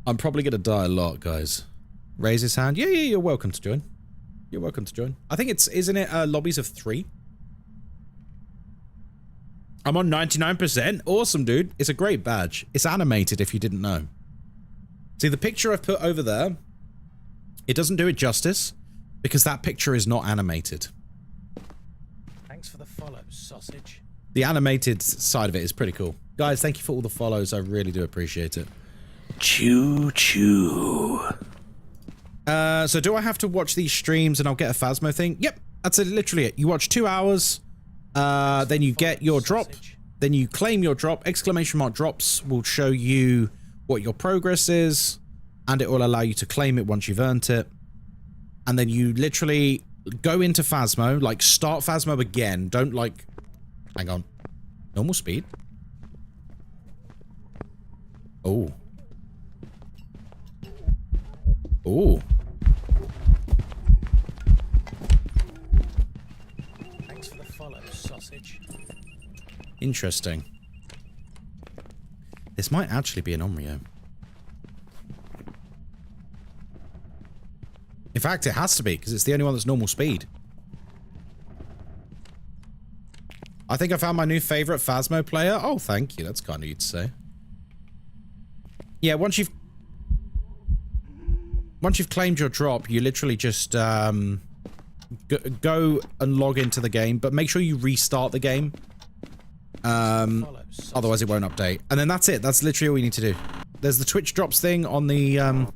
I'm probably going to die a lot, guys. Raise his hand. Yeah, you're welcome to join. You're welcome to join. I think it's, isn't it lobbies of 3? I'm on 99%. Awesome, dude. It's a great badge. It's animated if you didn't know. See, the picture I've put over there, it doesn't do it justice because that picture is not animated. Thanks for the follow, sausage. The animated side of it is pretty cool. Guys, thank you for all the follows. I really do appreciate it. Choo choo. So do I have to watch these streams and I'll get a Phasmo thing? Yep, that's literally it. You watch 2 hours, then you get your drop, then you claim your drop. Exclamation mark drops will show you what your progress is, and it will allow you to claim it once you've earned it. And then you literally go into Phasmo, like start Phasmo again. Don't like, hang on, normal speed. Oh. Oh. Thanks for the follow, sausage. Interesting. This might actually be an Onryo. In fact, it has to be, because it's the only one that's normal speed. I think I found my new favorite Phasmo player. Oh, thank you. That's kind of you to say. Yeah, once you've claimed your drop, you literally just go and log into the game, but make sure you restart the game. Otherwise it won't update. And then that's it. That's literally all you need to do. There's the Twitch drops thing on the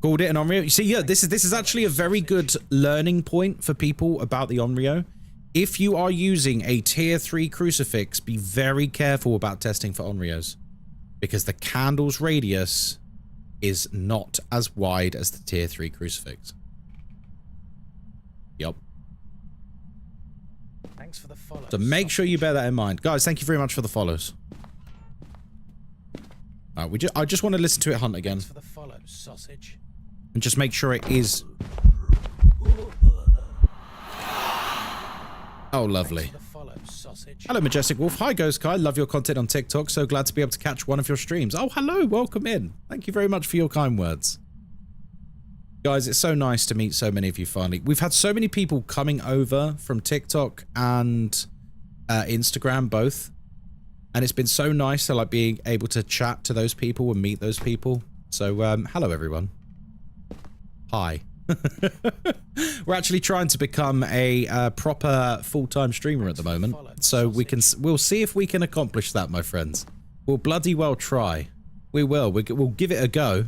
called it an Onryo. You see, yeah, this is actually a very good learning point for people about the Onryo. If you are using a tier 3 crucifix, be very careful about testing for Onryos, because the candle's radius is not as wide as the tier 3 crucifix. Yup. Thanks for the follow. So make sure you bear that in mind. Guys, thank you very much for the follows. Alright, I just want to listen to it hunt again. Thanks for the follow, sausage. And just make sure it is... Oh, lovely. Follow, hello, Majestic Wolf. Hi, Ghostkai. Love your content on TikTok. So glad to be able to catch one of your streams. Oh, hello. Welcome in. Thank you very much for your kind words. Guys, it's so nice to meet so many of you finally. We've had so many people coming over from TikTok and Instagram both. And it's been so nice to like being able to chat to those people and meet those people. So, hello, everyone. Hi. We're actually trying to become a proper full-time streamer at the moment, so we'll see if we can accomplish that, my friends. We'll bloody well try. We will. We'll give it a go.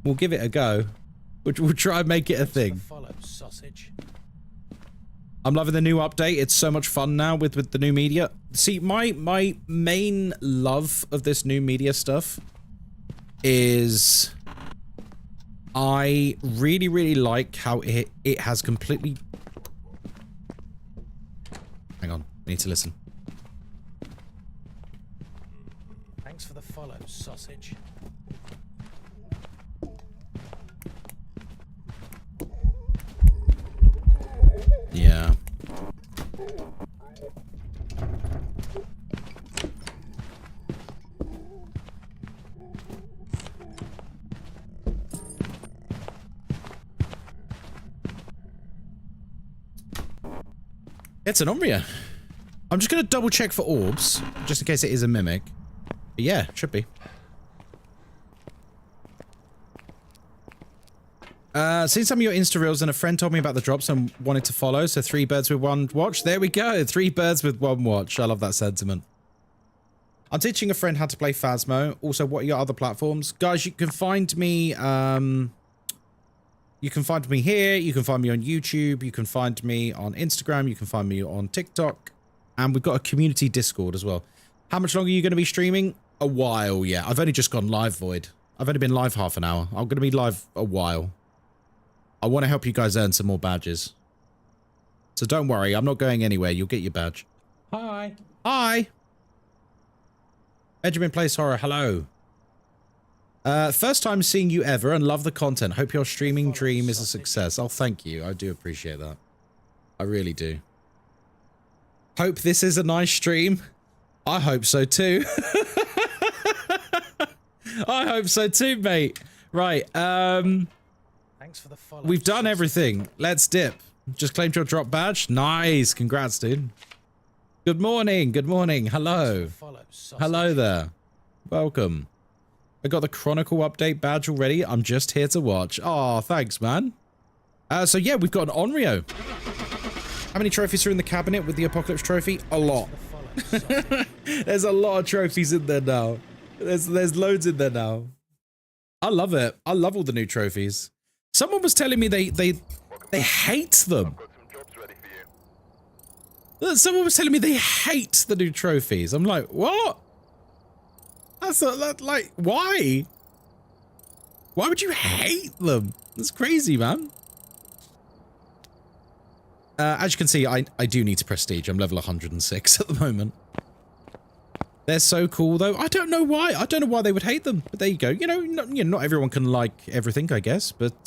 We'll give it a go. We'll try and make it a thing. I'm loving the new update. It's so much fun now with the new media. See, my main love of this new media stuff is I really like how it has completely... Hang on, I need to listen. Thanks for the follow, sausage. Yeah. It's an Onryo. I'm just going to double check for orbs, just in case it is a mimic. But yeah, should be. Seen some of your Insta Reels and a friend told me about the drops and wanted to follow, so 3 birds with 1 watch. There we go, 3 birds with 1 watch. I love that sentiment. I'm teaching a friend how to play Phasmo. Also, what are your other platforms? Guys, you can find me, you can find me here, you can find me on YouTube, you can find me on Instagram, you can find me on TikTok, and we've got a community Discord as well. How much longer are you going to be streaming? A while, yeah. I've only just gone live, Void. I've only been live half an hour. I'm going to be live a while. I want to help you guys earn some more badges. So don't worry, I'm not going anywhere. You'll get your badge. Hi. Hi. Benjamin Plays Horror, hello. First time seeing you ever and love the content. Hope your streaming dream is a success. Oh, thank you. I do appreciate that. I really do. Hope this is a nice stream. I hope so too. I hope so too, mate. Right, Thanks for the follow. we've done everything. Let's dip. Just claimed your drop badge. Nice. Congrats, dude. Good morning. Good morning. Hello. Hello there. Welcome. I got the Chronicle update badge already. I'm just here to watch. Oh, thanks, man. So yeah, we've got an Onryo. How many trophies are in the cabinet with the Apocalypse trophy? A lot. There's a lot of trophies in there now. There's loads in there now. I love it. I love all the new trophies. Someone was telling me they hate them. Someone was telling me they hate the new trophies. I'm like, what? Like, why? Why would you hate them? That's crazy, man. As you can see, I do need to prestige. I'm level 106 at the moment. They're so cool, though. I don't know why. I don't know why they would hate them. But there you go. You know, not everyone can like everything, I guess. But,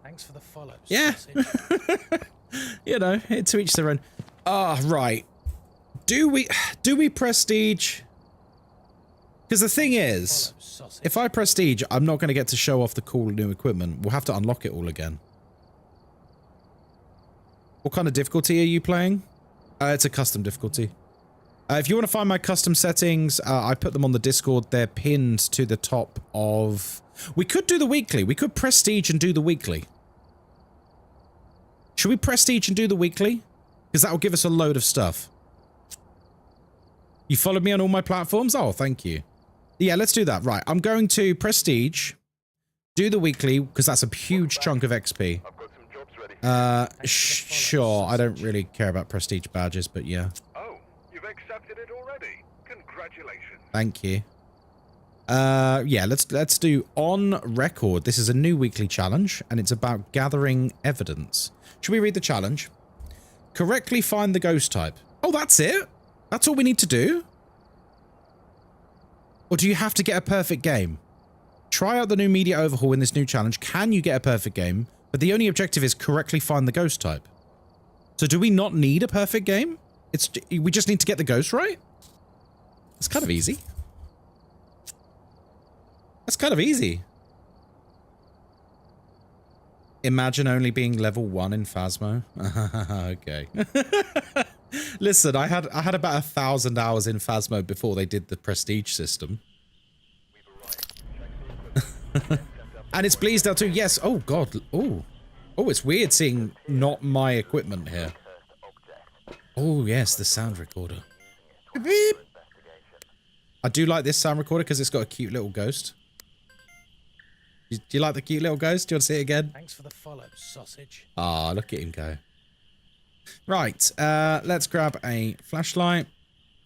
thanks for the follow. Yeah. You know, to each their own. Ah, right. Do we prestige? Because the thing is, if I prestige, I'm not going to get to show off the cool new equipment. We'll have to unlock it all again. What kind of difficulty are you playing? It's a custom difficulty. If you want to find my custom settings, I put them on the Discord. They're pinned to the top of... We could do the weekly. We could prestige and do the weekly. Should we prestige and do the weekly? Because that will give us a load of stuff. You followed me on all my platforms? Oh, thank you. Yeah, let's do that. Right, I'm going to prestige, do the weekly, because that's a huge chunk of XP. Sure, I don't really care about prestige badges, but yeah. Oh, you've accepted it already. Congratulations. Thank you. Yeah, let's do on record. This is a new weekly challenge, and it's about gathering evidence. Should we read the challenge? Correctly find the ghost type. Oh, that's it? That's all we need to do? Or do you have to get a perfect game? Try out the new media overhaul in this new challenge. Can you get a perfect game? But the only objective is correctly find the ghost type. So do we not need a perfect game? We just need to get the ghost right? It's kind of easy. That's kind of easy. Imagine only being level 1 in Phasmo. Okay. Listen, I had about 1,000 hours in Phasmo before they did the prestige system. And it's Bleasdale too. Yes. Oh god. Oh. Oh, it's weird seeing not my equipment here. Oh yes, the sound recorder. Beep. I do like this sound recorder because it's got a cute little ghost. Do you like the cute little ghost? Do you want to see it again? Thanks for the follow, sausage. Ah, look at him go. Right, let's grab a flashlight.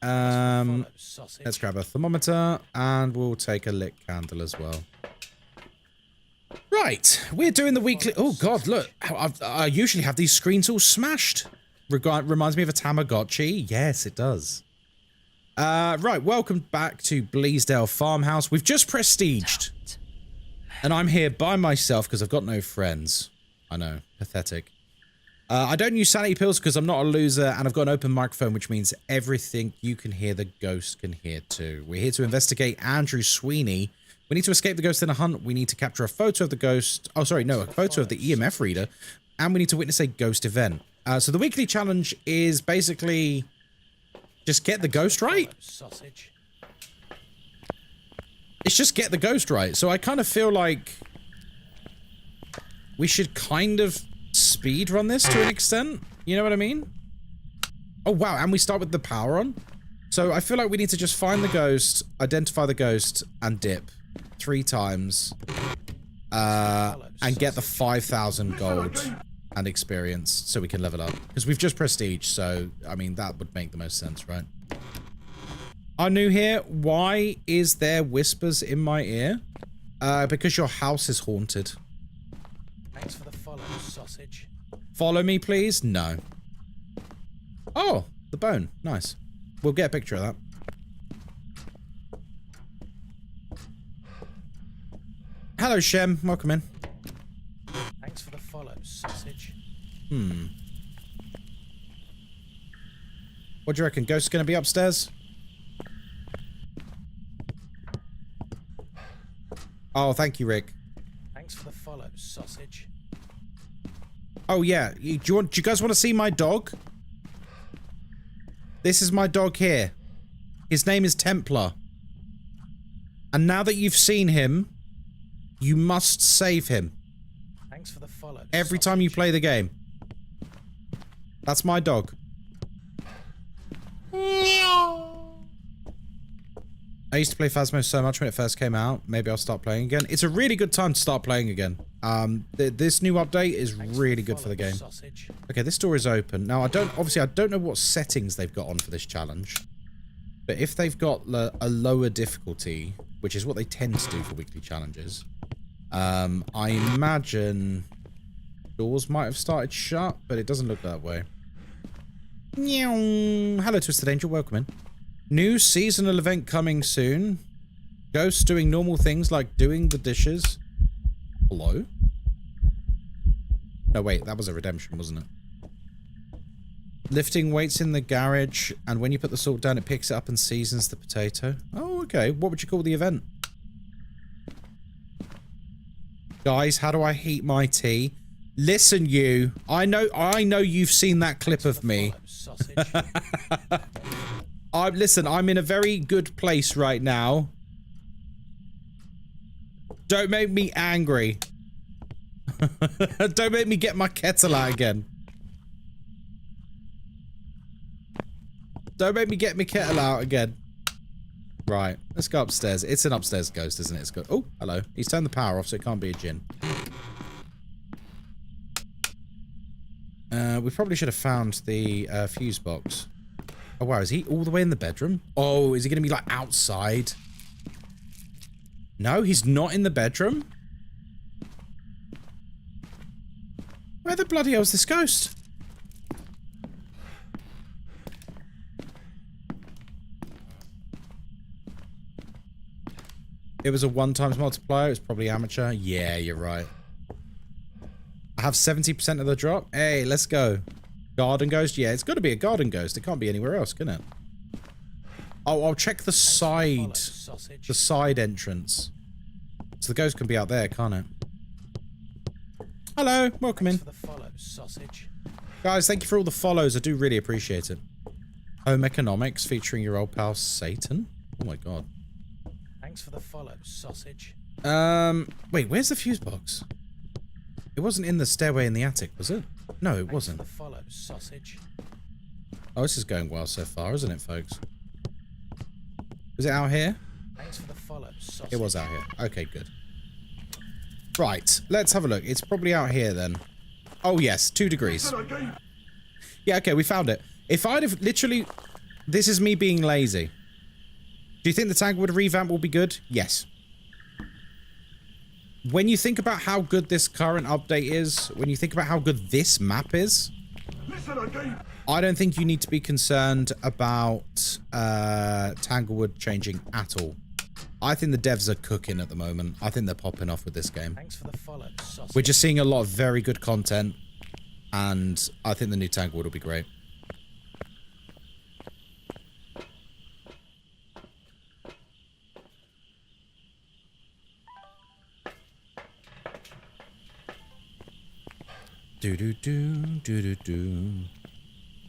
Let's grab a thermometer, and we'll take a lit candle as well. Right, we're doing the weekly... Oh god, look. I usually have these screens all smashed. Reminds me of a Tamagotchi. Yes, it does. Right, welcome back to Bleasdale Farmhouse. We've just prestiged. And I'm here by myself because I've got no friends. I know, pathetic. I don't use sanity pills because I'm not a loser, and I've got an open microphone, which means everything you can hear, the ghost can hear too. We're here to investigate Andrew Sweeney. We need to escape the ghost in a hunt. We need to capture a photo of the ghost. Oh, sorry, no, a photo of the EMF reader. And we need to witness a ghost event. So the weekly challenge is basically just get the ghost right. Sausage. It's just get the ghost right. So I kind of feel like we should kind of speed run this to an extent. You know what I mean? Oh, wow. And we start with the power on. So I feel like we need to just find the ghost, identify the ghost, and dip 3 times. And get the 5,000 gold and experience so we can level up. Because we've just prestige, so, I mean, that would make the most sense, right? I'm new here. Why is there whispers in my ear? Because your house is haunted. Thanks for the follow, sausage. Follow me, please? No. Oh, the bone. Nice. We'll get a picture of that. Hello, Shem. Welcome in. Thanks for the follow, sausage. What do you reckon? Ghost's gonna be upstairs? Oh, thank you, Rick. Thanks for the follow, sausage. Oh yeah, do you guys want to see my dog? This is my dog here. His name is Templar. And now that you've seen him, you must save him. Thanks for the follow. Every time you play the game. That's my dog. I used to play Phasmo so much when it first came out. Maybe I'll start playing again. It's a really good time to start playing again. This new update is really good for the game. Okay, this door is open. Now, I don't know what settings they've got on for this challenge. But if they've got a lower difficulty, which is what they tend to do for weekly challenges, I imagine doors might have started shut, but it doesn't look that way. Hello, Twisted Angel. Welcome in. New seasonal event coming soon. Ghosts doing normal things like doing the dishes. Hello? No, wait. That was a redemption, wasn't it? Lifting weights in the garage, and when you put the salt down, it picks it up and seasons the potato. Oh, okay. What would you call the event? Guys, how do I heat my tea? Listen, you. I know you've seen that clip of me. Listen, I'm in a very good place right now. Don't make me angry. Don't make me get my kettle out again. Don't make me get my kettle out again. Right, let's go upstairs. It's an upstairs ghost, isn't it? It's got. Oh, hello. He's turned the power off, so it can't be a djinn. We probably should have found the fuse box. Oh, wow. Is he all the way in the bedroom? Oh, is he going to be, like, outside? No, he's not in the bedroom. Where the bloody hell is this ghost? It was a 1x multiplier. It's probably amateur. Yeah, you're right. I have 70% of the drop. Hey, let's go. Garden ghost? Yeah, it's got to be a garden ghost. It can't be anywhere else, can it? Oh, I'll check the side. The side entrance. So the ghost can be out there, can't it? Hello, welcome in. Guys, thank you for all the follows. I do really appreciate it. Home Economics featuring your old pal Satan. Oh my god. Thanks for the follow, sausage. Wait, where's the fuse box? It wasn't in the stairway in the attic, was it? No, it wasn't. Thanks for the follow, sausage. Oh, this is going well so far, isn't it, folks? Was it out here? Thanks for the follow, sausage. It was out here. Okay, good. Right, let's have a look. It's probably out here then. Oh, yes, 2 degrees. Yeah, okay, we found it. If I'd have literally... This is me being lazy. Do you think the Tanglewood revamp will be good? Yes. When you think about how good this current update is, when you think about how good this map is, I don't think you need to be concerned about Tanglewood changing at all. I think the devs are cooking at the moment. I think they're popping off with this game. Thanks for the follow, sausage. We're just seeing a lot of very good content, and I think the new Tanglewood will be great.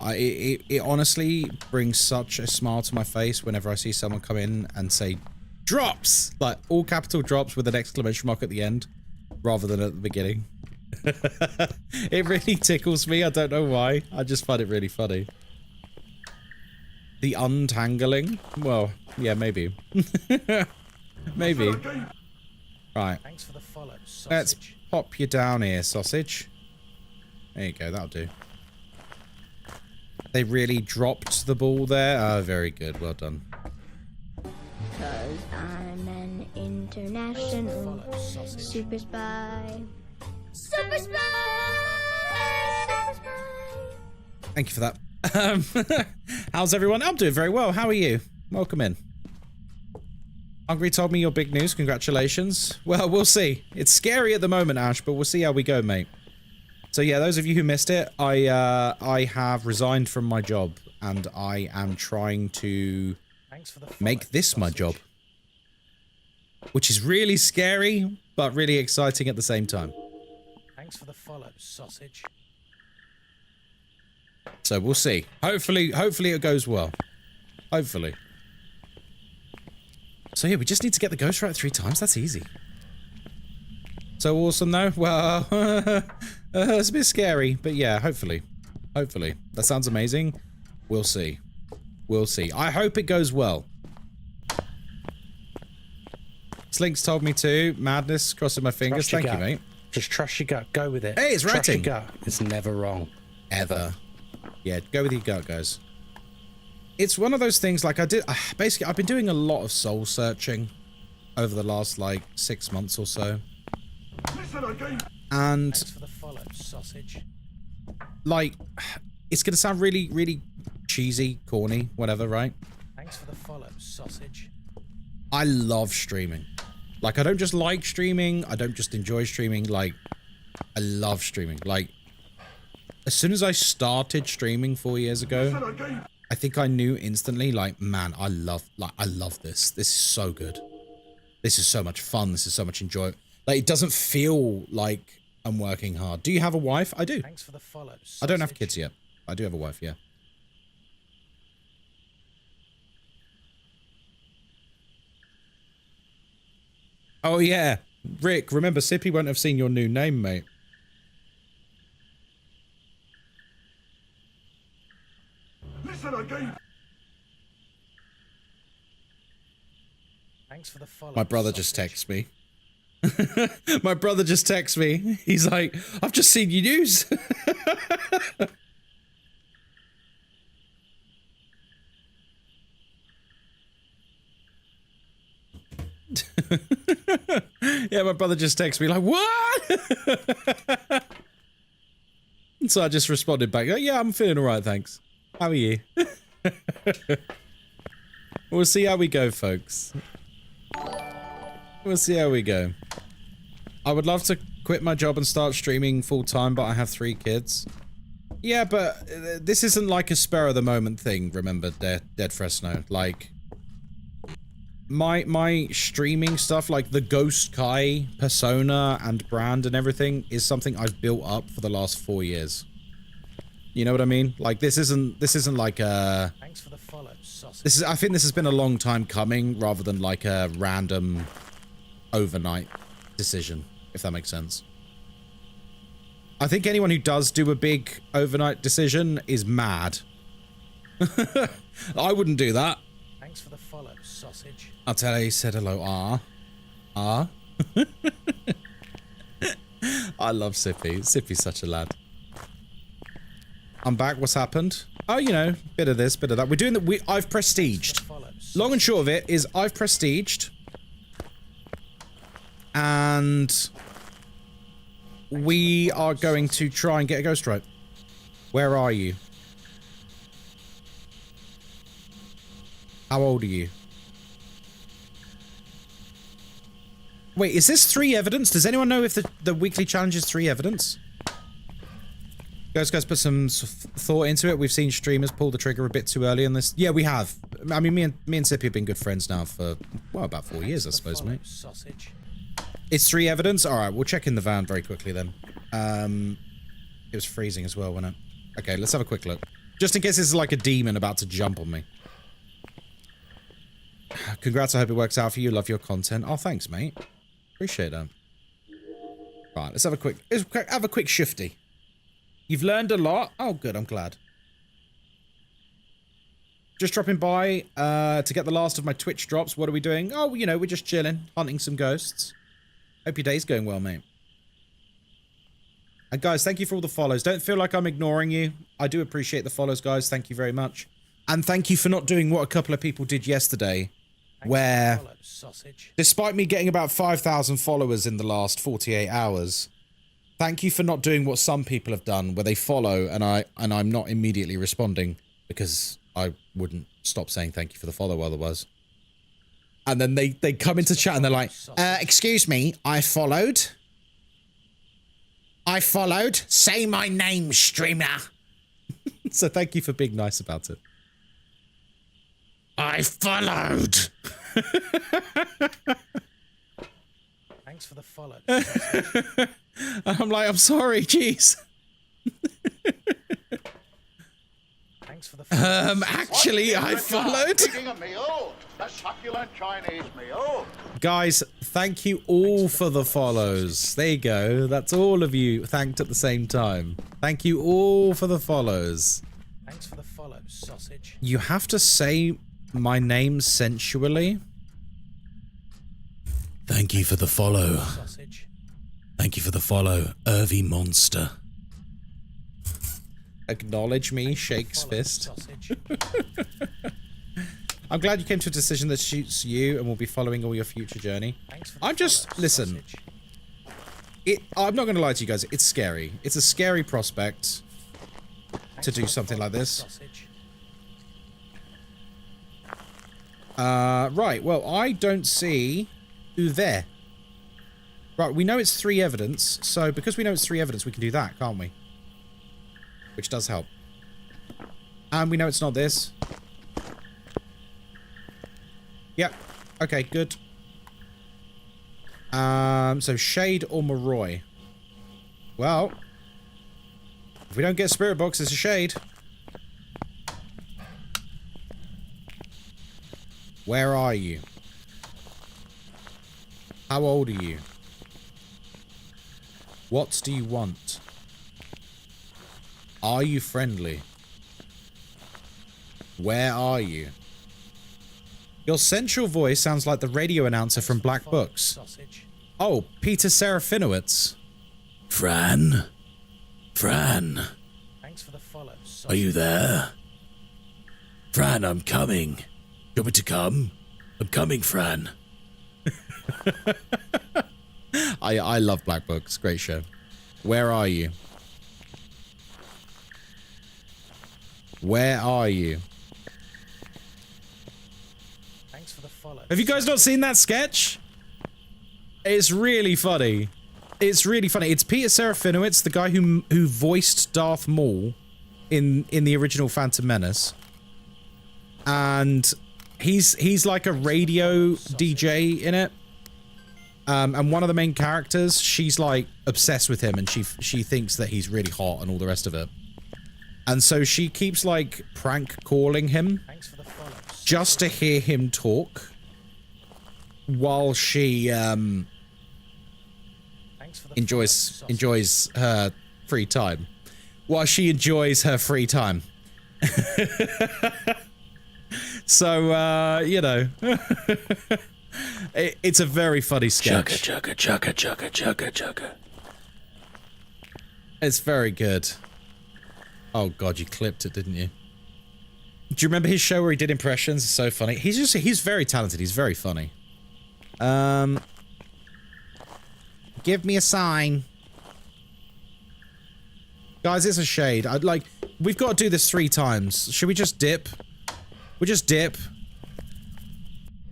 It honestly brings such a smile to my face whenever I see someone come in and say drops, like all capital drops with an exclamation mark at the end rather than at the beginning. It really tickles me. I don't know why. I just find it really funny. The untangling? Well, yeah, maybe. Maybe. Right. Thanks for the follow, sausage. Let's pop you down here, sausage. There you go, that'll do. They really dropped the ball there. Oh, very good. Well done. 'Cause I'm an international super spy. Super spy! Super spy! Thank you for that. How's everyone? I'm doing very well. How are you? Welcome in. Hungry told me your big news. Congratulations. Well, we'll see. It's scary at the moment, Ash, but we'll see how we go, mate. So yeah, those of you who missed it, I have resigned from my job, and I am trying to make this my job. which is really scary, but really exciting at the same time. Thanks for the follow, sausage. So we'll see. Hopefully it goes well. Hopefully. So yeah, we just need to get the ghost right 3 times. That's easy. So awesome though. Well, it's a bit scary, but yeah, hopefully. Hopefully. That sounds amazing. We'll see. We'll see. I hope it goes well. Slinks told me to. Madness, crossing my fingers. Thank you, mate. Just trust your gut. Go with it. Hey, it's writing. Trust your gut. It's never wrong. Ever. Yeah, go with your gut, guys. It's one of those things, like basically, I've been doing a lot of soul searching over the last, like, 6 months or so. And, Thanks for the follow, sausage. like, it's going to sound really, really cheesy, corny, whatever, right? Thanks for the follow, sausage. I love streaming. Like, I don't just like streaming, I don't just enjoy streaming, like, I love streaming. Like, as soon as I started streaming 4 years ago, I think I knew instantly, like, man, I love this. This is so good. This is so much fun. This is so much enjoyment. Like, it doesn't feel like I'm working hard. Do you have a wife? I do. Thanks for the follow, sausage. I don't have kids yet. I do have a wife, yeah. Oh, yeah. Rick, remember, Sippy won't have seen your new name, mate. Listen again. Thanks for the follow. My brother just texts me. My brother just texts me. He's like, I've just seen your news. Yeah, my brother just texts me like, what? So I just responded back, yeah, I'm feeling alright, thanks. How are you? We'll see how we go, folks. We'll see how we go. I would love to quit my job and start streaming full-time, but I have 3 kids. Yeah, but this isn't like a spur-of-the-moment thing, remember, Dead Fresno. Like, my streaming stuff, like the Ghostkai persona and brand and everything, is something I've built up for the last 4 years. You know what I mean? Like, this isn't like a... Thanks for the follow, sausage. This is, I think this has been a long time coming, rather than like a random overnight decision, if that makes sense. I think anyone who does do a big overnight decision is mad. I wouldn't do that. Thanks for the follow, sausage. I'll tell you, he said hello. I love Sippy. Sippy's such a lad. I'm back. What's happened? Oh, you know, bit of this, bit of that. We're doing the... I've prestiged. Long and short of it is I've prestiged. And we are going to try and get a ghost right. Where are you? How old are you? Wait, is this 3 evidence? Does anyone know if the weekly challenge is 3 evidence? Guys, put some thought into it. We've seen streamers pull the trigger a bit too early on this. Yeah, we have. I mean, me and Sippy have been good friends now for, well, about 4 years, I suppose, mate. Sausage. It's 3 evidence? Alright, we'll check in the van very quickly then. It was freezing as well, wasn't it? Okay, let's have a quick look. Just in case this is like a demon about to jump on me. Congrats, I hope it works out for you. Love your content. Oh, thanks, mate. Appreciate that. Right, let's have a quick shifty. You've learned a lot. Oh, good, I'm glad. Just dropping by to get the last of my Twitch drops. What are we doing? Oh, you know, we're just chilling, hunting some ghosts. Hope your day's going well, mate. And guys, thank you for all the follows. Don't feel like I'm ignoring you. I do appreciate the follows, guys. Thank you very much. And thank you for not doing what a couple of people did yesterday, where, despite me getting about 5,000 followers in the last 48 hours, thank you for not doing what some people have done, where they follow and I'm not immediately responding because I wouldn't stop saying thank you for the follow otherwise. And then they come into chat and they're like, excuse me, I followed. Say my name, streamer. So thank you for being nice about it. I followed. Thanks for the follow. I'm like, I'm sorry, jeez. Thanks for the follow. Actually, I followed. A meal, a succulent Chinese meal. Guys, thank you all for the follows. There you go. That's all of you thanked at the same time. Thank you all for the follows. Thanks for the follow, sausage. You have to say my name sensually. Thank you for the follow. Sausage. Thank you for the follow, Irvy Monster. Acknowledge me, shakes fist. I'm glad you came to a decision that suits you and will be following all your future journey. I'm just, listen, I'm not going to lie to you guys, it's scary. It's a scary prospect to do something like this. Right, well, I don't see who there. Right, we know it's 3 evidence, so because we know it's 3 evidence, we can do that, can't we? Which does help. And we know it's not this. Yep. Okay, good. So Shade or Moroi? Well, if we don't get Spirit Box, it's a Shade. Where are you? How old are you? What do you want? Are you friendly? Where are you? Your sensual voice sounds like the radio announcer from Black Books. Oh, Peter Serafinowicz. Fran? Fran? Thanks for the follow. Are you there? Fran, I'm coming. You want me to come? I'm coming, Fran. I love Black Books. Great show. Where are you? Where are you? Thanks for the follow. Have you guys not seen that sketch? It's really funny. It's really funny. It's Peter Serafinowicz, the guy who voiced Darth Maul in the original Phantom Menace. And he's like a radio DJ in it. And one of the main characters, she's like obsessed with him and she thinks that he's really hot and all the rest of it. And so she keeps like prank calling him just to hear him talk while she enjoys her free time. While she enjoys her free time. So you know, it's a very funny sketch. Chugga, chugga, chugga, chugga, chugga. It's very good. Oh god, you clipped it, didn't you? Do you remember his show where he did impressions? It's so funny. He's very talented. He's very funny. Give me a sign. Guys, it's a shade. We've got to do this 3 times. Should we just dip? We just dip.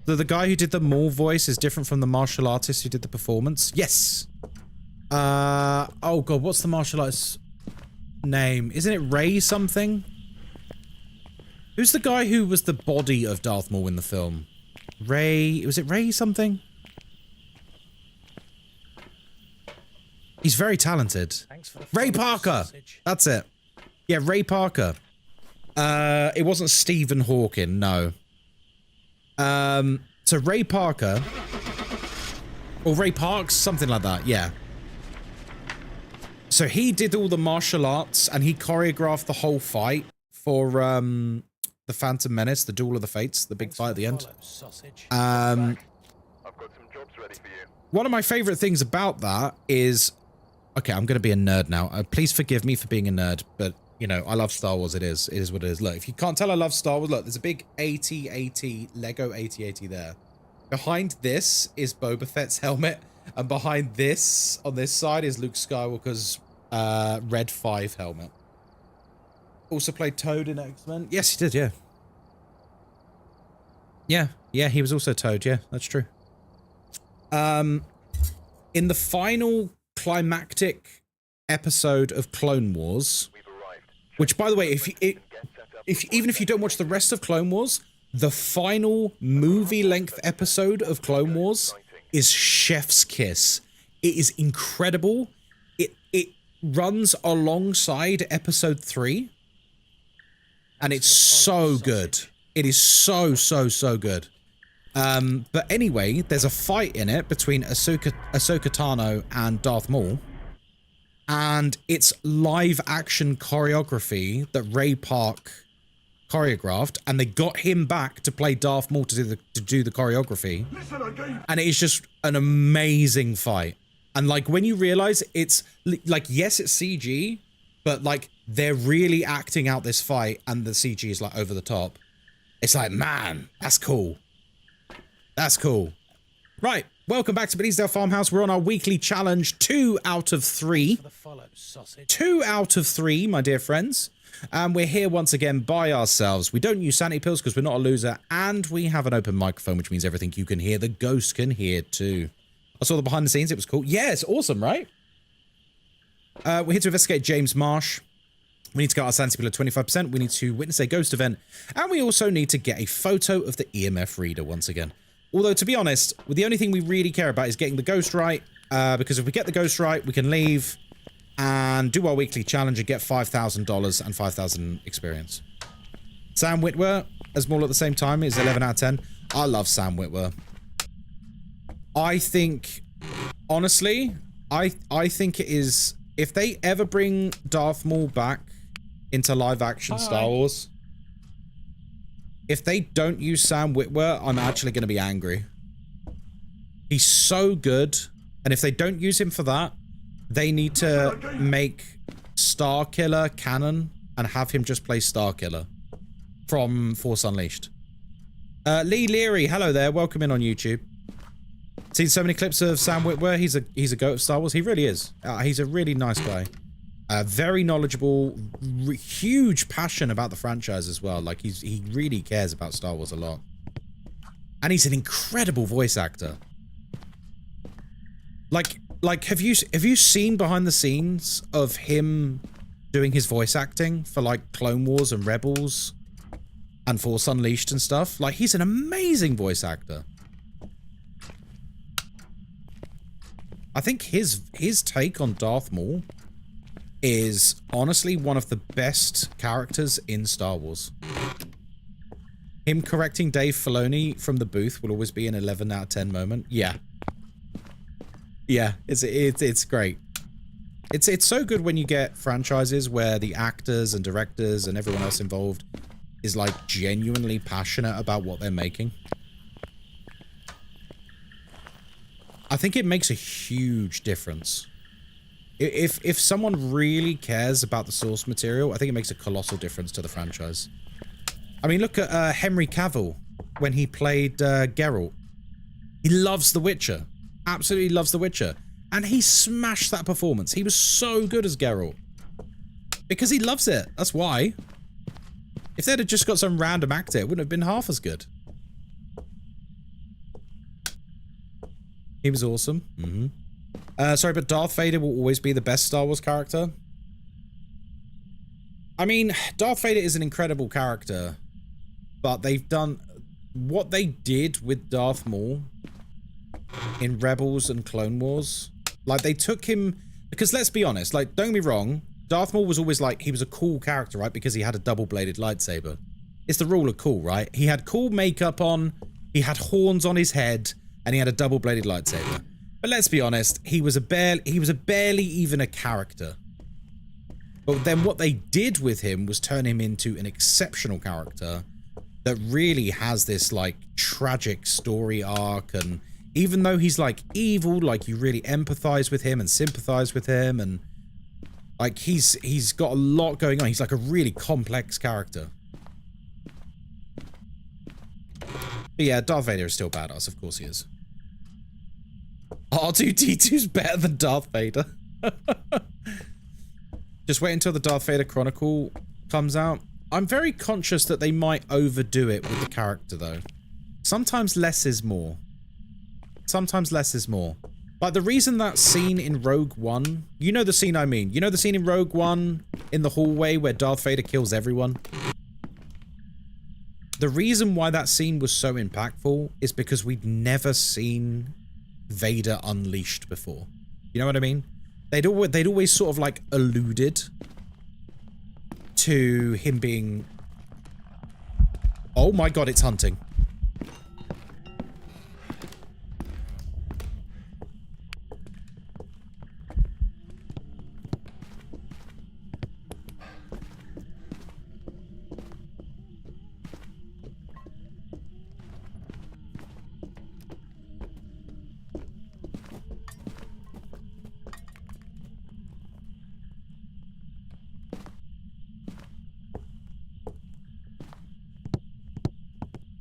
The guy who did the Maul voice is different from the martial artist who did the performance. Yes. Oh god, what's the martial artist name? Isn't it Ray something? Who's the guy who was the body of Darth Maul in the film? Ray... Was it Ray something? He's very talented. Ray Parker! That's it. Yeah, Ray Parker. It wasn't Stephen Hawking, no. So Ray Parker... Or Ray Parks, something like that, yeah. So he did all the martial arts and he choreographed the whole fight for the Phantom Menace, the Duel of the Fates, the big fight at the end. I've got some jobs ready for you. One of my favorite things about that is... Okay, I'm going to be a nerd now. Please forgive me for being a nerd, but, you know, I love Star Wars. It is what it is. Look, if you can't tell I love Star Wars, look, there's a big AT-AT, Lego AT-AT there. Behind this is Boba Fett's helmet, and behind this, on this side, is Luke Skywalker's Red 5 helmet. Also played Toad in X-Men. Yes, he did, yeah. Yeah, he was also Toad, yeah, that's true. In the final climactic episode of Clone Wars, which, by the way, even if you don't watch the rest of Clone Wars, the final movie-length episode of Clone Wars is chef's kiss. It is incredible. It runs alongside episode 3. And it's so good. It is so good. But anyway, there's a fight in it between Ahsoka Tano and Darth Maul. And it's live action choreography that Ray Park choreographed, and they got him back to play Darth Maul to do the choreography. And it is just an amazing fight. And like when you realize it's like, yes, it's CG, but like they're really acting out this fight and the CG is like over the top. It's like, man, that's cool. That's cool. Right, welcome back to Beneath Farmhouse. We're on our weekly challenge, 2 out of 3. 2 out of 3, my dear friends. And we're here once again by ourselves. We don't use sanity pills because we're not a loser. And we have an open microphone, which means everything you can hear, the ghost can hear too. I saw the behind the scenes. It was cool. Yeah, it's awesome, right? We're here to investigate James Marsh. We need to get our sanity pill at 25%. We need to witness a ghost event. And we also need to get a photo of the EMF reader once again. Although, to be honest, the only thing we really care about is getting the ghost right. Because if we get the ghost right, we can leave and do our weekly challenge and get $5,000 and 5,000 experience. Sam Witwer as Maul at the same time is 11 out of 10. I love Sam Witwer. I think, honestly, I think it is, if they ever bring Darth Maul back into live action Star Wars, if they don't use Sam Witwer, I'm actually going to be angry. He's so good, and if they don't use him for that, they need to make Starkiller canon and have him just play Starkiller from Force Unleashed. Lee Leary, hello there, welcome in on YouTube. Seen so many clips of Sam Witwer. He's a goat of Star Wars. He really is. He's a really nice guy. Very knowledgeable, huge passion about the franchise as well. Like he really cares about Star Wars a lot. And he's an incredible voice actor. Like have you seen behind the scenes of him doing his voice acting for like Clone Wars and Rebels and Force Unleashed and stuff? Like he's an amazing voice actor. I think his take on Darth Maul is honestly one of the best characters in Star Wars. Him correcting Dave Filoni from the booth will always be an 11 out of 10 moment. Yeah. Yeah, it's great. It's so good when you get franchises where the actors and directors and everyone else involved is like genuinely passionate about what they're making. I think it makes a huge difference. If someone really cares about the source material, I think it makes a colossal difference to the franchise. I mean, look at Henry Cavill when he played Geralt. He loves The Witcher. Absolutely loves The Witcher. And he smashed that performance. He was so good as Geralt. Because he loves it. That's why. If they'd have just got some random actor, it wouldn't have been half as good. He was awesome. Sorry, but Darth Vader will always be the best Star Wars character. I mean, Darth Vader is an incredible character, but they've done what they did with Darth Maul in Rebels and Clone Wars. Like, they took him, because let's be honest, like, don't get me wrong, Darth Maul was always like, he was a cool character, right? Because he had a double-bladed lightsaber. It's the rule of cool, right? He had cool makeup on, he had horns on his head, and he had a double-bladed lightsaber. But let's be honest, he was barely even a character. But then what they did with him was turn him into an exceptional character that really has this, like, tragic story arc, and even though he's, like, evil, like, you really empathize with him and sympathize with him, and, like, he's got a lot going on. He's, like, a really complex character. But yeah, Darth Vader is still badass, of course he is. R2-D2's better than Darth Vader. Just wait until the Darth Vader Chronicle comes out. I'm very conscious that they might overdo it with the character, though. Sometimes less is more. Sometimes less is more. Like, the reason that scene in Rogue One... You know the scene I mean. You know the scene in Rogue One in the hallway where Darth Vader kills everyone? The reason why that scene was so impactful is because we'd never seen Vader Unleashed before. You know what I mean? They'd always sort of like alluded to him being... Oh my god, it's hunting.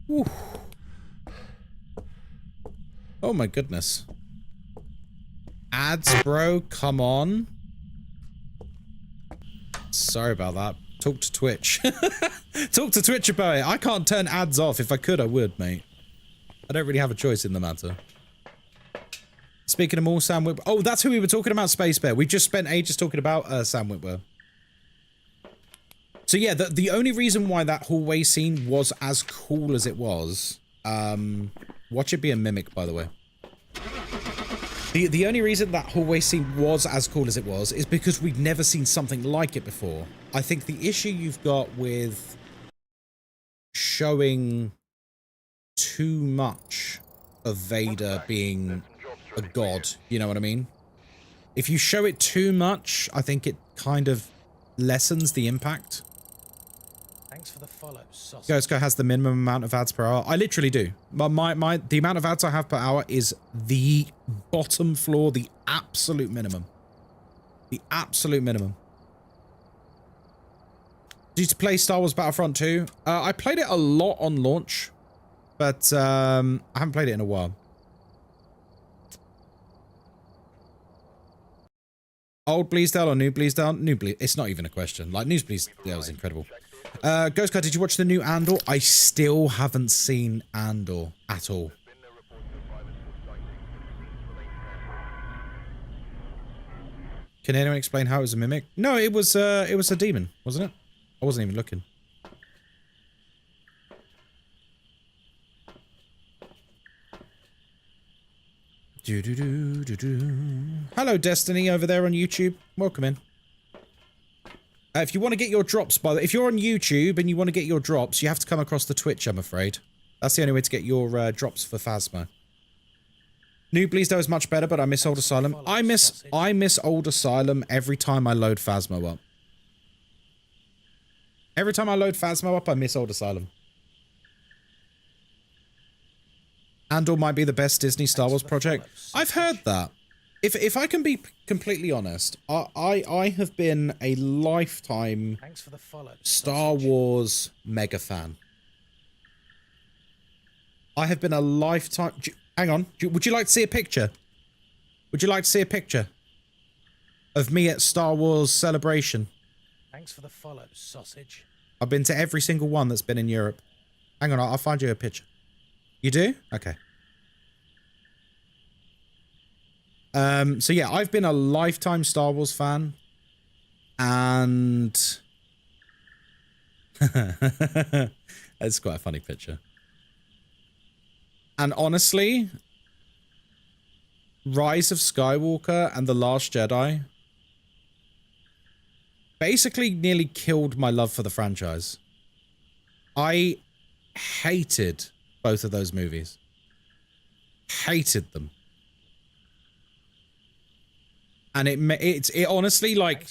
Whew. Oh my goodness. Ads, bro, come on. Sorry about that. Talk to Twitch. Talk to Twitch about it. I can't turn ads off. If I could, I would, mate. I don't really have a choice in the matter. Speaking of more, Sam Whitwer. Oh, that's who we were talking about, Space Bear. We just spent ages talking about Sam Whitwer. So yeah, the only reason why that hallway scene was as cool as it was, watch it be a mimic, by the way. The only reason that hallway scene was as cool as it was is because we'd never seen something like it before. I think the issue you've got with showing too much of Vader being a god, you know what I mean? If you show it too much, I think it kind of lessens the impact. Thanks for the follow, sausage. Ghostkai has the minimum amount of ads per hour. I literally do. The amount of ads I have per hour is the bottom floor, the absolute minimum. The absolute minimum. Did you play Star Wars Battlefront 2? I played it a lot on launch, but I haven't played it in a while. Old Bleasdale or new Bleasdale? New Bleasdale. It's not even a question. Like, new Bleasdale was incredible. Ghostkai, did you watch the new Andor? I still haven't seen Andor at all. Can anyone explain how it was a mimic? No, it was a demon, wasn't it? I wasn't even looking. Hello, Destiny, over there on YouTube. Welcome in. If you want to get your drops, by the way, if you're on YouTube and you want to get your drops, you have to come across the Twitch, I'm afraid. That's the only way to get your drops for Phasmo. New Bleasdale is much better, but I miss Old Asylum. I miss Old Asylum every time I load Phasmo up. Every time I load Phasmo up, I miss Old Asylum. Andor might be the best Disney Star Wars project. I've heard that. If I can be completely honest, I have been a lifetime Star Wars mega fan. I have been a lifetime... Hang on. Would you like to see a picture? Would you like to see a picture of me at Star Wars Celebration? Thanks for the follow, sausage. I've been to every single one that's been in Europe. Hang on, I'll find you a picture. You do? Okay. So yeah, I've been a lifetime Star Wars fan. And... It's quite a funny picture. And honestly, Rise of Skywalker and The Last Jedi basically nearly killed my love for the franchise. I hated both of those movies. Hated them. And it honestly, like,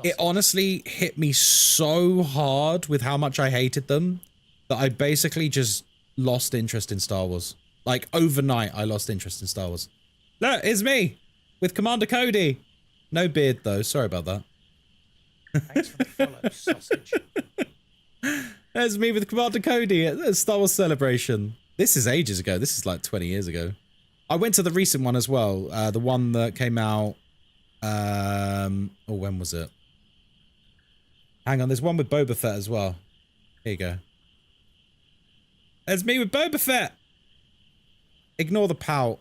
it honestly hit me so hard with how much I hated them that I basically just lost interest in Star Wars. Like, overnight, I lost interest in Star Wars. Look, it's me with Commander Cody. No beard, though. Sorry about that. Thanks for the follow, sausage. There's me with Commander Cody at the Star Wars Celebration. This is ages ago. This is like 20 years ago. I went to the recent one as well. The one that came out... oh, when was it? Hang on, there's one with Boba Fett as well. Here you go. There's me with Boba Fett! Ignore the pout.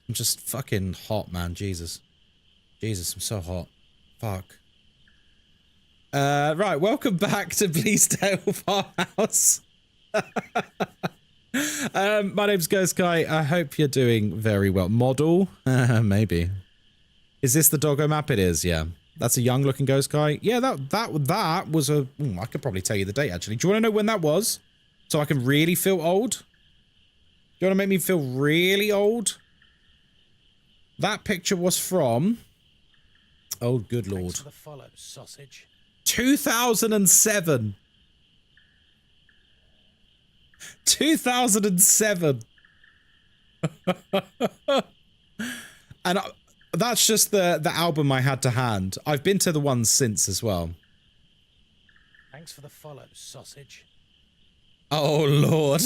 I'm just fucking hot, man. Jesus. Jesus, I'm so hot. Fuck. Right, welcome back to Bleasdale Farmhouse. My name's Ghostkai. I hope you're doing very well. Model? Maybe. Is this the doggo map? It is, yeah. That's a young looking Ghostkai. Yeah, that was a... I could probably tell you the date, actually. Do you want to know when that was? So I can really feel old? Do you want to make me feel really old? That picture was from... Oh, good lord. Thanks for the follow, sausage. 2007. 2007. And that's just the album I had to hand. I've been to the ones since as well. Thanks for the follow, sausage. Oh, Lord.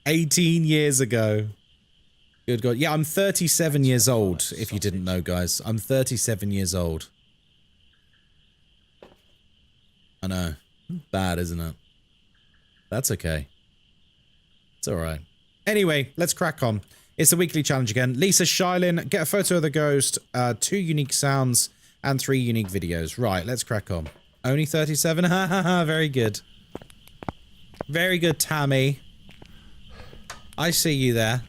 18 years ago. Good God. Yeah, I'm 37 years old, if you didn't know, guys. I'm 37 years old. I know. Bad, isn't it? That's okay. It's alright. Anyway, let's crack on. It's a weekly challenge again. Lisa Shylin, get a photo of the ghost, 2 unique sounds, and 3 unique videos. Right, let's crack on. Only 37? Ha ha ha, very good. Very good, Tammy. I see you there.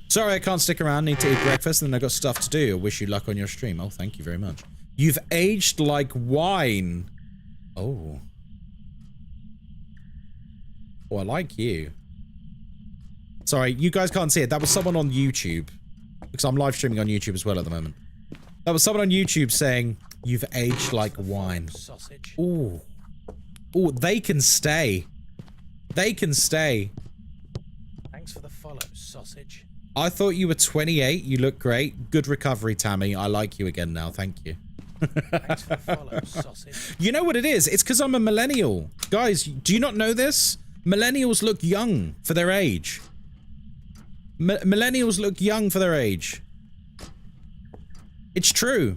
Sorry I can't stick around, need to eat breakfast, and then I've got stuff to do. I wish you luck on your stream. Oh, thank you very much. You've aged like wine. Oh. Oh, I like you. Sorry, you guys can't see it. That was someone on YouTube. Because I'm live streaming on YouTube as well at the moment. That was someone on YouTube saying, you've aged like wine. Sausage. Ooh. Ooh, they can stay. They can stay. Thanks for the follow, sausage. I thought you were 28. You look great. Good recovery, Tammy. I like you again now. Thank you. Thanks for the follow, sausage. You know what it is? It's because I'm a millennial. Guys, do you not know this? Millennials look young for their age. Millennials look young for their age. It's true.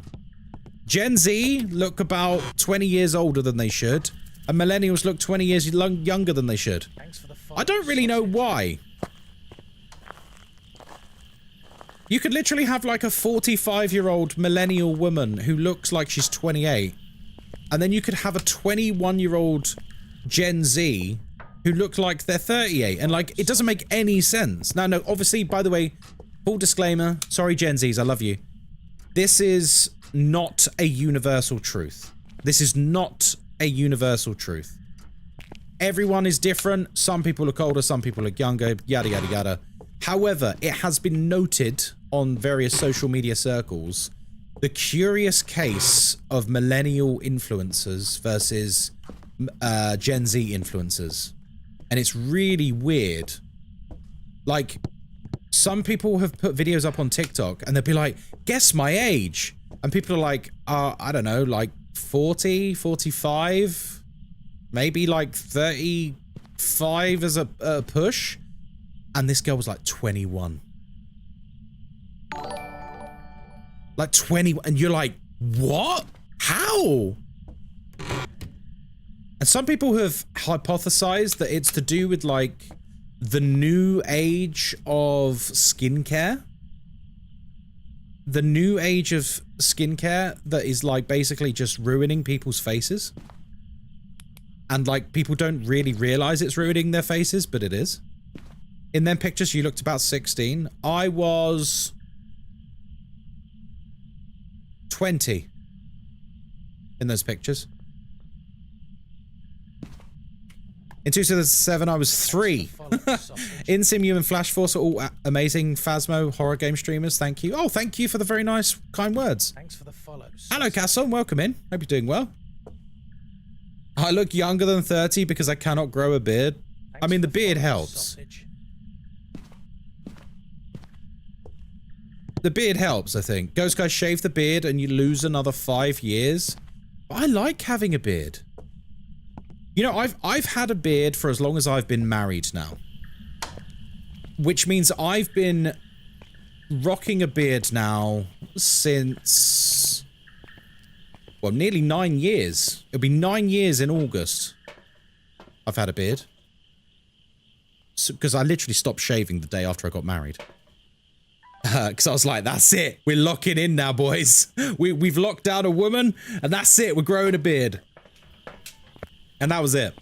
Gen Z look about 20 years older than they should. And millennials look 20 years younger than they should. Thanks for the follow, I don't really know why. You could literally have like a 45-year-old millennial woman who looks like she's 28. And then you could have a 21-year-old Gen Z who look like they're 38. And like, it doesn't make any sense. Now, no, obviously, by the way, full disclaimer. Sorry, Gen Zs, I love you. This is not a universal truth. This is not a universal truth. Everyone is different. Some people look older, some people look younger, yada, yada, yada. However, it has been noted on various social media circles the curious case of millennial influencers versus Gen Z influencers. And it's really weird. Like, some people have put videos up on TikTok and they'll be like, guess my age. And people are like, I don't know, like 40, 45, maybe like 35 as a push. And this girl was like 21. Like 20, and you're like, what? How? And some people have hypothesized that it's to do with like the new age of skincare. The new age of skincare that is like basically just ruining people's faces. And like people don't really realize it's ruining their faces, but it is. In them pictures, you looked about 16. I was 20 in those pictures. In 2007, I was 3. InSim, and Flash Force are all amazing Phasmo horror game streamers. Thank you. Oh, thank you for the very nice, kind words. Thanks for the follows. Hello, Castle. Welcome in. Hope you're doing well. I look younger than 30 because I cannot grow a beard. I mean, the beard helps. The beard helps, I think. Ghostkai, shave the beard and you lose another 5 years. I like having a beard. You know, I've had a beard for as long as I've been married now. Which means I've been rocking a beard now since... well, nearly 9 years. It'll be 9 years in August. I've had a beard. Because I literally stopped shaving the day after I got married. Because I was like, that's it. We're locking in now, boys. We've locked down a woman, and that's it. We're growing a beard. And that was it.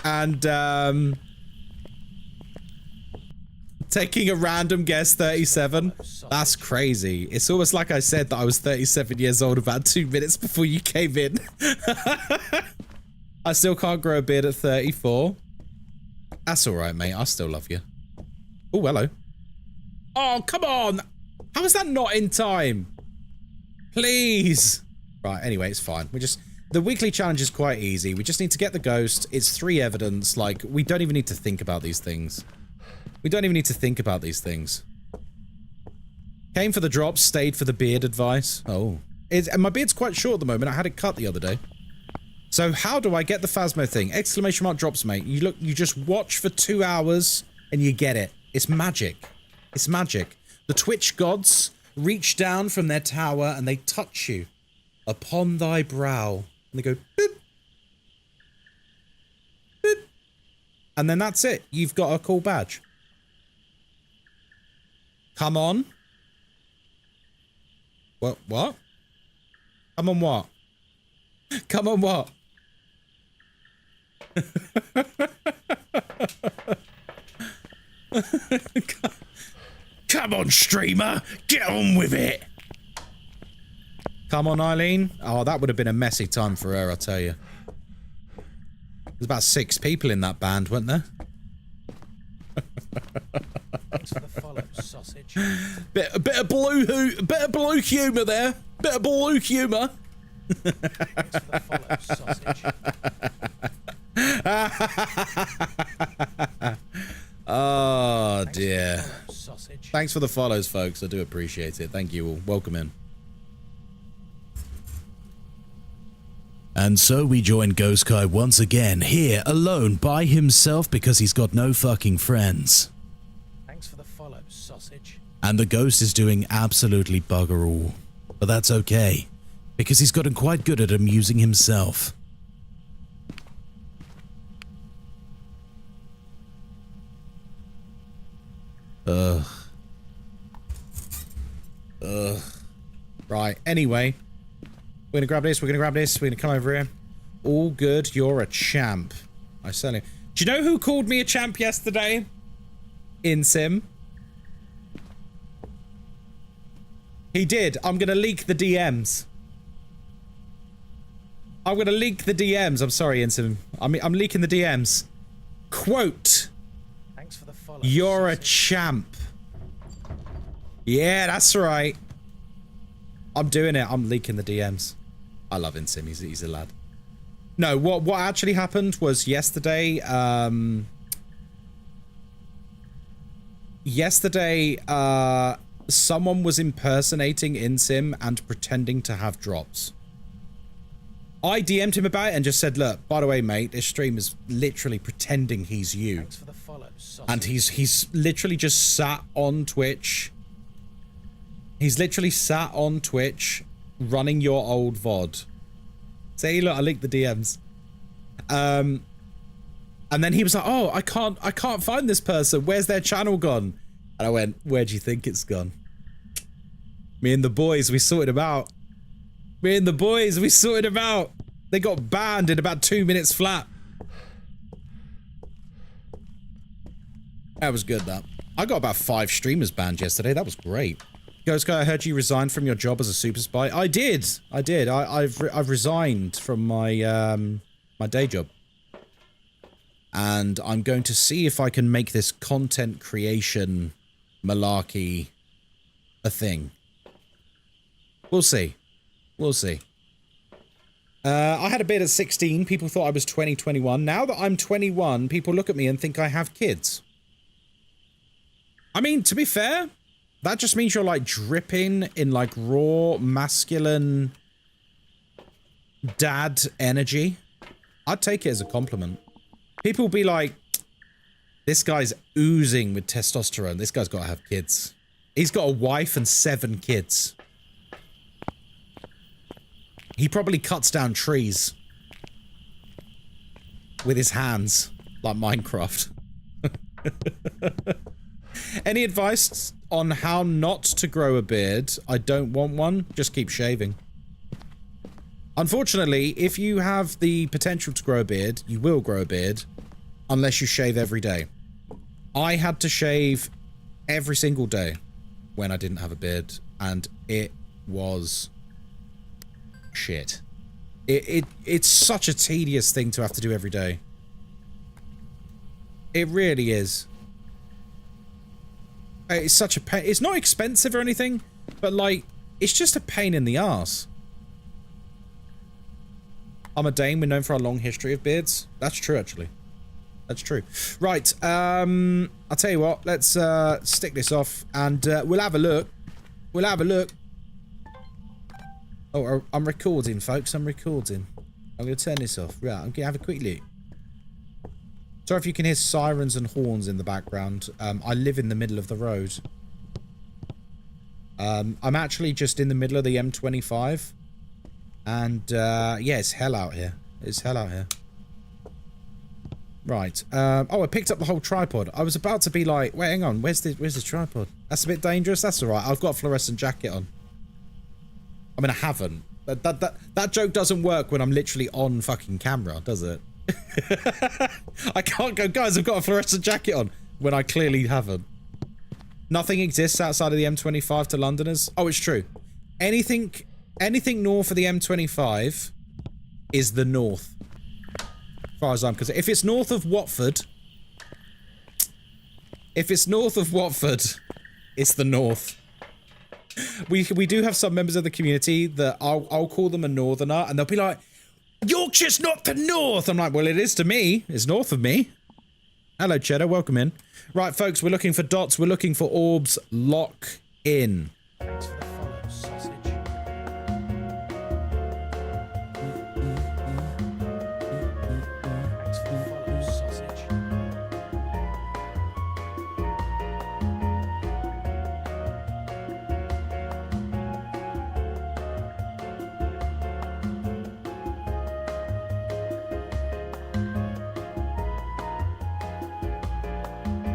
and taking a random guess 37. That's crazy. It's almost like I said that I was 37 years old about 2 minutes before you came in. I still can't grow a beard at 34. That's all right, mate. I still love you. Oh, hello. Oh, come on. How is that not in time? Please. Right, anyway, it's fine. The weekly challenge is quite easy. We just need to get the ghost. It's 3 evidence. Like, we don't even need to think about these things. We don't even need to think about these things. Came for the drops, stayed for the beard advice. Oh. And my beard's quite short at the moment. I had it cut the other day. So how do I get the Phasmo thing? Exclamation mark drops, mate. You just watch for 2 hours and you get it. It's magic. It's magic. The Twitch gods reach down from their tower and they touch you upon thy brow. And they go, boop. Boop. And then that's it. You've got a cool badge. Come on. What? Come on what? Come on what? Come on, streamer. Get on with it. Come on, Eileen. Oh, that would have been a messy time for her, I tell you. There's about 6 people in that band, weren't there? Thanks for the follow, sausage. Bit of blue humour there. Bit of blue humour. Thanks for the follow, sausage. Oh dear. Sausage. Thanks for the follows, folks. I do appreciate it. Thank you all. Welcome in. And so we join Ghostkai once again, here alone by himself because he's got no fucking friends. Thanks for the follow, sausage. And the ghost is doing absolutely bugger all. But that's okay, because he's gotten quite good at amusing himself. Ugh. Right, anyway. We're gonna grab this, we're gonna come over here. All good, you're a champ. I certainly... Do you know who called me a champ yesterday? In Sim. He did. I'm gonna leak the DMs. I'm gonna leak the DMs. I'm sorry, Insim. I'm leaking the DMs. Quote. Thanks for the follow. You're a champ. Yeah, that's right. I'm doing it. I'm leaking the DMs. I love Insim. He's a lad. No, what actually happened was yesterday. Someone was impersonating Insim and pretending to have drops. I DM'd him about it and just said, look, by the way, mate, this stream is literally pretending he's you. Thanks for the follow, sausage. And he's literally just sat on Twitch. He's literally sat on Twitch running your old VOD. Say, look, I leaked the DMs. And then he was like, oh, I can't find this person. Where's their channel gone? And I went, where do you think it's gone? Me and the boys, we sorted him out. Me and the boys, we sorted him out. They got banned in about 2 minutes flat. That was good, that. I got about 5 streamers banned yesterday. That was great. Ghostkai, I heard you resigned from your job as a super spy. I did. I've resigned from my my day job. And I'm going to see if I can make this content creation malarkey a thing. We'll see. We'll see. I had a beard at 16. People thought I was 20, 21. Now that I'm 21, people look at me and think I have kids. I mean, to be fair, that just means you're like dripping in like raw, masculine dad energy. I'd take it as a compliment. People be like, this guy's oozing with testosterone. This guy's got to have kids. He's got a wife and 7 kids. He probably cuts down trees with his hands, like Minecraft. Any advice on how not to grow a beard? I don't want one. Just keep shaving. Unfortunately, if you have the potential to grow a beard, you will grow a beard. unless you shave every day. I had to shave every single day when I didn't have a beard, and it was shit. It's such a tedious thing to have to do every day. It really is. It's such a pain. It's not expensive or anything, but like, it's just a pain in the ass. I'm a Dane. We're known for our long history of beards. That's true, actually. That's true. Right. I'll tell you what. Let's stick this off, and we'll have a look. We'll have a look. Oh, I'm recording, folks. I'm recording. I'm going to turn this off. Right. I'm going to have a quick look. Sorry if you can hear sirens and horns in the background. I live in the middle of the road. I'm actually just in the middle of the M25. And, yeah, it's hell out here. It's hell out here. Right. Oh, I picked up the whole tripod. I was about to be like, wait, hang on. Where's the tripod? That's a bit dangerous. That's alright. I've got a fluorescent jacket on. I mean, I haven't. That joke doesn't work when I'm literally on fucking camera, does it? I can't go, guys, I've got a fluorescent jacket on, when I clearly haven't. Nothing exists outside of the M25 to Londoners. Oh, it's true. Anything north of the M25 is the north. As far as I'm concerned. If it's north of Watford, it's the north. We do have some members of the community that I'll call them a northerner, and they'll be like, Yorkshire's not the north! I'm like, well, it is to me. It's north of me. Hello, Cheddar. Welcome in. Right, folks, we're looking for dots. We're looking for orbs. Lock in. Thanks for the follow, sausage. Thanks for the follow, sausage.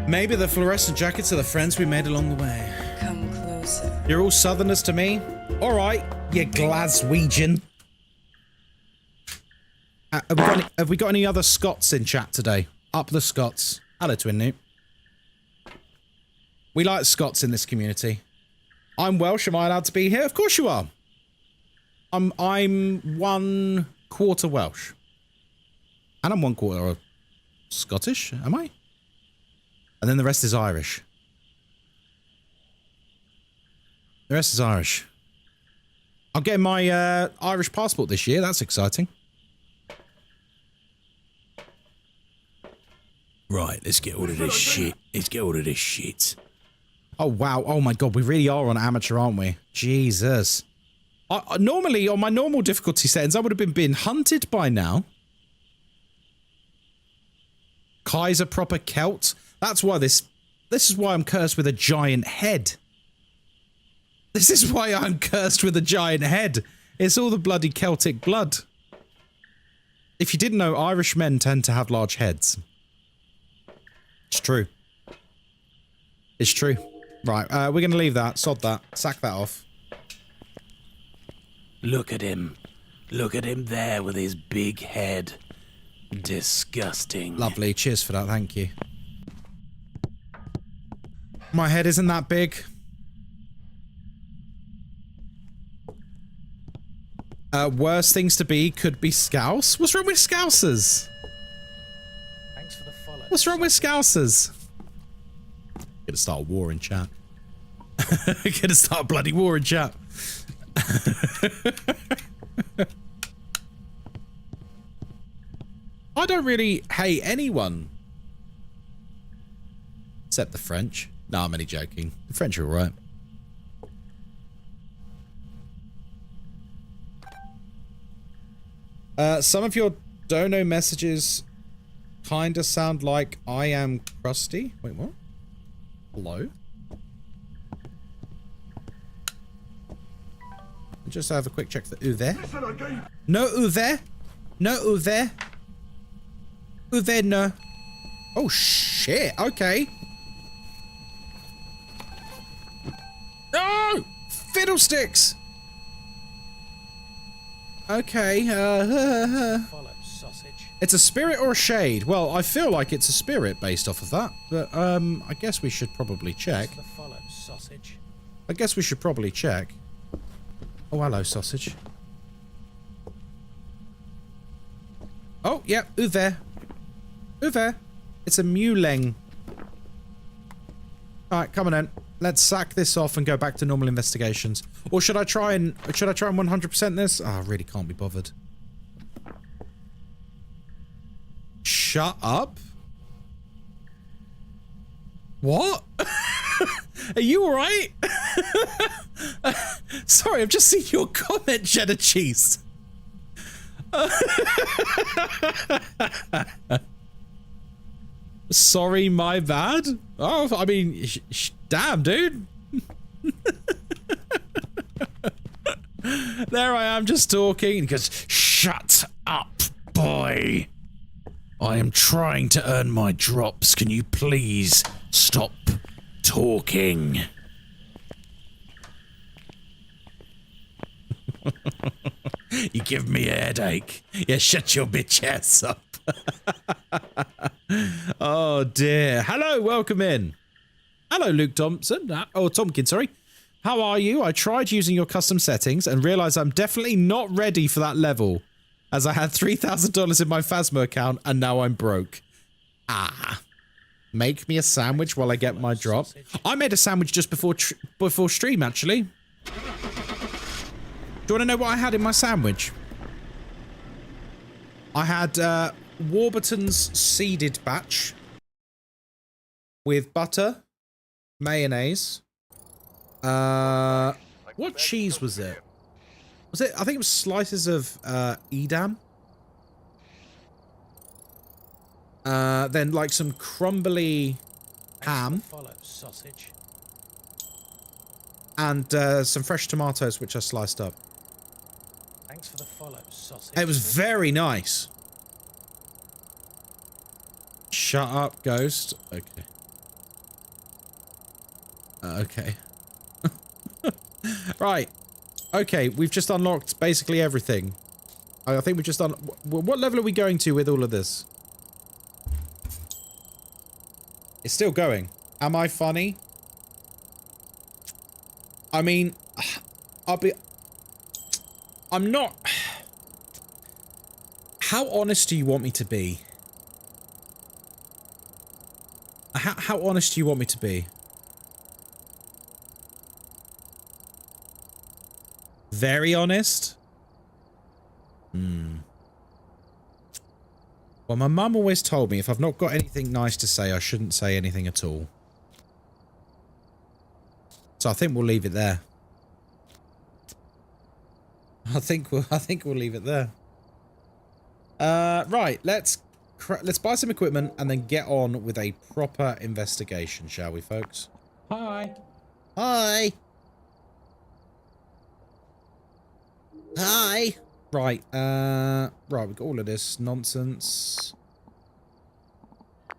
Maybe the fluorescent jackets are the friends we made along the way. Come closer. You're all southerners to me? Alright, you Glaswegian. Have we got any other Scots in chat today? Up the Scots. Hello, Twin Newt. We like Scots in this community. I'm Welsh. Am I allowed to be here? Of course you are. I'm 1/4 Welsh. And I'm 1/4 Scottish, am I? And then the rest is Irish. The rest is Irish. I'm getting my Irish passport this year. That's exciting. Right, let's get all of this shit. Let's get all of this shit. Oh, wow. Oh, my God. We really are on amateur, aren't we? Jesus. Normally, on my normal difficulty settings, I would have been hunted by now. Kai's a proper Celt. That's why this is why I'm cursed with a giant head. This is why I'm cursed with a giant head. It's all the bloody Celtic blood. If you didn't know, Irish men tend to have large heads. It's true. It's true. Right, we're going to leave that. Sod that. Sack that off. Look at him. Look at him there with his big head. Disgusting. Lovely. Cheers for that. Thank you. My head isn't that big. Worse things to be could be Scouse. What's wrong with Scousers? Thanks for the follow. What's wrong with Scousers? Gonna start a war in chat. Gonna start a bloody war in chat. I don't really hate anyone. Except the French. No, I'm only joking. The French are alright. Some of your dono messages kinda sound like I am crusty. Wait, what? Hello? Just have a quick check for there. No there. No there. There, no. Oh shit, okay. No! Fiddlesticks! Okay, Follow, sausage. It's a spirit or a shade? Well, I feel like it's a spirit based off of that, but I guess we should probably check. The follow, sausage. I guess we should probably check. Oh, hello, sausage. Oh, yeah, over. Over. It's a muleng. Alright, come on then. Let's sack this off and go back to normal investigations. Or should I try and 100% this? Oh, I really can't be bothered. Shut up. What? Are you alright? Sorry, I've just seen your comment, cheddar cheese. Sorry, my bad. Oh, I mean, damn, dude. There I am, just talking. He goes, "Shut up, boy. I am trying to earn my drops. Can you please stop talking?" You give me a headache. Yeah, shut your bitch ass up. Oh dear. Hello, welcome in. Hello, Luke Thompson. Oh, Tompkins, sorry. How are you? I tried using your custom settings and realized I'm definitely not ready for that level, as I had $3,000 in my Phasmo account and now I'm broke. Ah. Make me a sandwich while I get my drop. I made a sandwich just before stream, actually. Do you want to know what I had in my sandwich? I had Warburton's seeded batch with butter, mayonnaise. What cheese was it? Was it? I think it was slices of Edam. Then like some crumbly ham. Sausage. And some fresh tomatoes, which I sliced up. Thanks for the follow, sausage. It was very nice. Shut up, ghost. Okay. Okay. Right. Okay, we've just unlocked basically everything. I think we've just done... What level are we going to with all of this? It's still going. Am I funny? I mean, I'm not... How honest do you want me to be? How honest do you want me to be? Very honest? Well, my mum always told me if I've not got anything nice to say, I shouldn't say anything at all. So I think we'll leave it there. I think we'll leave it there. Right, let's buy some equipment and then get on with a proper investigation, shall we, folks? Hi. Hi. Hi. Right, right, we've got all of this nonsense.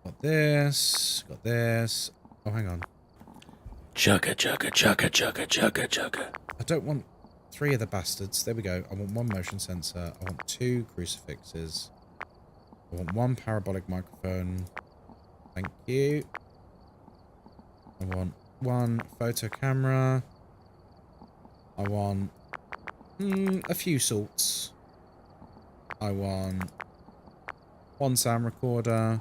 Got this. Got this. Oh, hang on. Chugga, chugga, chugga, chugga, chugga, chugga. I don't want 3 of the bastards. There we go. I want 1 motion sensor. I want 2 crucifixes. I want 1 parabolic microphone. Thank you. I want 1 photo camera. I want a few salts. I want 1 sound recorder.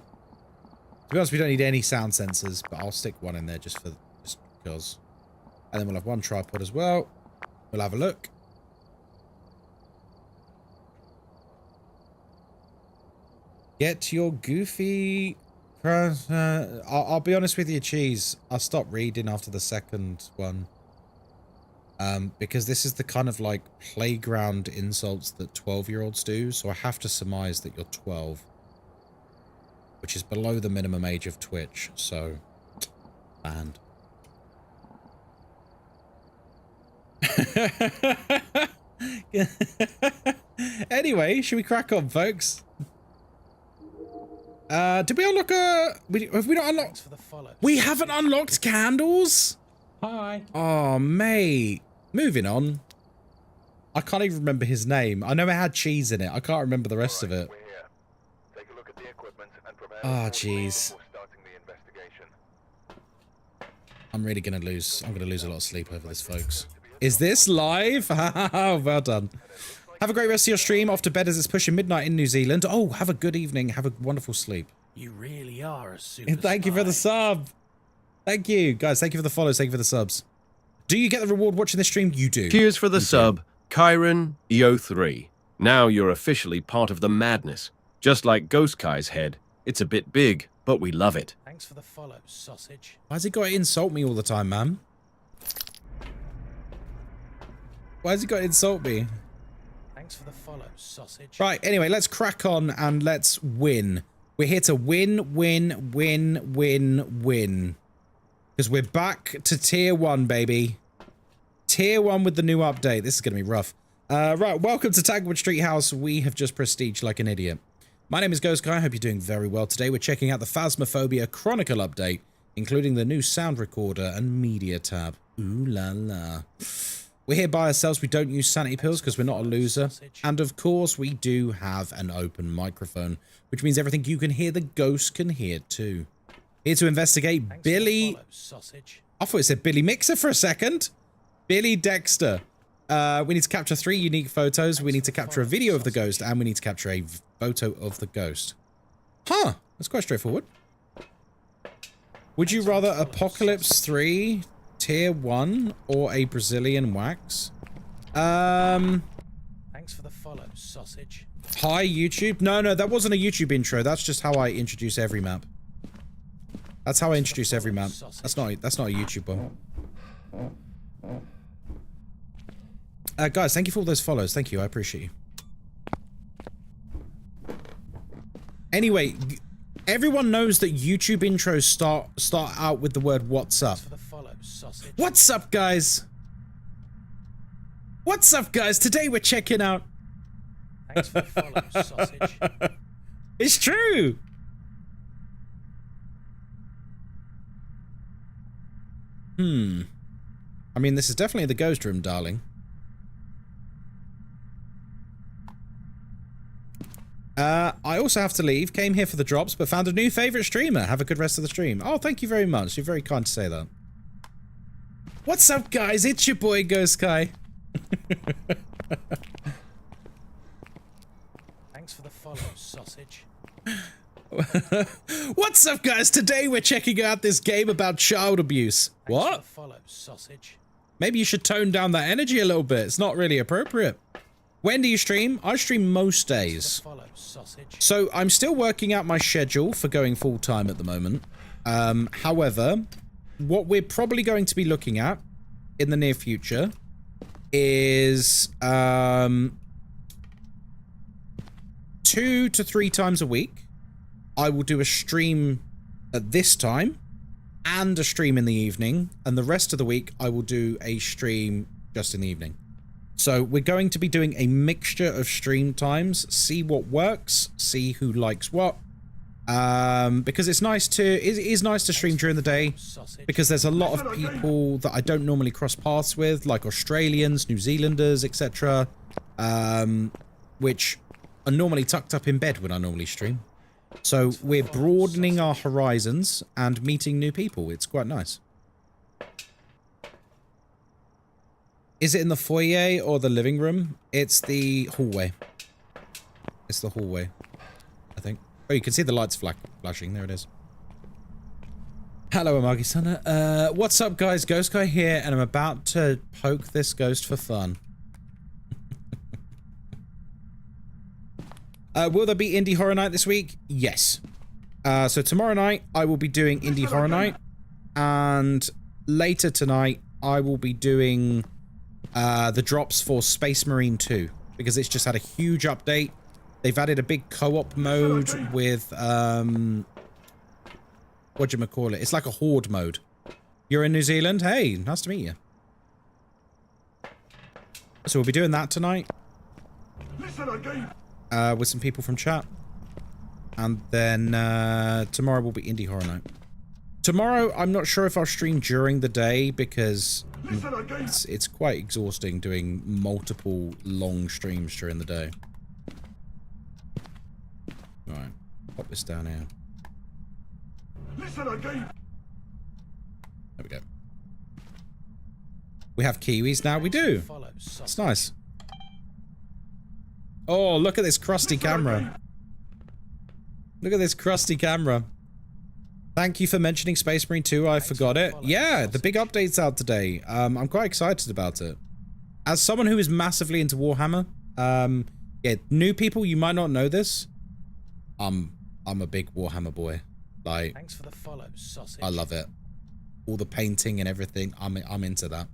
To be honest, we don't need any sound sensors, but I'll stick 1 in there just because. And then we'll have 1 tripod as well. We'll have a look. Get your goofy... I'll be honest with you, Cheese. I stopped reading after the second one. Because this is the kind of like playground insults that 12-year-olds do. So I have to surmise that you're 12. Which is below the minimum age of Twitch. So, banned. Anyway, should we crack on, folks? Did we unlock have we not unlocked? For the follow. We haven't unlocked candles? Hi. Oh, mate. Moving on. I can't even remember his name. I know it had cheese in it. I can't remember the rest of it. We're here. Oh, jeez. Before starting the investigation. I'm really gonna lose. I'm gonna lose a lot of sleep over this, folks. Is this live? Well done. Have a great rest of your stream. Off to bed as it's pushing midnight in New Zealand. Oh, have a good evening. Have a wonderful sleep. You really are a super Thank you for the sub. Thank you. Guys, thank you for the follows. Thank you for the subs. Do you get the reward watching this stream? You do. Cheers for the sub, Kyron EO3. Now you're officially part of the madness. Just like Ghostkai's head. It's a bit big, but we love it. Thanks for the follow, sausage. Why's he got to insult me all the time, man? Why's he got to insult me? Thanks for the follow, sausage. Right, anyway, let's crack on and let's win. We're here to win, win, win, win, win. Because we're back to tier 1, baby. Tier 1 with the new update. This is going to be rough. Right, welcome to Tanglewood Street House. We have just prestiged like an idiot. My name is Ghostkai. I hope you're doing very well today. We're checking out the Phasmophobia Chronicle update, including the new sound recorder and media tab. Ooh la la. We're here by ourselves. We don't use sanity pills because we're not a loser. And of course, we do have an open microphone, which means everything you can hear, the ghost can hear too. Here to investigate Billy... I thought it said Billy Mixer for a second. Billy Dexter. We need to capture 3 unique photos. We need to capture a video of the ghost, and we need to capture a photo of the ghost. Huh. That's quite straightforward. Would you rather Apocalypse 3... Tier 1 or a Brazilian wax? Thanks for the follow, sausage. Hi, YouTube. No, that wasn't a YouTube intro. That's just how I introduce every map. That's how I introduce every map. That's not a YouTube one. Guys, thank you for all those follows. Thank you. I appreciate you. Anyway, everyone knows that YouTube intros start out with the word "What's up." What's up, guys? What's up, guys? Today we're checking out... Thanks for the follow, sausage. It's true! I mean, this is definitely the ghost room, darling. I also have to leave. Came here for the drops, but found a new favorite streamer. Have a good rest of the stream. Oh, thank you very much. You're very kind to say that. What's up, guys? It's your boy, Ghostkai. Thanks for the follow, sausage. What's up, guys? Today we're checking out this game about child abuse. Thanks what? For the follow, sausage. Maybe you should tone down that energy a little bit. It's not really appropriate. When do you stream? I stream most days. Follow, sausage. So I'm still working out my schedule for going full-time at the moment. However, what we're probably going to be looking at in the near future is 2 to 3 times a week. I will do a stream at this time and a stream in the evening, and the rest of the week I will do a stream just in the evening. So we're going to be doing a mixture of stream times, see what works, see who likes what. Because it is nice to stream during the day, because there's a lot of people that I don't normally cross paths with, like Australians, New Zealanders, etc. Which are normally tucked up in bed when I normally stream. So we're broadening our horizons and meeting new people. It's quite nice. Is it in the foyer or the living room? It's the hallway. It's the hallway, I think. Oh, you can see the lights flashing. There it is. Hello, Amagi-sana. What's up, guys? Ghostkai here, and I'm about to poke this ghost for fun. Will there be Indie Horror Night this week? Yes. So tomorrow night, I will be doing Indie Horror Night. And later tonight, I will be doing the drops for Space Marine 2. Because it's just had a huge update. They've added a big co-op mode with, whatchamacallit? It's like a horde mode. You're in New Zealand? Hey, nice to meet you. So we'll be doing that tonight. With some people from chat. And then tomorrow will be Indie Horror Night. Tomorrow, I'm not sure if I'll stream during the day because it's quite exhausting doing multiple long streams during the day. Alright, pop this down here. Listen again. There we go. We have Kiwis now. We do. It's nice. Oh, look at this crusty camera. Look at this crusty camera. Thank you for mentioning Space Marine 2. I forgot it. Yeah, the big update's out today. I'm quite excited about it. As someone who is massively into Warhammer, yeah, new people, you might not know this. I'm a big Warhammer boy. Like, thanks for the follow, sausage. I love it. All the painting and everything. I'm into that.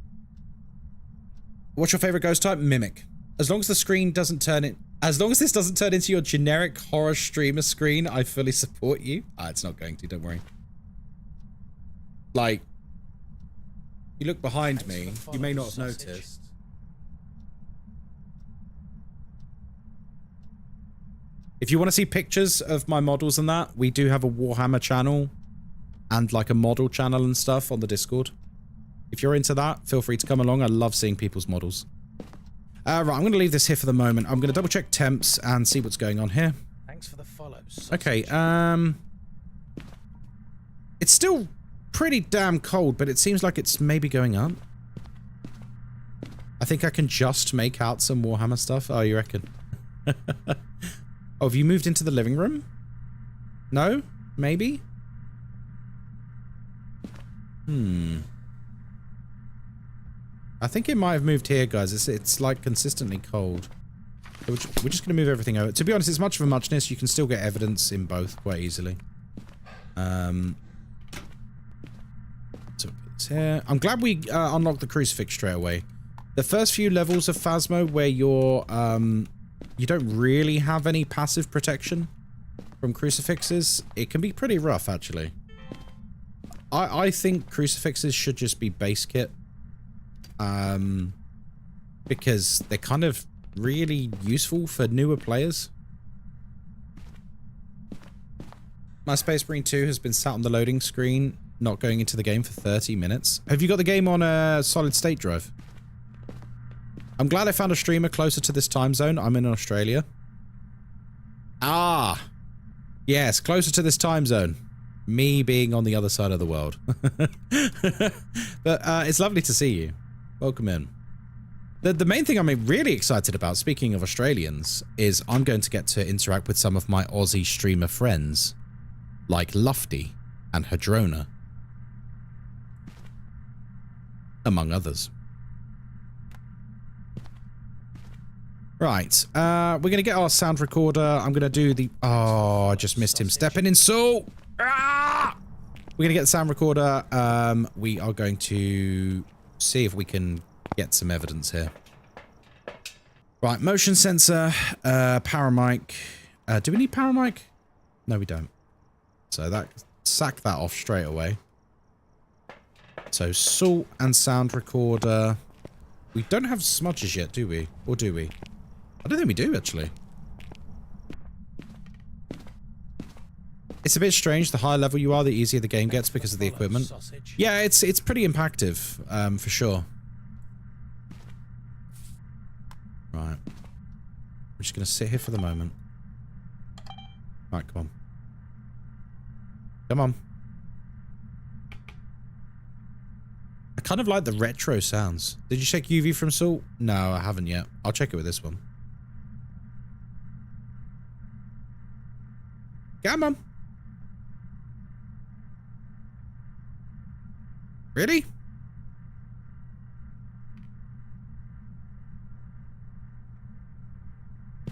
What's your favorite ghost type? Mimic. As long as the screen doesn't turn it. As long as this doesn't turn into your generic horror streamer screen, I fully support you. It's not going to, don't worry. Like, you look behind me, you may not have noticed. If you want to see pictures of my models and that, we do have a Warhammer channel and like a model channel and stuff on the Discord. If you're into that, feel free to come along. I love seeing people's models. Right, I'm going to leave this here for the moment. I'm going to double check temps and see what's going on here. Thanks for the follows. Okay, it's still pretty damn cold, but it seems like it's maybe going up. I think I can just make out some Warhammer stuff. Oh, you reckon? Oh, have you moved into the living room? No? Maybe? I think it might have moved here, guys. It's like consistently cold. We're just going to move everything over. To be honest, it's much of a muchness. You can still get evidence in both quite easily. So put this here. I'm glad we unlocked the crucifix straight away. The first few levels of Phasmo where you're you don't really have any passive protection from crucifixes, it can be pretty rough, actually. I think crucifixes should just be base kit. Because they're kind of really useful for newer players. My Space Marine 2 has been sat on the loading screen, not going into the game for 30 minutes. Have you got the game on a solid state drive? I'm glad I found a streamer closer to this time zone. I'm in Australia. Ah! Yes, closer to this time zone. Me being on the other side of the world. But it's lovely to see you. Welcome in. The main thing I'm really excited about, speaking of Australians, is I'm going to get to interact with some of my Aussie streamer friends, like Lufty and Hadrona, among others. Right, we're going to get our sound recorder. I'm going to do the... Oh, I just missed him stepping in salt. Ah! We're going to get the sound recorder. We are going to see if we can get some evidence here. Right, motion sensor, power mic. Do we need power mic? No, we don't. So sack that off straight away. So salt and sound recorder. We don't have smudges yet, do we? Or do we? I don't think we do, actually. It's a bit strange. The higher level you are, the easier the game gets because of the equipment. Yeah, it's pretty impactful, for sure. Right. We're just going to sit here for the moment. Right, come on. Come on. I kind of like the retro sounds. Did you check UV from salt? No, I haven't yet. I'll check it with this one. Come on. Really?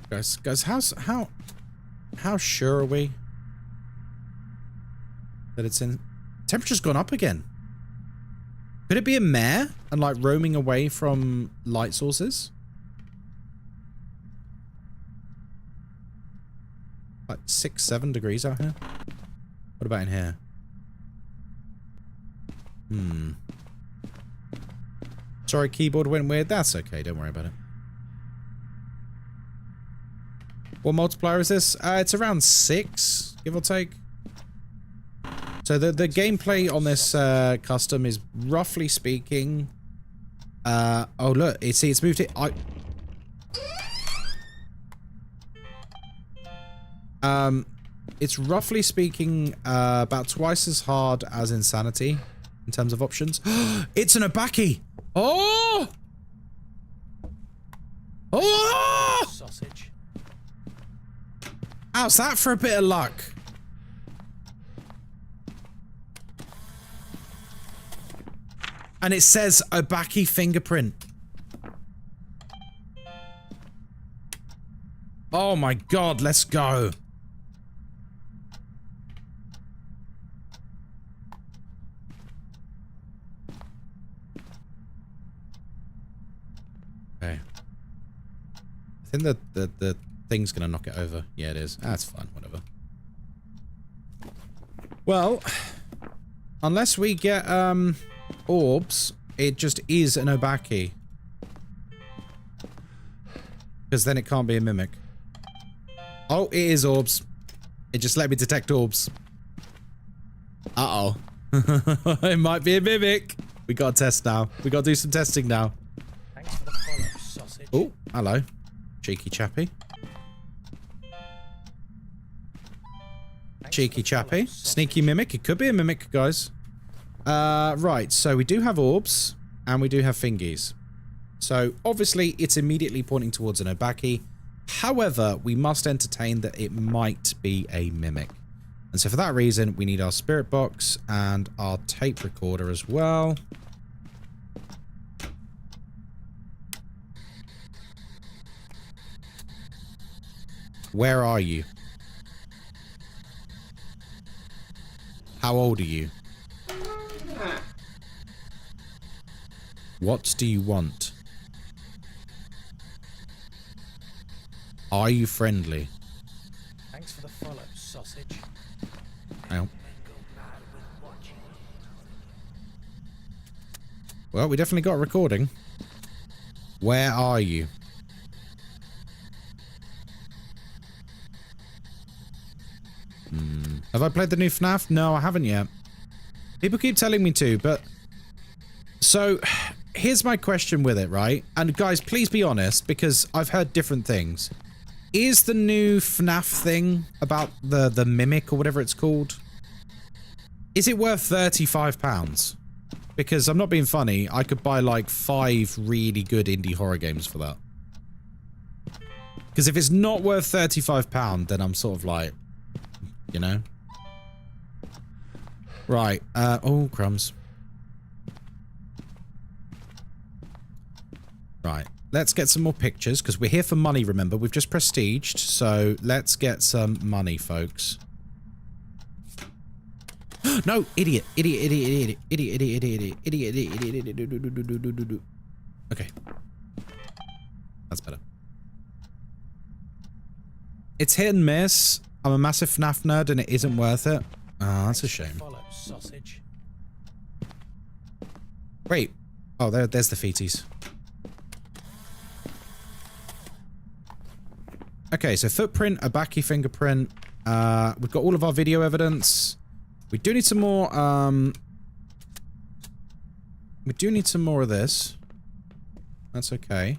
Guys, how sure are we that it's in? Temperature's gone up again. Could it be a mare and like roaming away from light sources? Like 6, 7 degrees out here. What about in here? Sorry, keyboard went weird. That's okay. Don't worry about it. What multiplier is this? It's around 6, give or take. So the gameplay on this custom is roughly speaking. Oh look, it's moved it. it's roughly speaking about twice as hard as Insanity in terms of options. It's an Obaki! Oh! Oh! Sausage. How's that for a bit of luck? And it says Obaki fingerprint. Oh my god, let's go. Okay. I think the thing's gonna knock it over. Yeah, it is. That's fine, whatever. Well, unless we get orbs, it just is an Obaki. Because then it can't be a mimic. Oh, it is orbs. It just let me detect orbs. Uh-oh. It might be a mimic. We gotta test now. We gotta do some testing now. Thanks for the follow, sausage. Oh, hello. Cheeky chappy. Cheeky chappy. Sneaky mimic. It could be a mimic, guys. Right, so we do have orbs, and we do have fingies. So, obviously, it's immediately pointing towards an Obaki. However, we must entertain that it might be a mimic. And so for that reason, we need our spirit box and our tape recorder as well. Where are you? How old are you? What do you want? Are you friendly? Thanks for the follow, sausage. Ow. Well, we definitely got a recording. Where are you? Have I played the new FNAF? No, I haven't yet. People keep telling me to, but... So, here's my question with it, right? And guys, please be honest, because I've heard different things. Is the new FNAF thing about the mimic or whatever it's called, is it worth £35? Because I'm not being funny, I could buy like 5 really good indie horror games for that. Because if it's not worth £35, then I'm sort of like, you know? Right, oh, crumbs. Right. Let's get some more pictures, because we're here for money, remember? We've just prestiged, so let's get some money, folks. No! Idiot! Idiot, idiot, idiot, idiot, idiot, idiot, idiot, idiot, idiot, idiot. Okay. That's better. It's hit and miss. I'm a massive FNAF nerd, and it isn't worth it. Ah, that's a shame. Follow, sausage. Great. Oh, there's the feeties. Okay, so footprint, Obaki fingerprint. We've got all of our video evidence. We do need some more, we do need some more of this. That's okay.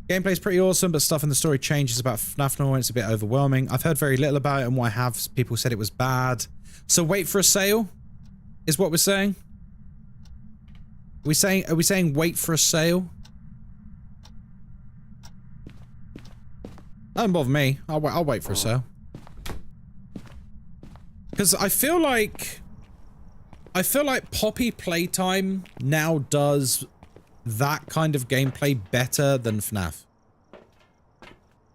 Gameplay's pretty awesome, but stuff in the story changes about FNAF and it's a bit overwhelming. I've heard very little about it, and what I have, people said it was bad. So wait for a sale, is what we're saying? Are we saying wait for a sale? Don't bother me. I'll wait for a sale. Because I feel like Poppy Playtime now does that kind of gameplay better than FNAF.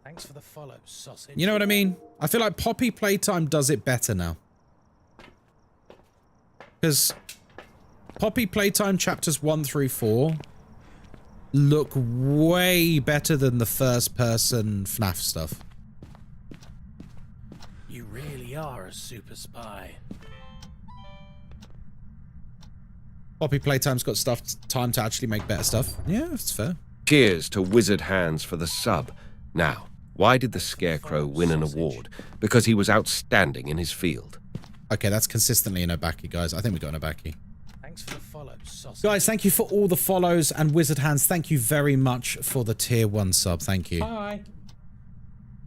Thanks for the follow, sausage. You know what I mean? I feel like Poppy Playtime does it better now. Because Poppy Playtime chapters 1 through 4 look way better than the first-person FNAF stuff. You really are a super spy. Poppy Playtime's got time to actually make better stuff. Yeah, it's fair. Cheers to Wizard Hands for the sub. Now, why did the Scarecrow win an award? Because he was outstanding in his field. Okay, that's consistently an Obaki, guys. I think we got an Obaki. Thanks for the follow, sausage. Guys, thank you for all the follows, and Wizard Hands, thank you very much for the tier 1 sub. Thank you. Bye.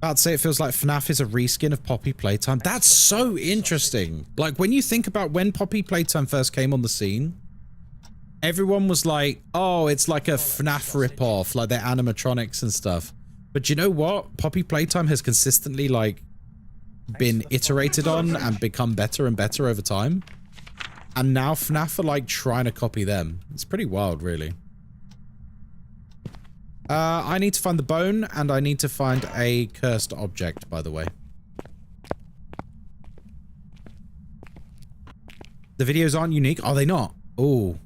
I'd say it feels like FNAF is a reskin of Poppy Playtime. That's so interesting. Like, when you think about when Poppy Playtime first came on the scene, everyone was like, oh, it's like a FNAF ripoff, like their animatronics and stuff. But you know what? Poppy Playtime has consistently, like, been iterated on and become better and better over time. And now FNAF are, like, trying to copy them. It's pretty wild, really. I need to find the bone, and I need to find a cursed object, by the way. The videos aren't unique. Are they not? Oh.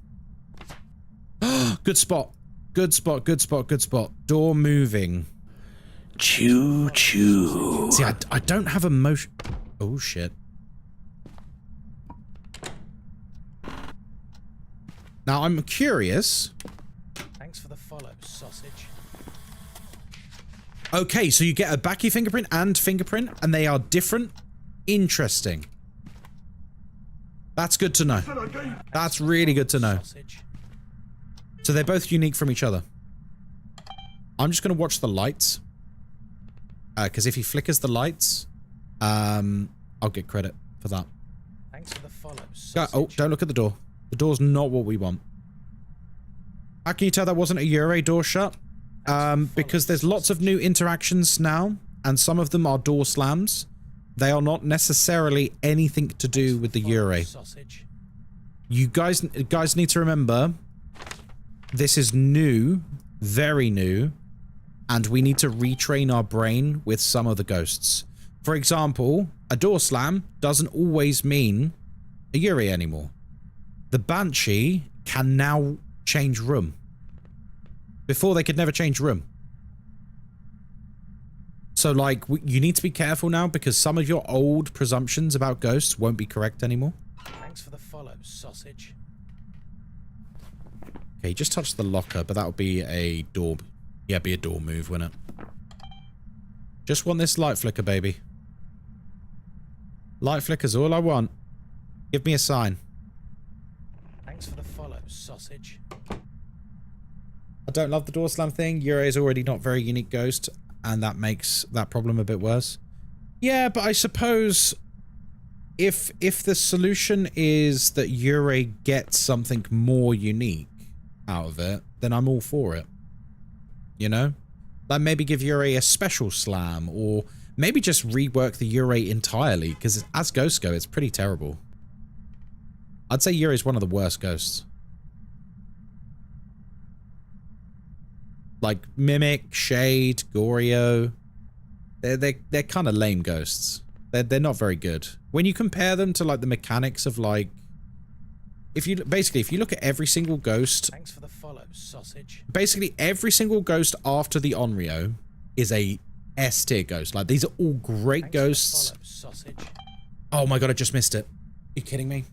Good spot. Good spot, good spot, good spot. Door moving. Choo choo. See, I don't have a motion. Oh, shit. Now, I'm curious. Thanks for the follow, sausage. Okay, so you get a backy fingerprint and fingerprint, and they are different. Interesting. That's good to know. That's really good to know. So they're both unique from each other. I'm just going to watch the lights. Because if he flickers the lights, I'll get credit for that. Thanks for the follow, sausage. Oh, don't look at the door. The door's not what we want. How can you tell that wasn't a Yurei door shut? Because there's lots of new interactions now, and some of them are door slams. They are not necessarily anything to do with the Yurei. You guys need to remember, this is new, very new, and we need to retrain our brain with some of the ghosts. For example, a door slam doesn't always mean a Yurei anymore. The Banshee can now change room. Before, they could never change room. So, like, you need to be careful now because some of your old presumptions about ghosts won't be correct anymore. Thanks for the follow, sausage. Okay, you just touched the locker, but that would be a door. Yeah, be a door move, wouldn't it? Just want this light flicker, baby. Light flicker's all I want. Give me a sign. Thanks for the follow, sausage. I don't love the door slam thing. Yurei is already not very unique ghost, and that makes that problem a bit worse. Yeah, but I suppose if the solution is that Yurei gets something more unique out of it, then I'm all for it. You know? Like maybe give Yurei a special slam, or maybe just rework the Yurei entirely, because as ghosts go, it's pretty terrible. I'd say Yurei is one of the worst ghosts. Like Mimic, Shade, Goryo, they're kind of lame ghosts. They're not very good. When you compare them to like the mechanics of like, if you look at every single ghost, thanks for the follow, sausage. Basically every single ghost after the Onryo is a S tier ghost. Like these are all great ghosts. Follow, sausage. Oh my god, I just missed it. Are you kidding me?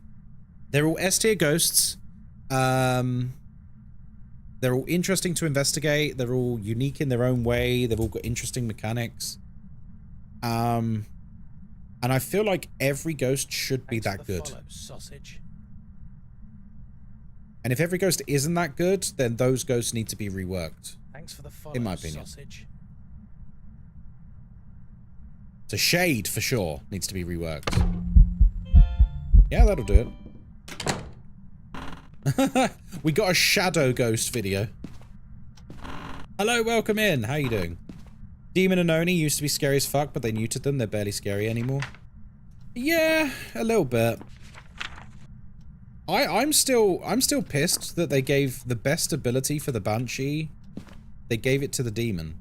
They're all S tier ghosts. They're all interesting to investigate. They're all unique in their own way. They've all got interesting mechanics. And I feel like every ghost should be that good. Follow, sausage. And if every ghost isn't that good, then those ghosts need to be reworked. Thanks for the follow, in my opinion. Sausage. So Shade, for sure, needs to be reworked. Yeah, that'll do it. We got a shadow ghost video. Hello, welcome in. How you doing? Demon and Oni used to be scary as fuck, but they neutered them. They're barely scary anymore. Yeah, a little bit. I'm still pissed that they gave the best ability for the Banshee. They gave it to the demon.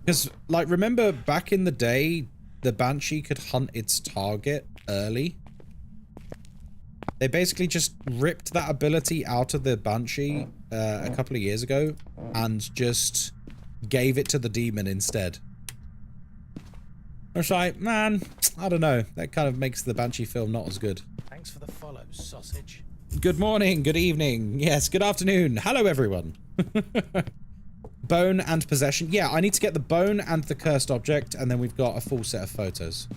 Because, like, remember back in the day, the Banshee could hunt its target early. They basically just ripped that ability out of the Banshee a couple of years ago and just gave it to the demon instead. I was like, man, I don't know. That kind of makes the Banshee film not as good. Thanks for the follow, sausage. Good morning, good evening. Yes, good afternoon. Hello, everyone. Bone and possession. Yeah, I need to get the bone and the cursed object, and then we've got a full set of photos.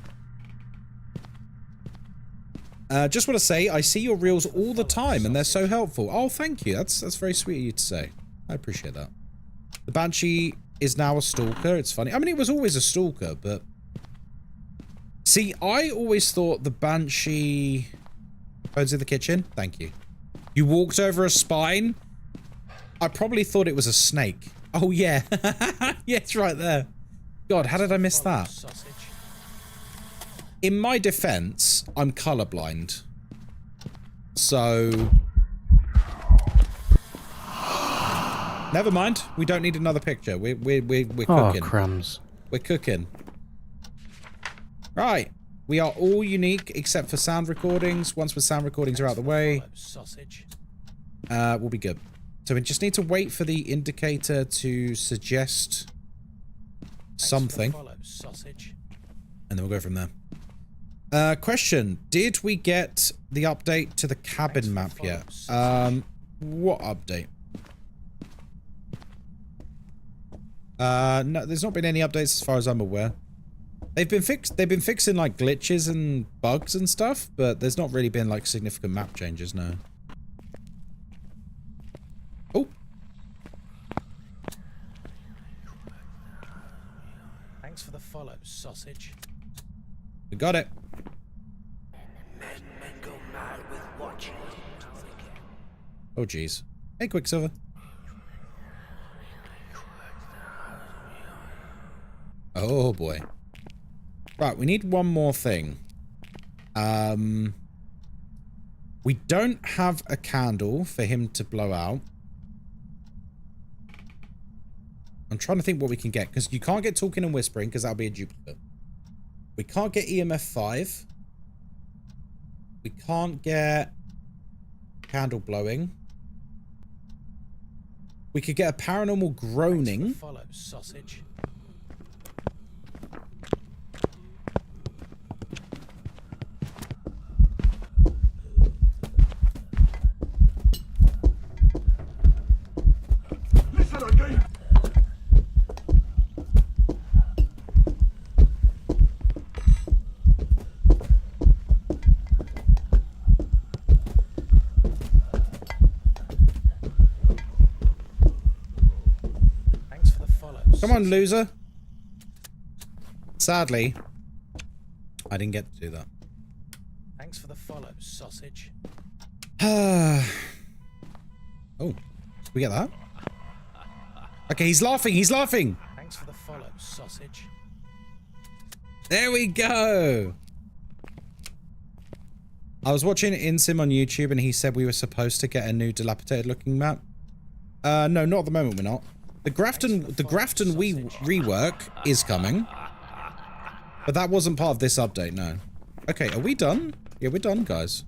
Just want to say, I see your reels all the time, and they're so helpful. Oh, thank you. That's very sweet of you to say. I appreciate that. The Banshee is now a stalker. It's funny. I mean, it was always a stalker, but... See, I always thought the Banshee... Phone's in the kitchen? Thank you. You walked over a spine? I probably thought it was a snake. Oh, yeah. Yeah, it's right there. God, how did I miss that? In my defense, I'm colorblind. So... Never mind. We don't need another picture. We're cooking. Oh, crumbs. We're cooking. Right. We are all unique except for sound recordings. Once the sound recordings are out of the way, we'll be good. So we just need to wait for the indicator to suggest something. And then we'll go from there. Question. Did we get the update to the cabin map yet? What update? No, there's not been any updates as far as I'm aware. They've been fixing like glitches and bugs and stuff, but there's not really been like significant map changes, no. Oh. Thanks for the follow, sausage. We got it. Men go mad with watching. Oh jeez. Hey Quicksilver. Oh boy. Right, we need one more thing. We don't have a candle for him to blow out. I'm trying to think what we can get, because you can't get talking and whispering, because that'll be a duplicate. We can't get EMF 5. We can't get candle blowing. We could get a paranormal groaning. Follow, sausage. Come on, loser. Sadly, I didn't get to do that. Thanks for the follow, sausage. Oh, we get that? Okay, he's laughing. He's laughing. Thanks for the follow, sausage. There we go. I was watching Insim on YouTube and he said we were supposed to get a new dilapidated looking map. No, not at the moment we're not. The Grafton rework is coming. But that wasn't part of this update, no. Okay, are we done? Yeah, we're done, guys.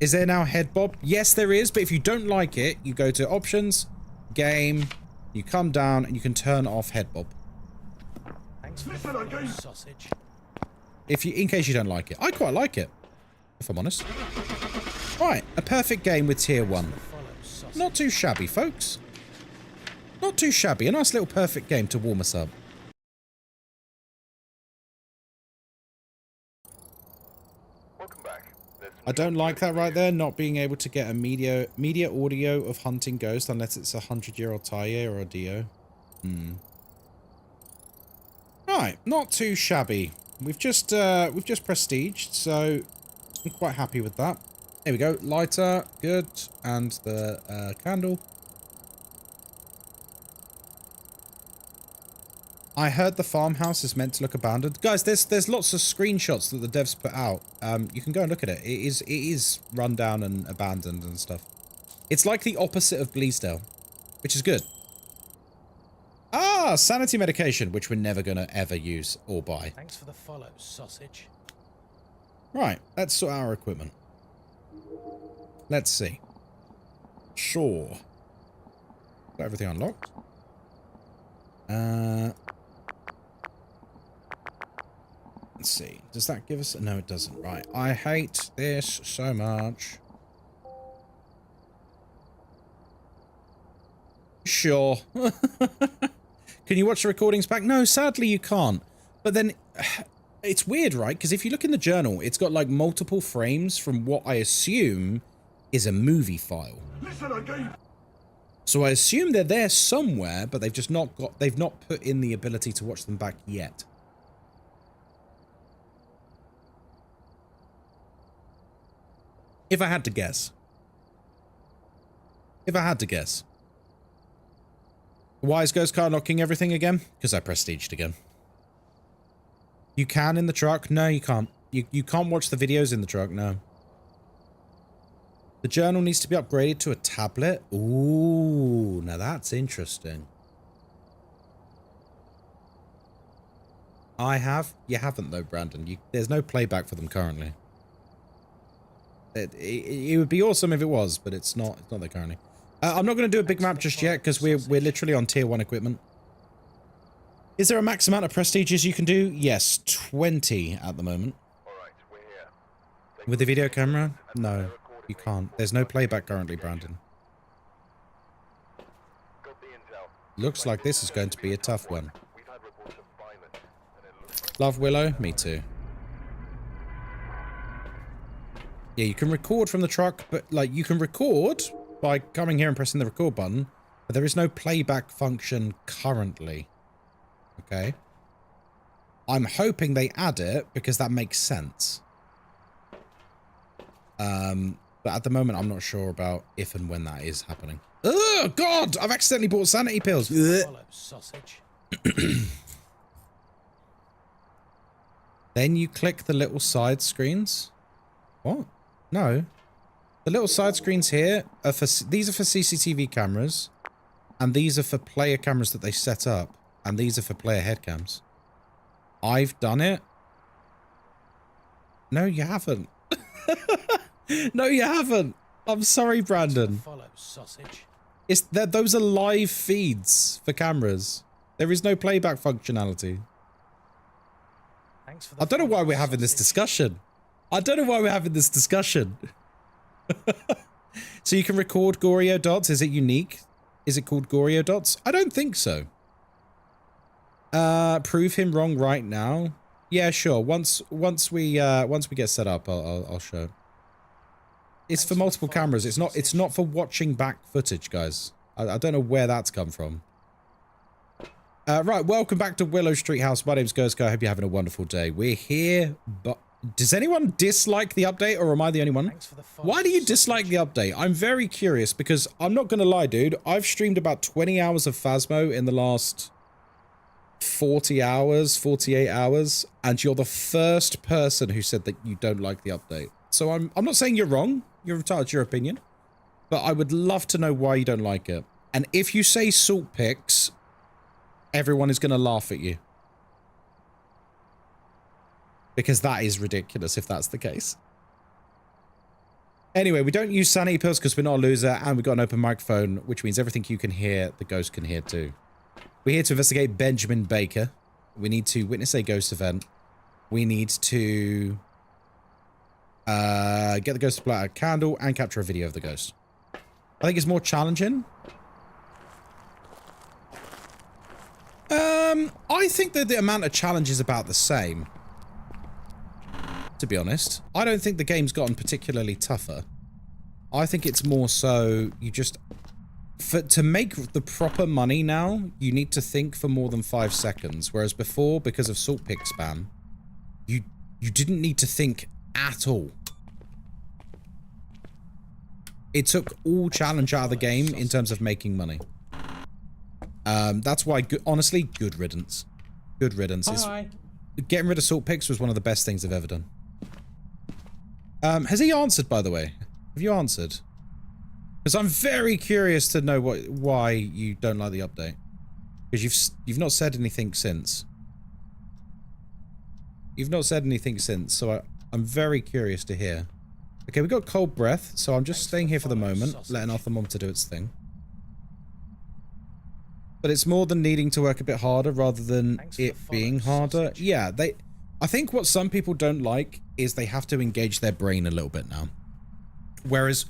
Is there now head bob? Yes, there is, but if you don't like it, you go to options, game, you come down and you can turn off head bob. Thanks for the sausage. If you, in case you don't like it. I quite like it, if I'm honest. Right, a perfect game with tier 1. Not too shabby, folks. Not too shabby. A nice little perfect game to warm us up. Welcome back. I don't like that right there, not being able to get a media audio of hunting ghost unless it's a 100-year-old Taye or a Dio. Right, not too shabby. We've just prestiged, so I'm quite happy with that. There we go. Lighter, good, and the candle. I heard the farmhouse is meant to look abandoned. Guys, there's lots of screenshots that the devs put out. You can go and look at it. It is run down and abandoned and stuff. It's like the opposite of Bleasdale, which is good. Ah, sanity medication, which we're never gonna ever use or buy. Thanks for the follow, sausage. Right, let's sort out our equipment. Let's see. Sure. Got everything unlocked. Let's see. Does that give us... No, it doesn't. Right. I hate this so much. Sure. Can you watch the recordings back? No, sadly you can't. But then... It's weird, right? Because if you look in the journal, it's got like multiple frames from what I assume is a movie file. So I assume they're there somewhere, but they've not put in the ability to watch them back yet. If I had to guess. Why is Ghostkai unlocking everything again? Because I prestiged again. You can in the truck? No, you can't. You can't watch the videos in the truck, no. The journal needs to be upgraded to a tablet? Ooh, now that's interesting. I have? You haven't though, Brandon. There's no playback for them currently. It would be awesome if it was, but it's not there currently. I'm not going to do a big map just yet because we're literally on tier 1 equipment. Is there a max amount of prestiges you can do? Yes, 20 at the moment. With the video camera? No, you can't. There's no playback currently, Brandon. Looks like this is going to be a tough one. Love Willow? Me too. Yeah, you can record from the truck, but like you can record by coming here and pressing the record button, but there is no playback function currently. Okay. I'm hoping they add it because that makes sense. But at the moment, I'm not sure about if and when that is happening. Oh, God! I've accidentally bought sanity pills. Sausage. Then you click the little side screens. What? No. The little side screens here are for... These are for CCTV cameras. And these are for player cameras that they set up. And these are for player head cams. I've done it. No, you haven't. No, you haven't. I'm sorry, Brandon. Those are live feeds for cameras. There is no playback functionality. I don't know why we're having this discussion. So you can record Goreo dots. Is it unique? Is it called Goreo dots? I don't think so. Prove him wrong right now. Yeah, sure. Once we get set up, I'll show. It's for multiple cameras. It's not for watching back footage, guys. I don't know where that's come from. Right, welcome back to Willow Street House. My name's Ghostkai. I hope you're having a wonderful day. We're here, but does anyone dislike the update, or am I the only one? Why do you dislike the update? I'm very curious because I'm not gonna lie, dude. I've streamed about 20 hours of Phasmo in the last 40 hours, 48 hours, and you're the first person who said that you don't like the update. So I'm not saying you're wrong. You're entitled to your opinion, but I would love to know why you don't like it. And if you say salt picks, everyone is going to laugh at you. Because that is ridiculous if that's the case. Anyway, we don't use sanity pills because we're not a loser, and we've got an open microphone, which means everything you can hear, the ghost can hear too. We're here to investigate Benjamin Baker. We need to witness a ghost event. We need to get the ghost to blow out a candle and capture a video of the ghost. I think it's more challenging. I think that the amount of challenge is about the same. To be honest, I don't think the game's gotten particularly tougher. I think it's more so you just... to make the proper money now, you need to think for more than 5 seconds. Whereas before, because of salt pick spam, you didn't need to think at all. It took all challenge out of the game in terms of making money. That's why, honestly, good riddance. Good riddance. Getting rid of salt picks was one of the best things I've ever done. Has he answered, by the way? Have you answered? Because I'm very curious to know why you don't like the update. Because you've not said anything since. You've not said anything since, so I'm very curious to hear. Okay, we got cold breath, so I'm just staying here for the moment, letting our thermometer do its thing. But it's more than needing to work a bit harder rather than it being harder. Yeah, I think what some people don't like is they have to engage their brain a little bit now. Whereas,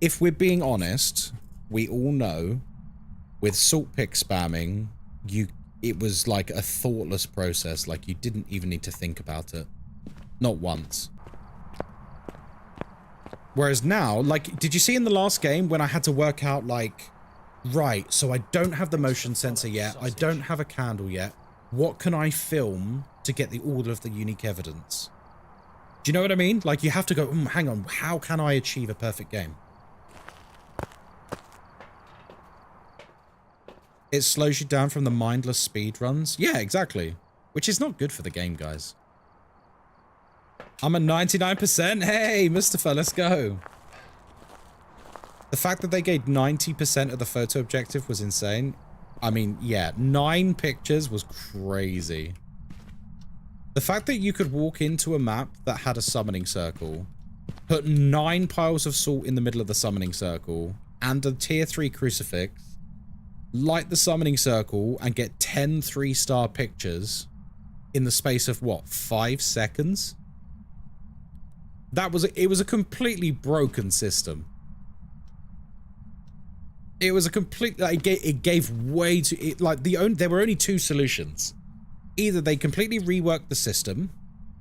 if we're being honest, we all know with salt pick spamming, it was like a thoughtless process. Like, you didn't even need to think about it. Not once. Whereas now, like, did you see in the last game when I had to work out, like, right, so I don't have the motion sensor yet, I don't have a candle yet, what can I film to get all of the unique evidence? Do you know what I mean? Like, you have to go, hang on, how can I achieve a perfect game? It slows you down from the mindless speed runs. Yeah, exactly. Which is not good for the game, guys. I'm at 99%. Hey, Mustafa, let's go. The fact that they gave 90% of the photo objective was insane. I mean, yeah, 9 pictures was crazy. The fact that you could walk into a map that had a summoning circle, put 9 piles of salt in the middle of the summoning circle, and a tier 3 crucifix, light the summoning circle, and get 10 3-star pictures in the space of, what, 5 seconds? It was a completely broken system. It was a complete, like, it gave way too, there were only 2 solutions. Either they completely reworked the system,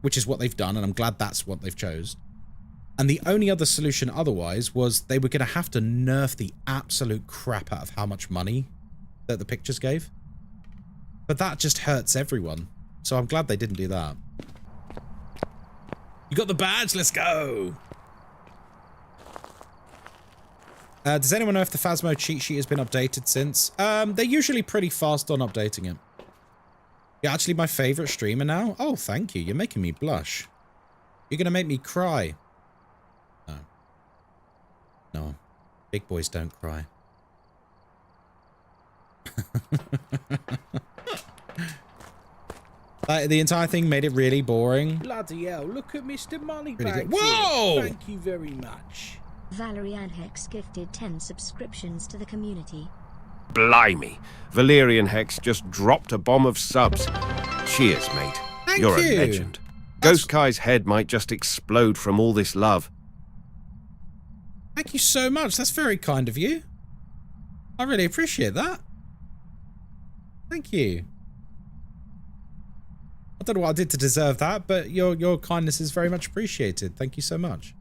which is what they've done, and I'm glad that's what they've chose. And the only other solution otherwise was they were going to have to nerf the absolute crap out of how much money that the pictures gave. But that just hurts everyone. So I'm glad they didn't do that. You got the badge, let's go! Does anyone know if the Phasmo cheat sheet has been updated since? They're usually pretty fast on updating it. You're actually my favorite streamer now? Oh, thank you. You're making me blush. You're gonna make me cry. No. No. Big boys don't cry. The entire thing made it really boring. Bloody hell, look at Mr. Moneybags. Really Whoa! Thank you very much. Valerian Hex gifted 10 subscriptions to the community. Blimey. Valerian Hex just dropped a bomb of subs. Cheers, mate. You're a legend. Ghostkai's head might just explode from all this love. Thank you so much. That's very kind of you. I really appreciate that. Thank you. I don't know what I did to deserve that, but your kindness is very much appreciated. Thank you so much.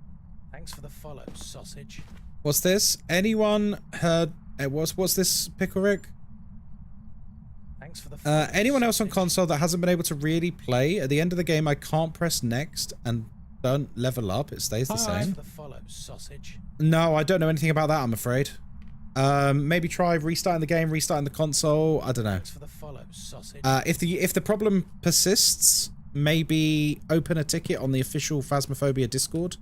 Thanks for the follow, sausage. What's this? Anyone heard... What's this, Pickle Rick? Thanks for the follow, anyone else on console that hasn't been able to really play? At the end of the game, I can't press next and don't level up. It stays the same. Thanks for the follow, sausage. No, I don't know anything about that, I'm afraid. Maybe try restarting the game, restarting the console. I don't know. Thanks for the follow, sausage. If the problem persists, maybe open a ticket on the official Phasmophobia Discord.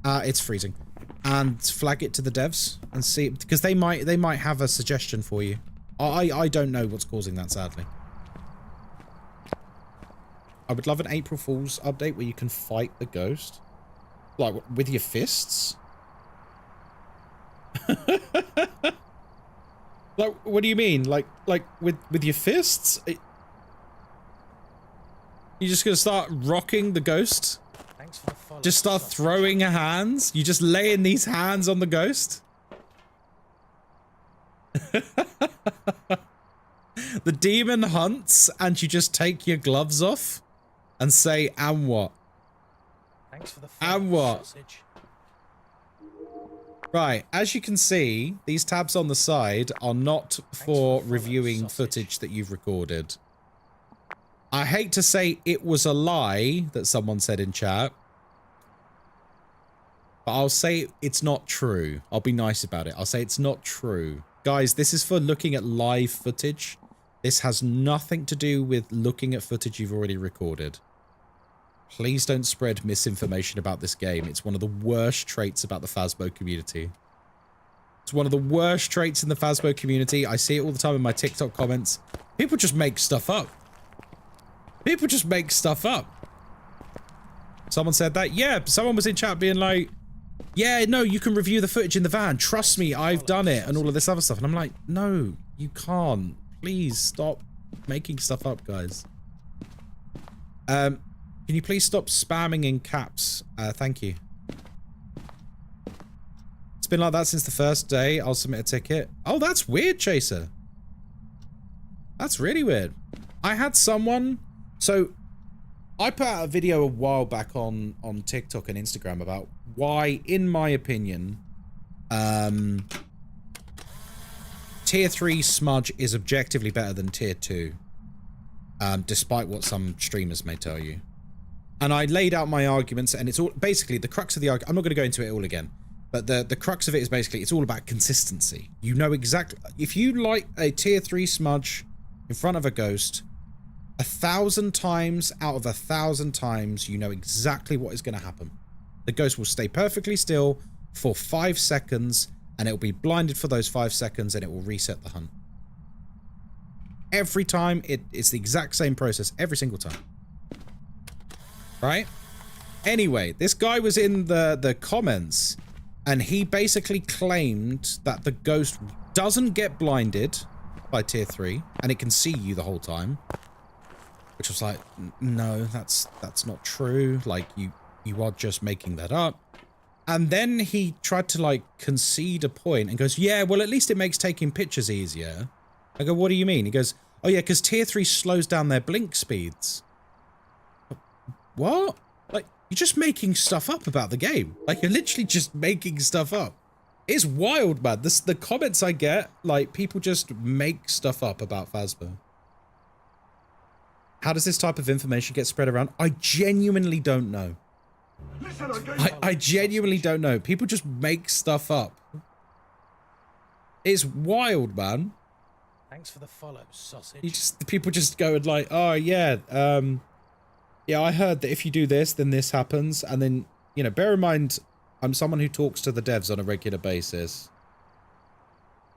It's freezing, and flag it to the devs and see, because they might have a suggestion for you. I don't know what's causing that, sadly. I would love an April Fool's update where you can fight the ghost, like with your fists. Like, what do you mean? Like with your fists? You're just gonna start rocking the ghost? Thanks for the follow, Just start throwing hands? You just laying these hands on the ghost? The demon hunts and you just take your gloves off and say, and what? Thanks for the follow, And what? sausage. Right, as you can see, these tabs on the side are not for reviewing footage that you've recorded. I hate to say it was a lie that someone said in chat, but I'll say it's not true. I'll be nice about it. I'll say it's not true. Guys, this is for looking at live footage. This has nothing to do with looking at footage you've already recorded. Please don't spread misinformation about this game. It's one of the worst traits about the Phasmo community. It's one of the worst traits in the Phasmo community. I see it all the time in my TikTok comments. People just make stuff up. People just make stuff up. Someone said that. Yeah, someone was in chat being like, yeah, no, you can review the footage in the van. Trust me, I've done it, and all of this other stuff. And I'm like, no, you can't. Please stop making stuff up, guys. Can you please stop spamming in caps? Thank you. It's been like that since the first day. I'll submit a ticket. Oh, that's weird, Chaser. That's really weird. I had someone... So, I put out a video a while back on TikTok and Instagram about why, in my opinion, Tier 3 smudge is objectively better than Tier 2, despite what some streamers may tell you. And I laid out my arguments, and it's all basically the crux of the argument. I'm not going to go into it all again, but the crux of it is basically it's all about consistency. You know exactly, if you light a Tier 3 smudge in front of a ghost, 1,000 times out of 1,000 times, you know exactly what is going to happen. The ghost will stay perfectly still for 5 seconds, and it will be blinded for those 5 seconds, and it will reset the hunt. Every time, it's the exact same process every single time. Right? Anyway, this guy was in the comments, and he basically claimed that the ghost doesn't get blinded by Tier 3, and it can see you the whole time. Which was like, no, that's not true. Like, you are just making that up. And then he tried to, like, concede a point and goes, yeah, well, at least it makes taking pictures easier. I go, what do you mean? He goes, oh, yeah, because Tier 3 slows down their blink speeds. What? Like, you're just making stuff up about the game. Like, you're literally just making stuff up. It's wild, man. The comments I get, like, people just make stuff up about Phasmo. How does this type of information get spread around? I genuinely don't know. I genuinely don't know. People just make stuff up. It's wild, man. Thanks for the follow, sausage. People just go and like, oh yeah, yeah, I heard that if you do this, then this happens. And then, you know, bear in mind, I'm someone who talks to the devs on a regular basis.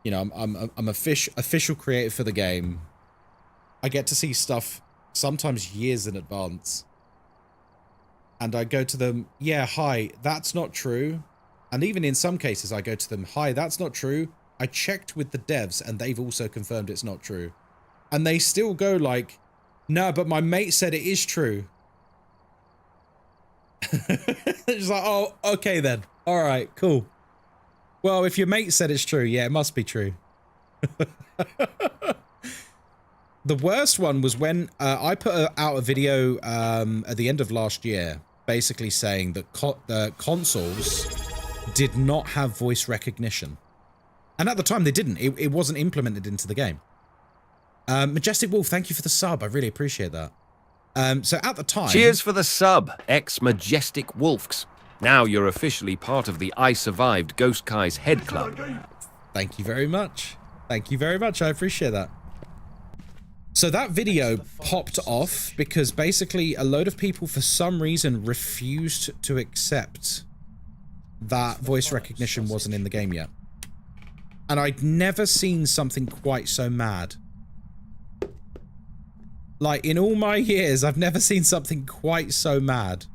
You know, I'm official creator for the game. I get to see stuff sometimes years in advance. And I go to them, yeah, hi, that's not true. And even in some cases, I go to them, hi, that's not true. I checked with the devs and they've also confirmed it's not true. And they still go like, no, but my mate said it is true. It's like, oh, okay then. All right, cool. Well, if your mate said it's true, yeah, it must be true. The worst one was when I put out a video at the end of last year, basically saying that the consoles did not have voice recognition. And at the time they didn't. It wasn't implemented into the game. Majestic Wolf, thank you for the sub. I really appreciate that. So at the time... Cheers for the sub, ex-Majestic Wolfs. Now you're officially part of the I Survived Ghostkai's head club. Thank you very much. Thank you very much. I appreciate that. So that video popped off because basically a load of people for some reason refused to accept that voice recognition wasn't in the game yet. And I'd never seen something quite so mad. Like, in all my years, I've never seen something quite so mad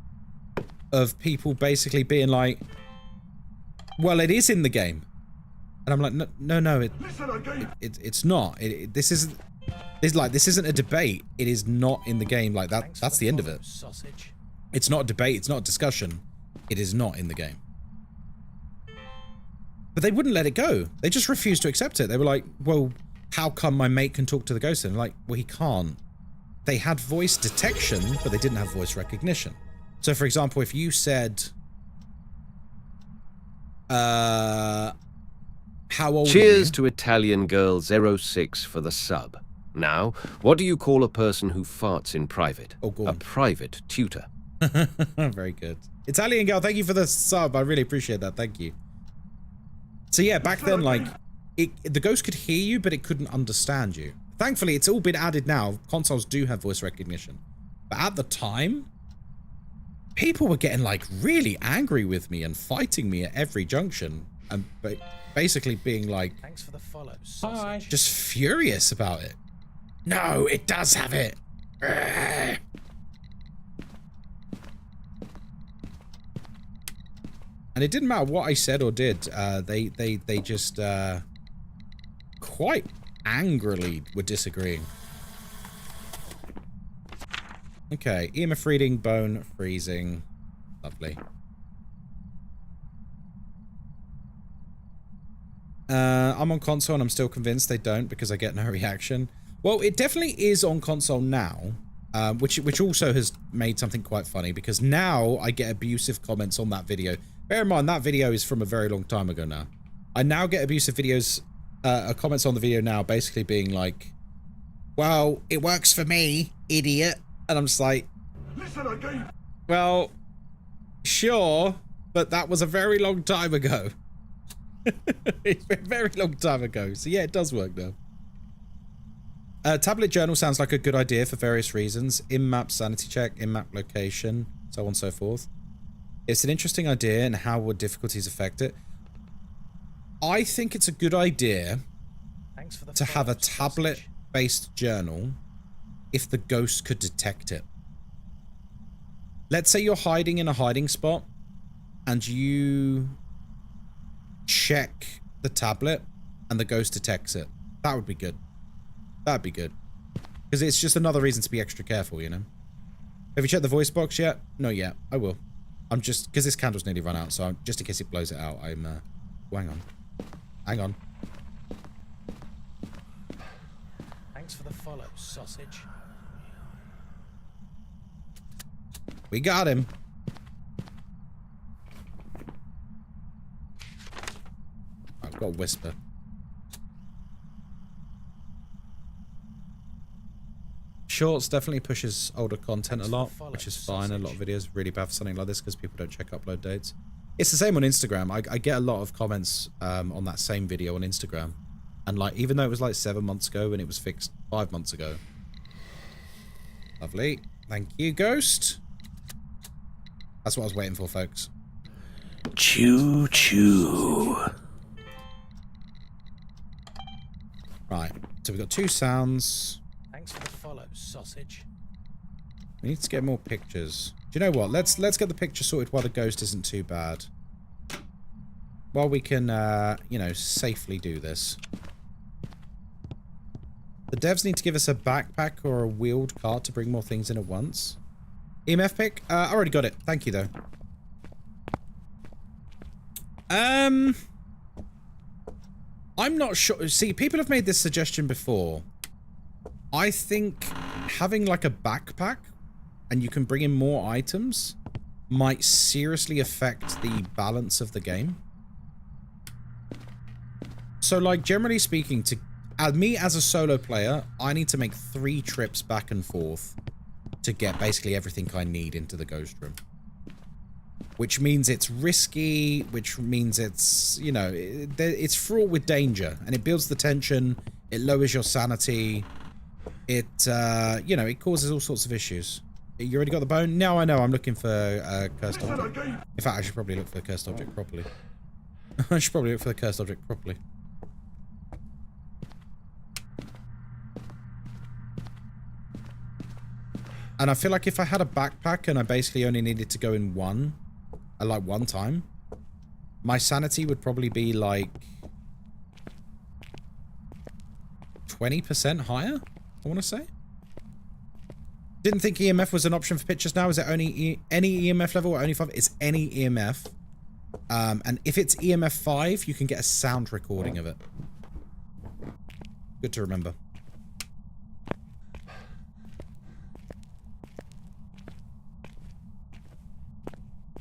of people basically being like, well, it is in the game. And I'm like, no, it's not. This isn't a debate. It is not in the game. Like that. That's the end of it. Sausage. It's not a debate. It's not a discussion. It is not in the game. But they wouldn't let it go. They just refused to accept it. They were like, well, how come my mate can talk to the ghost? And I'm like, well, he can't. They had voice detection, but they didn't have voice recognition. So, for example, if you said, how old are you? Cheers to Italian Girl 06 for the sub. Now, what do you call a person who farts in private? Oh, go on. A private tutor. Very good. Italian Girl, thank you for the sub. I really appreciate that. Thank you. So yeah, back then, like, the ghost could hear you, but it couldn't understand you. Thankfully, it's all been added now. Consoles do have voice recognition. But at the time, people were getting, like, really angry with me and fighting me at every junction. And basically being like, thanks for the follow, sausage. Just furious about it. No, it does have it. And it didn't matter what I said or did. They just quite angrily were disagreeing. Okay, EMF reading, bone freezing. Lovely. I'm on console and I'm still convinced they don't because I get no reaction. Well, it definitely is on console now. which also has made something quite funny, because now I get abusive comments on that video. Bear in mind, that video is from a very long time ago now. I now get abusive videos, comments on the video now, basically being like, well, it works for me, idiot. And I'm just like, well, sure, but that was a very long time ago. It's been a very long time ago. So yeah, it does work now. Tablet journal sounds like a good idea for various reasons. In-map sanity check, in-map location, so on and so forth. It's an interesting idea, and how would difficulties affect it? I think it's a good idea to have a tablet-based journal if the ghost could detect it. Let's say you're hiding in a hiding spot and you check the tablet and the ghost detects it. That would be good. That'd be good. Because it's just another reason to be extra careful, you know? Have you checked the voice box yet? Not yet. I will. I'm just... Because this candle's nearly run out, so just in case it blows it out, I'm... Oh, hang on. Hang on. Thanks for the follow, sausage. We got him. I've got a whisper. Shorts definitely pushes older content a lot, which is fine. A lot of videos really bad for something like this because people don't check upload dates. It's the same on Instagram. I get a lot of comments on that same video on Instagram. And like, even though it was like 7 months ago and it was fixed 5 months ago. Lovely. Thank you, Ghost. That's what I was waiting for, folks. Choo choo. Right. So we've got 2 sounds. Thanks for the follow, sausage. We need to get more pictures. Do you know what? Let's get the picture sorted while the ghost isn't too bad. While we can, you know, safely do this. The devs need to give us a backpack or a wheeled cart to bring more things in at once. EMF pick? I already got it. Thank you, though. I'm not sure. See, people have made this suggestion before. I think having like a backpack and you can bring in more items might seriously affect the balance of the game. So, like, generally speaking, me as a solo player, I need to make 3 trips back and forth to get basically everything I need into the ghost room. Which means it's risky, which means it's, you know, it's fraught with danger. And it builds the tension, it lowers your sanity, it, you know, it causes all sorts of issues. You already got the bone? No, I know, I'm looking for a cursed object. In fact, I should probably look for the cursed object properly. I should probably look for the cursed object properly. And I feel like if I had a backpack and I basically only needed to go in one time, my sanity would probably be like 20% higher, I want to say. Didn't think EMF was an option for pictures now. Is it only any EMF level or only 5? It's any EMF. And if it's EMF 5, you can get a sound recording of it. Good to remember.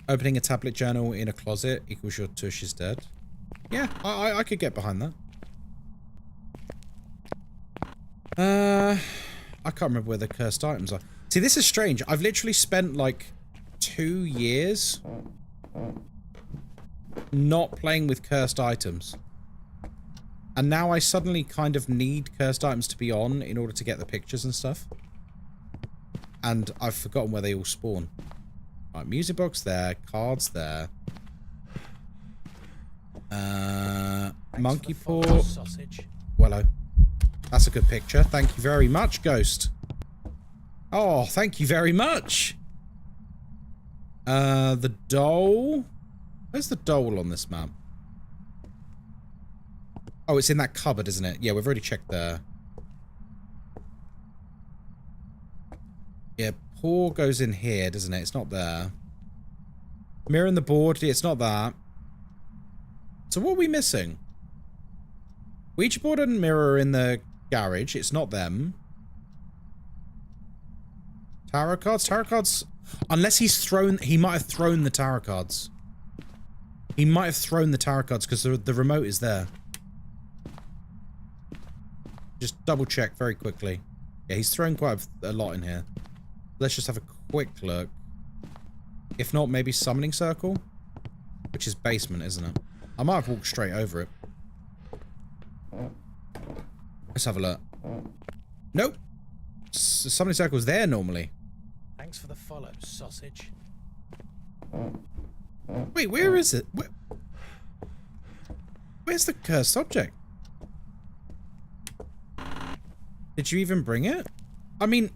Opening a tablet journal in a closet equals your tush is dead. Yeah, I could get behind that. I can't remember where the cursed items are. See, this is strange. I've literally spent like 2 years not playing with cursed items. And now I suddenly kind of need cursed items to be on in order to get the pictures and stuff. And I've forgotten where they all spawn. Right, music box there, cards there. Monkey paw. Wello. That's a good picture. Thank you very much, Ghost. Oh, thank you very much. The doll. Where's the doll on this map? Oh, it's in that cupboard, isn't it? Yeah, we've already checked there. Yeah, paw goes in here, doesn't it? It's not there. Mirror in the board. Yeah, it's not that. So what are we missing? Ouija board and mirror in the garage. It's not them. Tarot cards? Tarot cards? Unless he's thrown... He might have thrown the tarot cards. He might have thrown the tarot cards because the remote is there. Just double check very quickly. Yeah, he's thrown quite a lot in here. Let's just have a quick look. If not, maybe summoning circle? Which is basement, isn't it? I might have walked straight over it. Let's have a look. Nope. Summoning circle's there normally. Thanks for the follow, sausage. Wait, where is it? Where's the cursed object? Did you even bring it? I mean,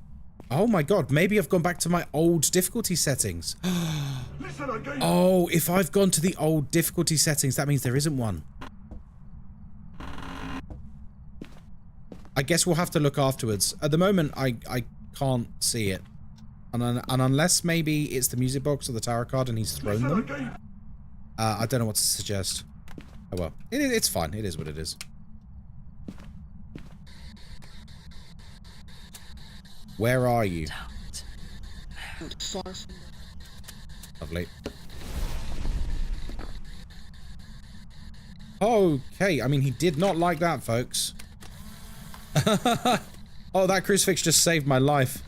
oh my god, maybe I've gone back to my old difficulty settings. Oh, if I've gone to the old difficulty settings, that means there isn't one. I guess we'll have to look afterwards. At the moment, I can't see it. And unless maybe it's the music box or the tarot card and he's thrown them. I don't know what to suggest. Oh well, it's fine. It is what it is. Where are you? Lovely. Okay, I mean, he did not like that, folks. Oh, that crucifix just saved my life.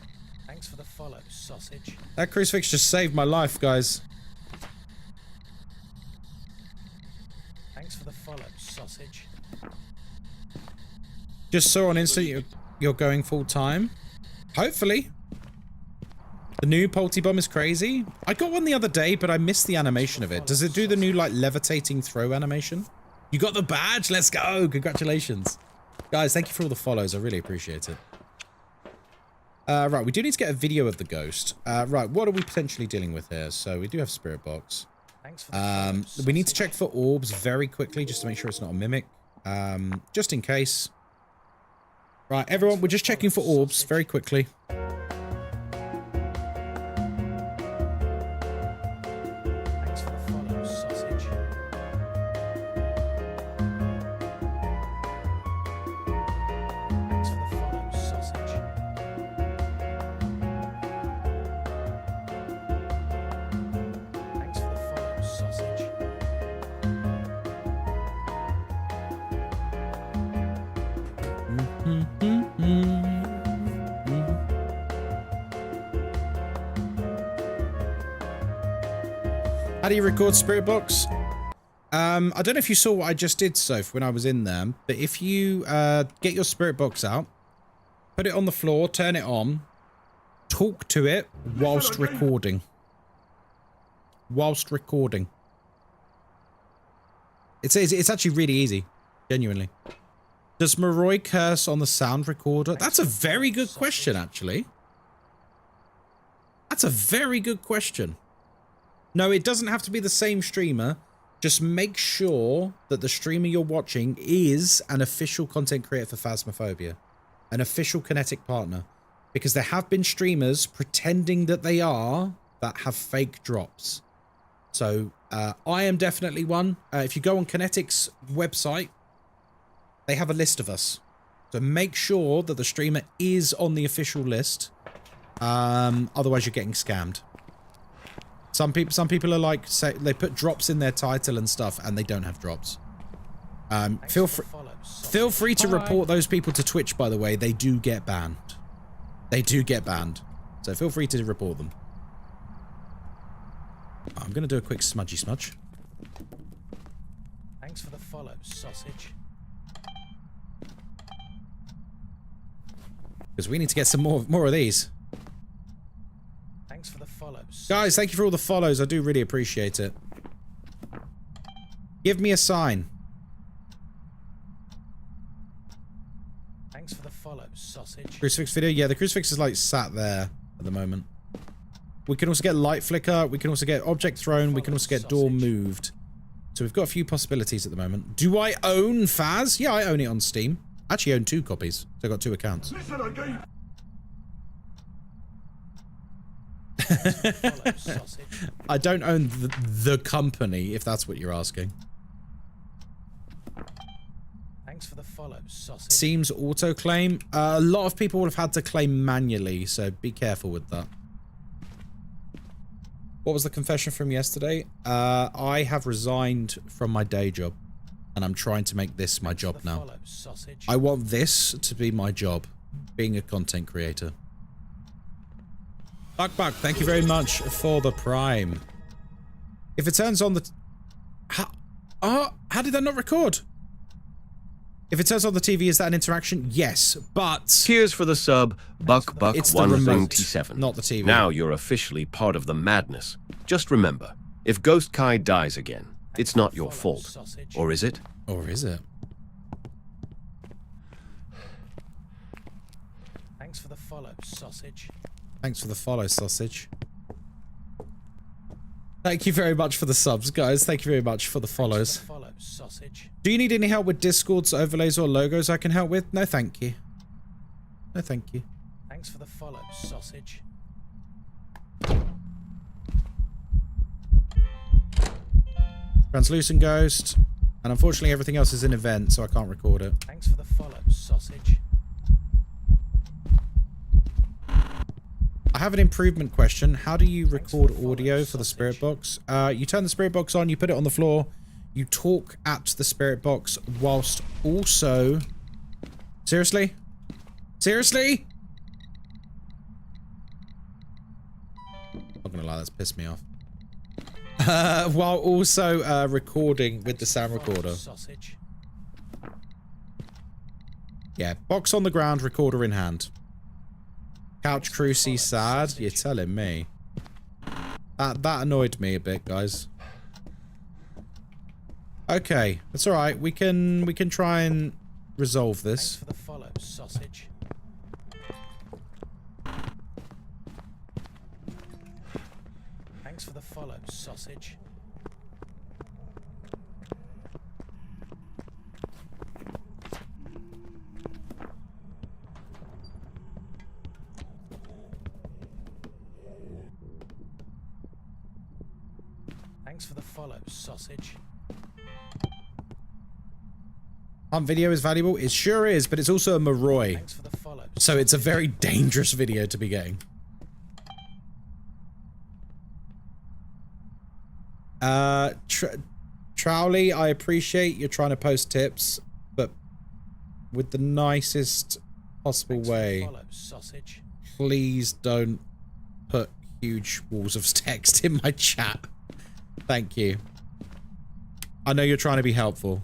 Thanks for the follow, sausage. That crucifix just saved my life, guys. Thanks for the follow, sausage. Just saw on Insta you're going full time. Hopefully. The new Polty Bomb is crazy. I got one the other day, but I missed the animation of it. Does it do the new, like, levitating throw animation? You got the badge? Let's go! Congratulations. Guys, thank you for all the follows. I really appreciate it. Right, we do need to get a video of the ghost. Right, what are we potentially dealing with here? So, we do have Spirit Box. Thanks for the We need to check for orbs very quickly, just to make sure it's not a mimic. Just in case. Right, everyone, we're just checking for orbs very quickly. Thanks for the follow, sausage. Thanks for the follow, sausage. Thanks for the follow, sausage. How do you record Spirit Box? I don't know if you saw what I just did, Soph, when I was in there, but if you get your Spirit Box out, put it on the floor, turn it on, talk to it whilst recording. Whilst recording. It's actually really easy, genuinely. Does Moroi curse on the sound recorder? That's a very good question, actually. That's a very good question. No, it doesn't have to be the same streamer. Just make sure that the streamer you're watching is an official content creator for Phasmophobia. An official kinetic partner. Because there have been streamers pretending that they are that have fake drops. So, I am definitely one. If you go on Kinetic's website, they have a list of us. So make sure that the streamer is on the official list. Otherwise you're getting scammed. Some people are like, say, they put drops in their title and stuff, and they don't have drops. Feel free to report those people to Twitch, by the way. They do get banned. They do get banned. So feel free to report them. I'm going to do a quick smudgy smudge. Thanks for the follow, sausage. Because we need to get some more of these. Thanks for the follows. Guys, thank you for all the follows. I do really appreciate it. Give me a sign. Thanks for the follows, sausage. Crucifix video? Yeah, the crucifix is like sat there at the moment. We can also get light flicker. We can also get object thrown. We can also get door moved. So we've got a few possibilities at the moment. Do I own Phas? Yeah, I own it on Steam. I actually own 2 copies. So I've got 2 accounts. I don't own the company, if that's what you're asking. Thanks for the follow, sausage. Seems auto-claim. A lot of people have had to claim manually, so be careful with that. What was the confession from yesterday? I have resigned from my day job, and I'm trying to make this my job now. Follow, sausage. I want this to be my job, being a content creator. Buck, thank you very much for the Prime. If it turns on the... how did that not record? If it turns on the TV, is that an interaction? Yes, but... Cheers for the sub, It's the remote, Buck177. not the TV. Now you're officially part of the madness. Just remember, if Ghostkai dies again, it's not your fault. Or is it? Or is it? Thanks for the follow, sausage. Thanks for the follow, sausage. Thank you very much for the subs, guys. Thank you very much for the follows. Follow, sausage. Do you need any help with Discords, overlays, or logos I can help with? No, thank you. No, thank you. Thanks for the follow, sausage. Translucent Ghost. And unfortunately, everything else is in event, so I can't record it. Thanks for the follow, sausage. I have an improvement question. How do you record audio for the spirit box? You turn the spirit box on, you put it on the floor, you talk at the spirit box whilst also... Seriously? Seriously? Not gonna lie, that's pissed me off. While also recording with the sound recorder. Sausage. Yeah, box on the ground, recorder in hand. Couch Crucy sad? You're telling me. That annoyed me a bit, guys. Okay, that's alright. We can try and resolve this. Thanks for the follow, sausage. Thanks for the follow, sausage. Thanks for the follow, sausage. Video is valuable. It sure is, but it's also a Moroi. Thanks for the follow. So it's a very dangerous video to be getting. Trowley, I appreciate you're trying to post tips, but with the nicest possible way. Follow, sausage. Please don't put huge walls of text in my chat. Thank you. I know you're trying to be helpful.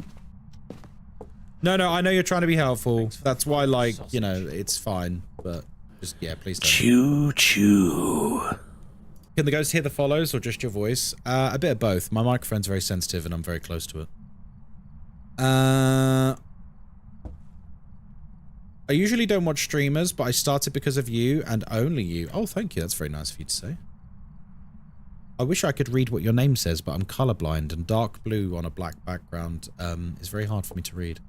No, I know you're trying to be helpful. That's why, like, you know, it's fine. But just, yeah, please don't. Choo choo. Can the ghost hear the follows or just your voice? A bit of both. My microphone's very sensitive and I'm very close to it. I usually don't watch streamers, but I started because of you and only you. Oh, thank you. That's very nice of you to say. I wish I could read what your name says, but I'm colorblind and dark blue on a black background is very hard for me to read.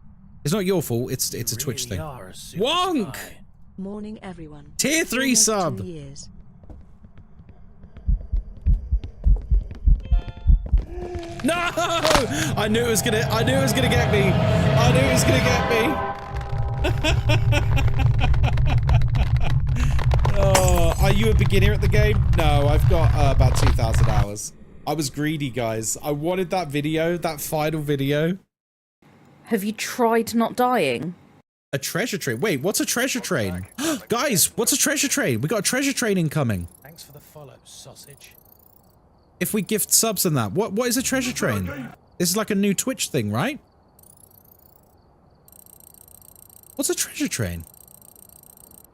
It's not your fault. It's a Twitch thing. Wonk! Morning, everyone. Tier 3 sub. 2 years. No! I knew it was gonna get me. I knew it was gonna get me. Oh, are you a beginner at the game? No, I've got about 2,000 hours. I was greedy, guys. I wanted that video, that final video. Have you tried not dying? A treasure train. Wait, what's a treasure train? Guys, what's a treasure train? We got a treasure train incoming. Thanks for the follow, sausage. If we gift subs and that, what is a treasure train? This is like a new Twitch thing, right? What's a treasure train?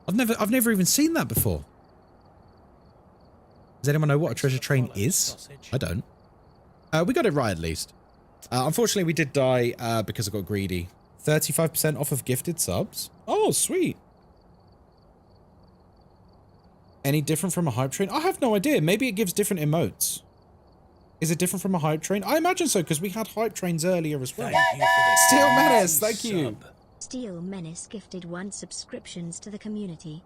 I've never even seen that before. Does anyone know what a treasure train is? I don't. We got it right at least. Unfortunately, we did die because I got greedy. 35% off of gifted subs. Oh, sweet. Any different from a hype train? I have no idea. Maybe it gives different emotes. Is it different from a hype train? I imagine so, because we had hype trains earlier as well. Steel Menace, thank you. Steel Menace gifted 1 subscriptions to the community.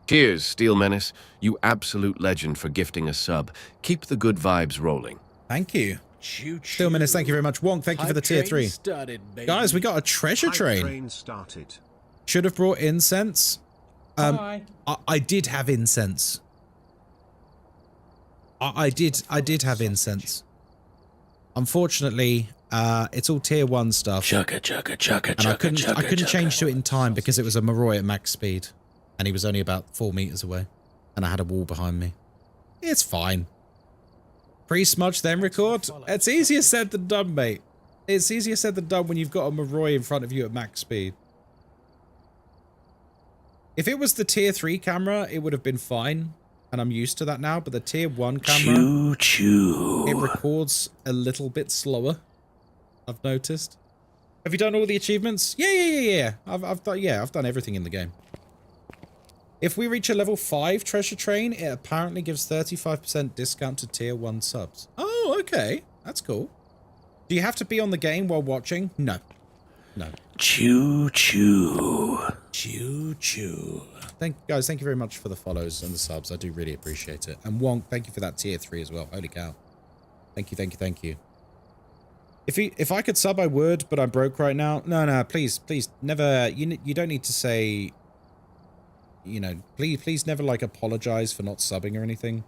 Cheers, Steel Menace. You absolute legend for gifting a sub. Keep the good vibes rolling. Thank you. Choo choo. Still Minutes, thank you very much. Wonk, thank you for the tier 3. Started, baby. Guys, we got a treasure train. Train started. Should have brought incense. Hi. I did have incense. I did have incense. Unfortunately, it's all tier 1 stuff. Chugga chugga chugga And I chugga couldn't chugga change chugga. to it in time because it was a Moroi at max speed. And he was only about 4 meters away. And I had a wall behind me. It's fine. Pre-smudge, then record? It's easier said than done, mate. It's easier said than done when you've got a Moroi in front of you at max speed. If it was the tier 3 camera, it would have been fine. And I'm used to that now. But the tier 1 camera, Choo choo. it records a little bit slower. I've noticed. Have you done all the achievements? Yeah. I've done everything in the game. If we reach a level 5 treasure train, it apparently gives 35% discount to tier 1 subs. Oh, okay. That's cool. Do you have to be on the game while watching? No. No. Choo choo. Choo choo. Guys, thank you very much for the follows and the subs. I do really appreciate it. And Wonk, thank you for that tier 3 as well. Holy cow. Thank you. If I could sub, I would, but I'm broke right now. No, please, never. You don't need to say. You know, please never like apologize for not subbing or anything.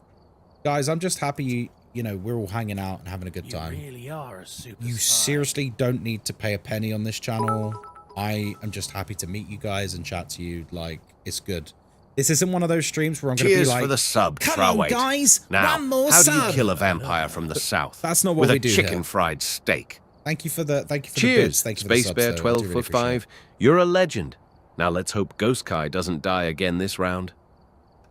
Guys, I'm just happy we're all hanging out and having a good time. You really are a super You spy. seriously don't need to pay a penny on this channel. I am just happy to meet you guys and chat to you. Like, it's good. This isn't one of those streams where I'm going to be Cheers like, for the sub, come on, Trawait. guys, Now, one more how do sub. you kill a vampire from the south? That's not what with we a do chicken here. fried steak. Thank you for the the bits. Cheers, Thank you for the Space subs, Bear though. I 12 do really for appreciate 5. You're a legend. Now let's hope Ghostkai doesn't die again this round.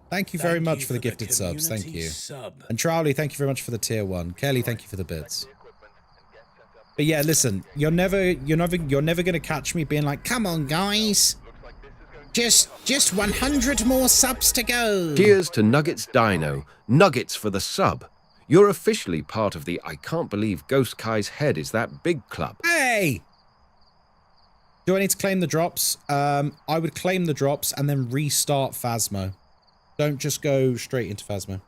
Thank you very much for the gifted subs. Thank community you. sub. And Trowley, thank you very much for the tier 1. Kelly, thank you for the bits. But yeah, listen, you're never gonna catch me being like, come on, guys. Just 100 more subs to go. Cheers to Nuggets Dino. Nuggets for the sub. You're officially part of the I can't believe Ghostkai's head is that big club. Hey! Do I need to claim the drops? I would claim the drops and then restart Phasmo. Don't just go straight into Phasmo.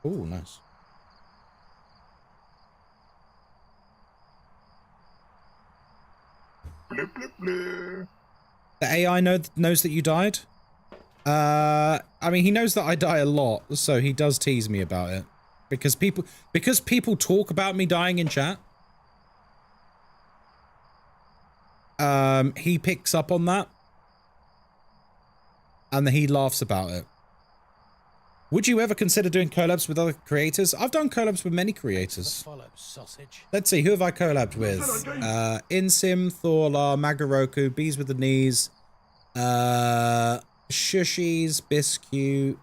Oh, nice. The AI knows that you died? I mean, he knows that I die a lot, so he does tease me about it. Because people talk about me dying in chat. He picks up on that. And then he laughs about it. Would you ever consider doing collabs with other creators? I've done collabs with many creators. Follow sausage. Let's see, who have I collabed with? Insim, Thorlar, Magaroku, Bees with the Knees, Shushies, Biscuit,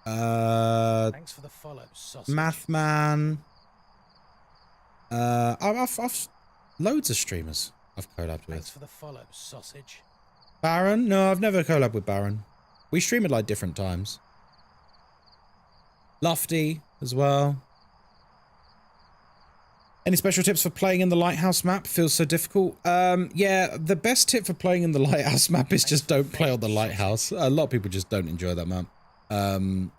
Thanks for the follow sausage. Mathman. I've loads of streamers I've collabed Thanks with. for the follow sausage. Baron? No, I've never collabed with Baron. We stream at like different times. Lofty as well. Any special tips for playing in the Lighthouse map? Feels so difficult. Yeah, the best tip for playing in the Lighthouse map is just don't play on the Lighthouse. A lot of people just don't enjoy that map.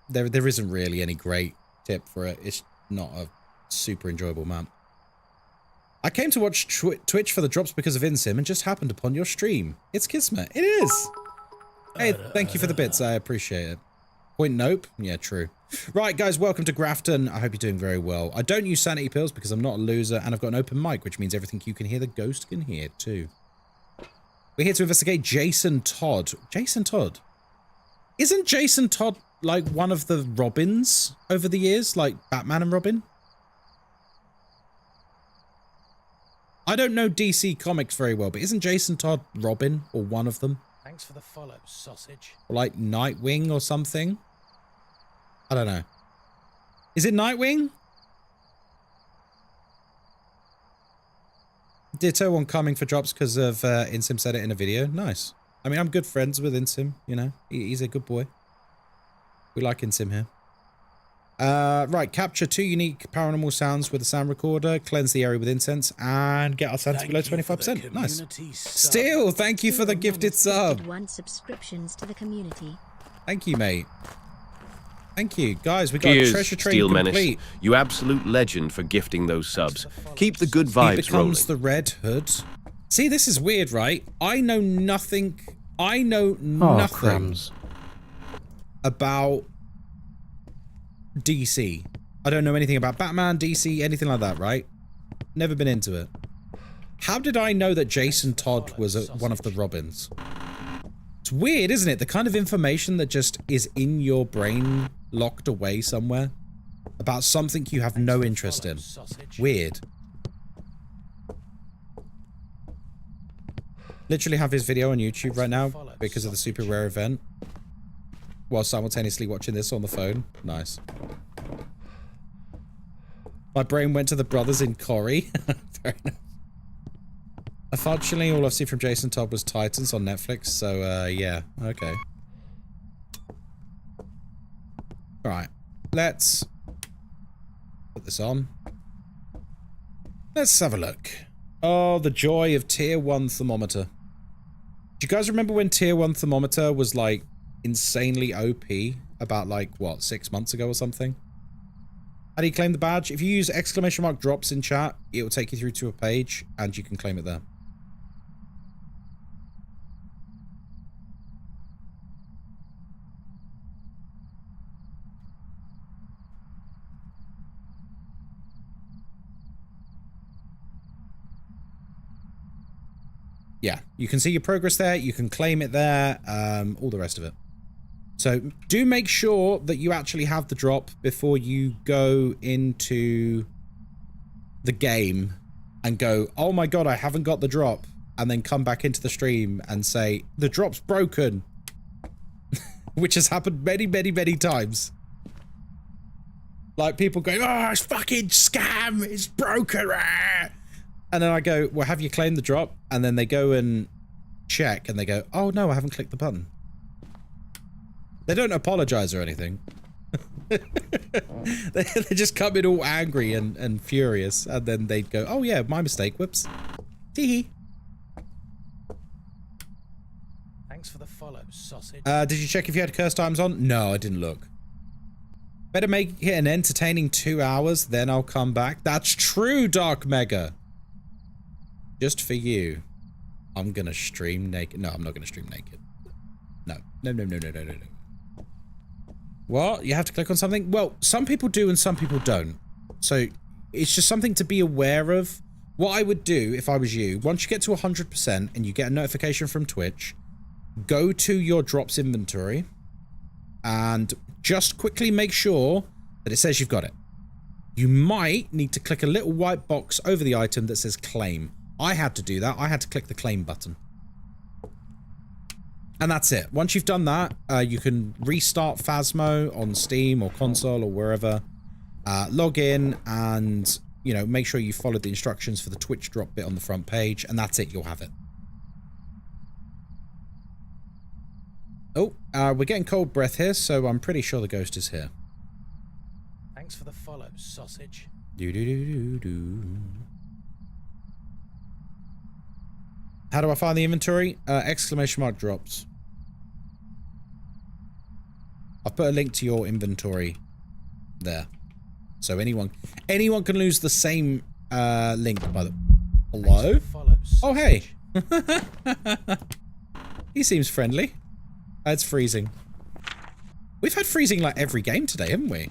There isn't really any great tip for it. It's not a super enjoyable map. I came to watch Twitch for the drops because of Insim and just happened upon your stream. It's Kismet. It is. Hey, thank you for the bits. I appreciate it. Point nope. Yeah, true. Right, guys, welcome to Grafton. I hope you're doing very well. I don't use sanity pills because I'm not a loser, and I've got an open mic, which means everything you can hear, the ghost can hear too. We're here to investigate Jason Todd. Jason Todd? Isn't Jason Todd like one of the Robins over the years, like Batman and Robin? I don't know DC Comics very well, but isn't Jason Todd Robin or one of them? Thanks for the follow sausage. Or like Nightwing or something? I don't know. Is it Nightwing? Ditto on coming for drops because of Insim said it in a video. Nice. I mean, I'm good friends with Insim, you know. He's a good boy. We like Insim here. Right, capture 2 unique paranormal sounds with a sound recorder, cleanse the area with incense, and get our sanity below 25%. Nice. Still, thank you for the gifted sub. 1 subscriptions to the community. Thank you, mate. Thank you. Guys, we got Cheers, a treasure train Steel complete. Menace. You absolute legend for gifting those subs. Keep the good He vibes rolling. becomes the Red Hood. See, this is weird, right? I know nothing. I know nothing crumbs. about DC. I don't know anything about Batman, DC, anything like that, right? Never been into it. How did I know that Jason Todd was one of the Robins? It's weird, isn't it? The kind of information that just is in your brain, locked away somewhere, about something you have no interest in. Weird. Literally have his video on YouTube right now because of the super rare event, while simultaneously watching this on the phone. Nice. My brain went to the brothers in Corrie. Fair enough. Unfortunately, all I've seen from Jason Todd was Titans on Netflix, so, yeah, okay. Alright, let's put this on. Let's have a look. Oh, the joy of Tier 1 thermometer. Do you guys remember when Tier 1 thermometer was, like, insanely OP? About, like, what, 6 months ago or something? How do you claim the badge? If you use ! drops in chat, it will take you through to a page, and you can claim it there. Yeah, you can see your progress there, you can claim it there, all the rest of it. So do make sure that you actually have the drop before you go into the game and go, oh my god, I haven't got the drop, and then come back into the stream and say, the drop's broken. Which has happened many, many, many times. Like people go, oh, it's fucking scam, it's broken. And then I go, well, have you claimed the drop? And then they go and check and they go, oh no, I haven't clicked the button. They don't apologize or anything. they just come in all angry and furious, and then they'd go, oh yeah, my mistake, whoops. Tee-hee. Thanks for the follow, sausage. Did you check if you had cursed items on? No, I didn't look. Better make it an entertaining 2 hours, then I'll come back. That's true, Dark Mega. Just for you, I'm gonna stream naked. No, I'm not gonna stream naked. No. No, no, no, no, no, no, no. What? You have to click on something? Well, some people do and some people don't. So, it's just something to be aware of. What I would do, if I was you, once you get to 100% and you get a notification from Twitch, go to your drops inventory and just quickly make sure that it says you've got it. You might need to click a little white box over the item that says claim. I had to do that. I had to click the claim button. And that's it. Once you've done that, you can restart Phasmo on Steam or console or wherever. Log in and, you know, make sure you followed the instructions for the Twitch drop bit on the front page. And that's it. You'll have it. Oh, we're getting cold breath here, so I'm pretty sure the ghost is here. Thanks for the follow, sausage. Do-do-do-do-do. How do I find the inventory? ! Drops. I've put a link to your inventory there. So anyone can lose the same link by the... Hello? Oh, hey. He seems friendly. It's freezing. We've had freezing like every game today, haven't we?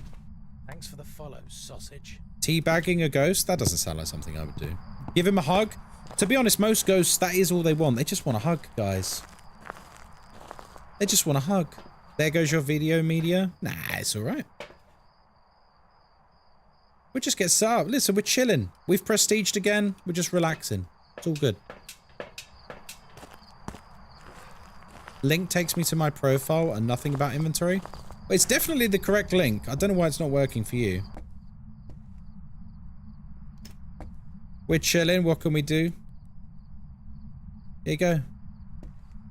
Thanks for the follow, sausage. Teabagging a ghost? That doesn't sound like something I would do. Give him a hug? To be honest, most ghosts, that is all they want. They just want a hug, guys. They just want a hug. There goes your video media. Nah, it's alright. We'll just get set up. Listen, we're chilling. We've prestiged again. We're just relaxing. It's all good. Link takes me to my profile and nothing about inventory. Well, it's definitely the correct link. I don't know why it's not working for you. We're chilling. What can we do? Here you go.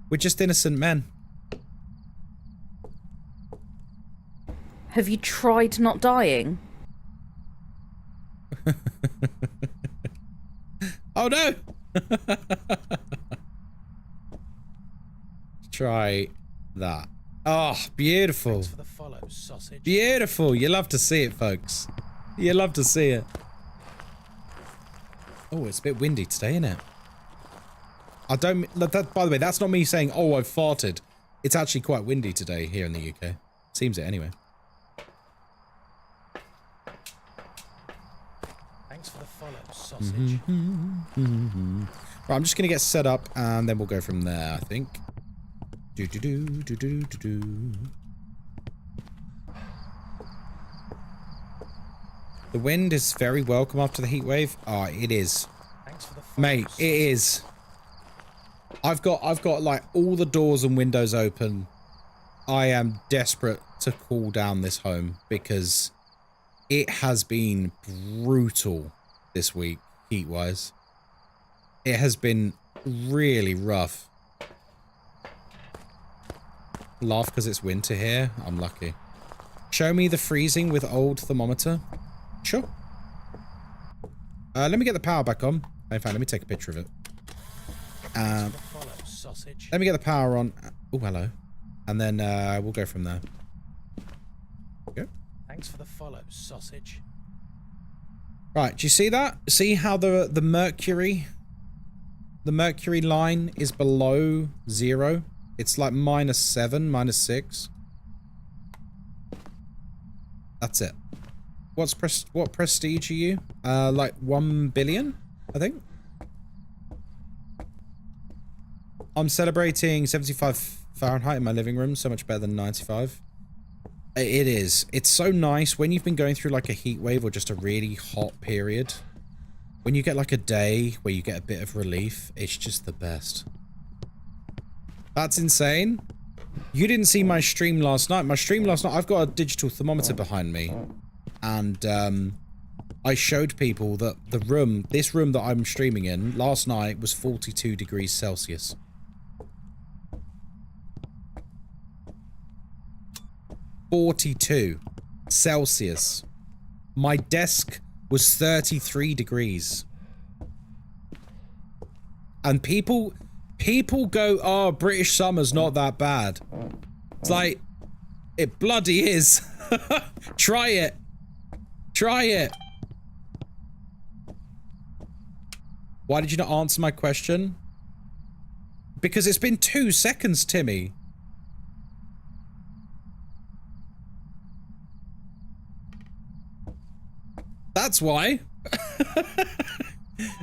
We're just innocent men. Have you tried not dying? Oh no! Try that. Oh, beautiful. Thanks for the follow, sausage. Beautiful. You love to see it, folks. You love to see it. Oh, it's a bit windy today, isn't it? I don't... That, by the way, that's not me saying, oh, I've farted. It's actually quite windy today here in the UK. Seems it anyway. Thanks for the follow, sausage. Right, I'm just going to get set up and then we'll go from there, I think. The wind is very welcome after the heat wave. Oh, it is. Thanks for the follow, Mate, it is. I've got like all the doors and windows open. I am desperate to cool down this home because it has been brutal this week, heat-wise. It has been really rough. Laugh because it's winter here. I'm lucky. Show me the freezing with old thermometer. Sure. Let me get the power back on. In fact, let me take a picture of it. follow, sausage. Let me get the power on. Oh, hello. And then we'll go from there. Go. Thanks for the follow, sausage. Right, do you see that? See how the mercury line is below 0? It's like -7, -6. That's it. What prestige are you? Like 1 billion, I think. I'm celebrating 75 Fahrenheit in my living room. So much better than 95. It is. It's so nice when you've been going through like a heat wave or just a really hot period. When you get like a day where you get a bit of relief, it's just the best. That's insane. You didn't see my stream last night. My stream last night, I've got a digital thermometer behind me. And I showed people that this room that I'm streaming in last night was 42 degrees Celsius. Celsius. My desk was 33 degrees. And people go, oh, British summer's not that bad. It's like, it bloody is. Try it. Try it. Why did you not answer my question? Because it's been 2 seconds, Timmy. That's why.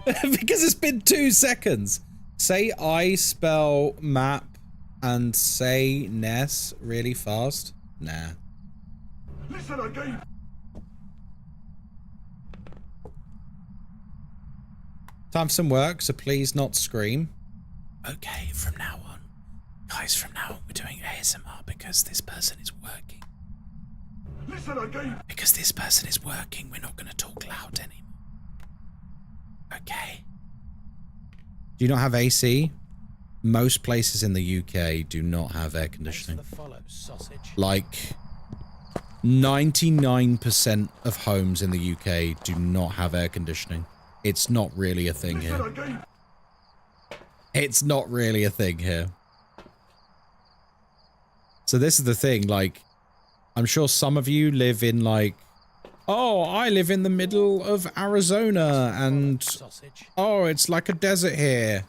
Because it's been 2 seconds. Say I spell map and say Ness really fast. Nah. Listen again. Time for some work, so please not scream. Okay, from now on. Guys, from now on we're doing ASMR because this person is working. Listen again. Because this person is working, we're not going to talk loud anymore. Okay. Do you not have AC? Most places in the UK do not have air conditioning. Thanks for the follow, sausage. Like 99% of homes in the UK do not have air conditioning. It's not really a thing here. It's not really a thing here. So this is the thing, like, I'm sure some of you live in like, oh, I live in the middle of Arizona and, oh, it's like a desert here.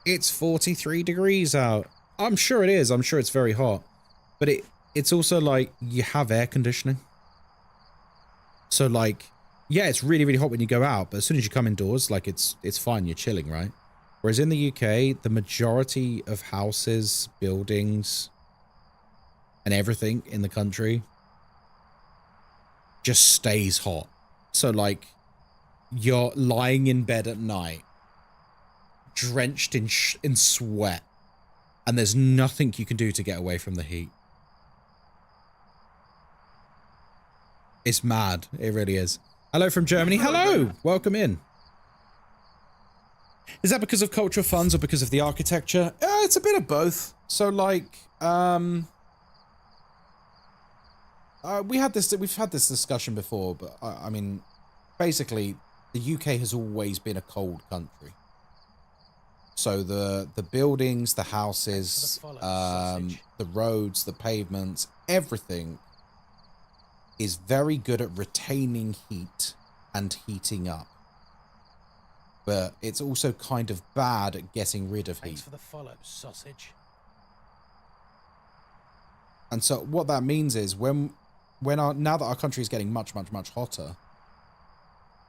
It's 43 degrees out. I'm sure it is. I'm sure it's very hot. But it's also like, you have air conditioning. So like, yeah, it's really, really hot when you go out, but as soon as you come indoors, like it's fine, you're chilling, right? Whereas in the UK, the majority of houses, buildings, and everything in the country just stays hot. So like, you're lying in bed at night, drenched in sweat, and there's nothing you can do to get away from the heat. It's mad. It really is. Hello from Germany. Hello! Welcome in. Is that because of cultural funds or because of the architecture? It's a bit of both. So like, we've had this discussion before, but I mean, basically, the UK has always been a cold country. So the buildings, the houses, the the roads, the pavements, everything is very good at retaining heat and heating up. But it's also kind of bad at getting rid of heat. Thanks for the follow, sausage. And so what that means is now that our country is getting much, much, much hotter,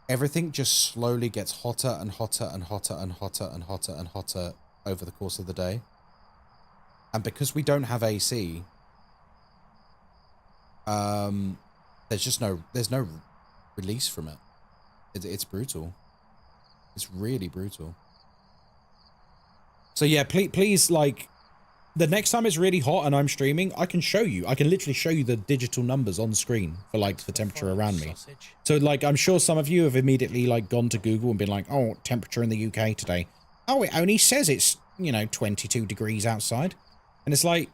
everything just slowly gets hotter and hotter and hotter and hotter and hotter and hotter over the course of the day. And because we don't have AC, there's no release from it. It's brutal. It's really brutal. So yeah, please, like, the next time it's really hot and I'm streaming, I can show you. I can literally show you the digital numbers on screen for, like, the temperature around me. So, like, I'm sure some of you have immediately, like, gone to Google and been like, oh, temperature in the UK today. Oh, it only says it's, 22 degrees outside. And it's like,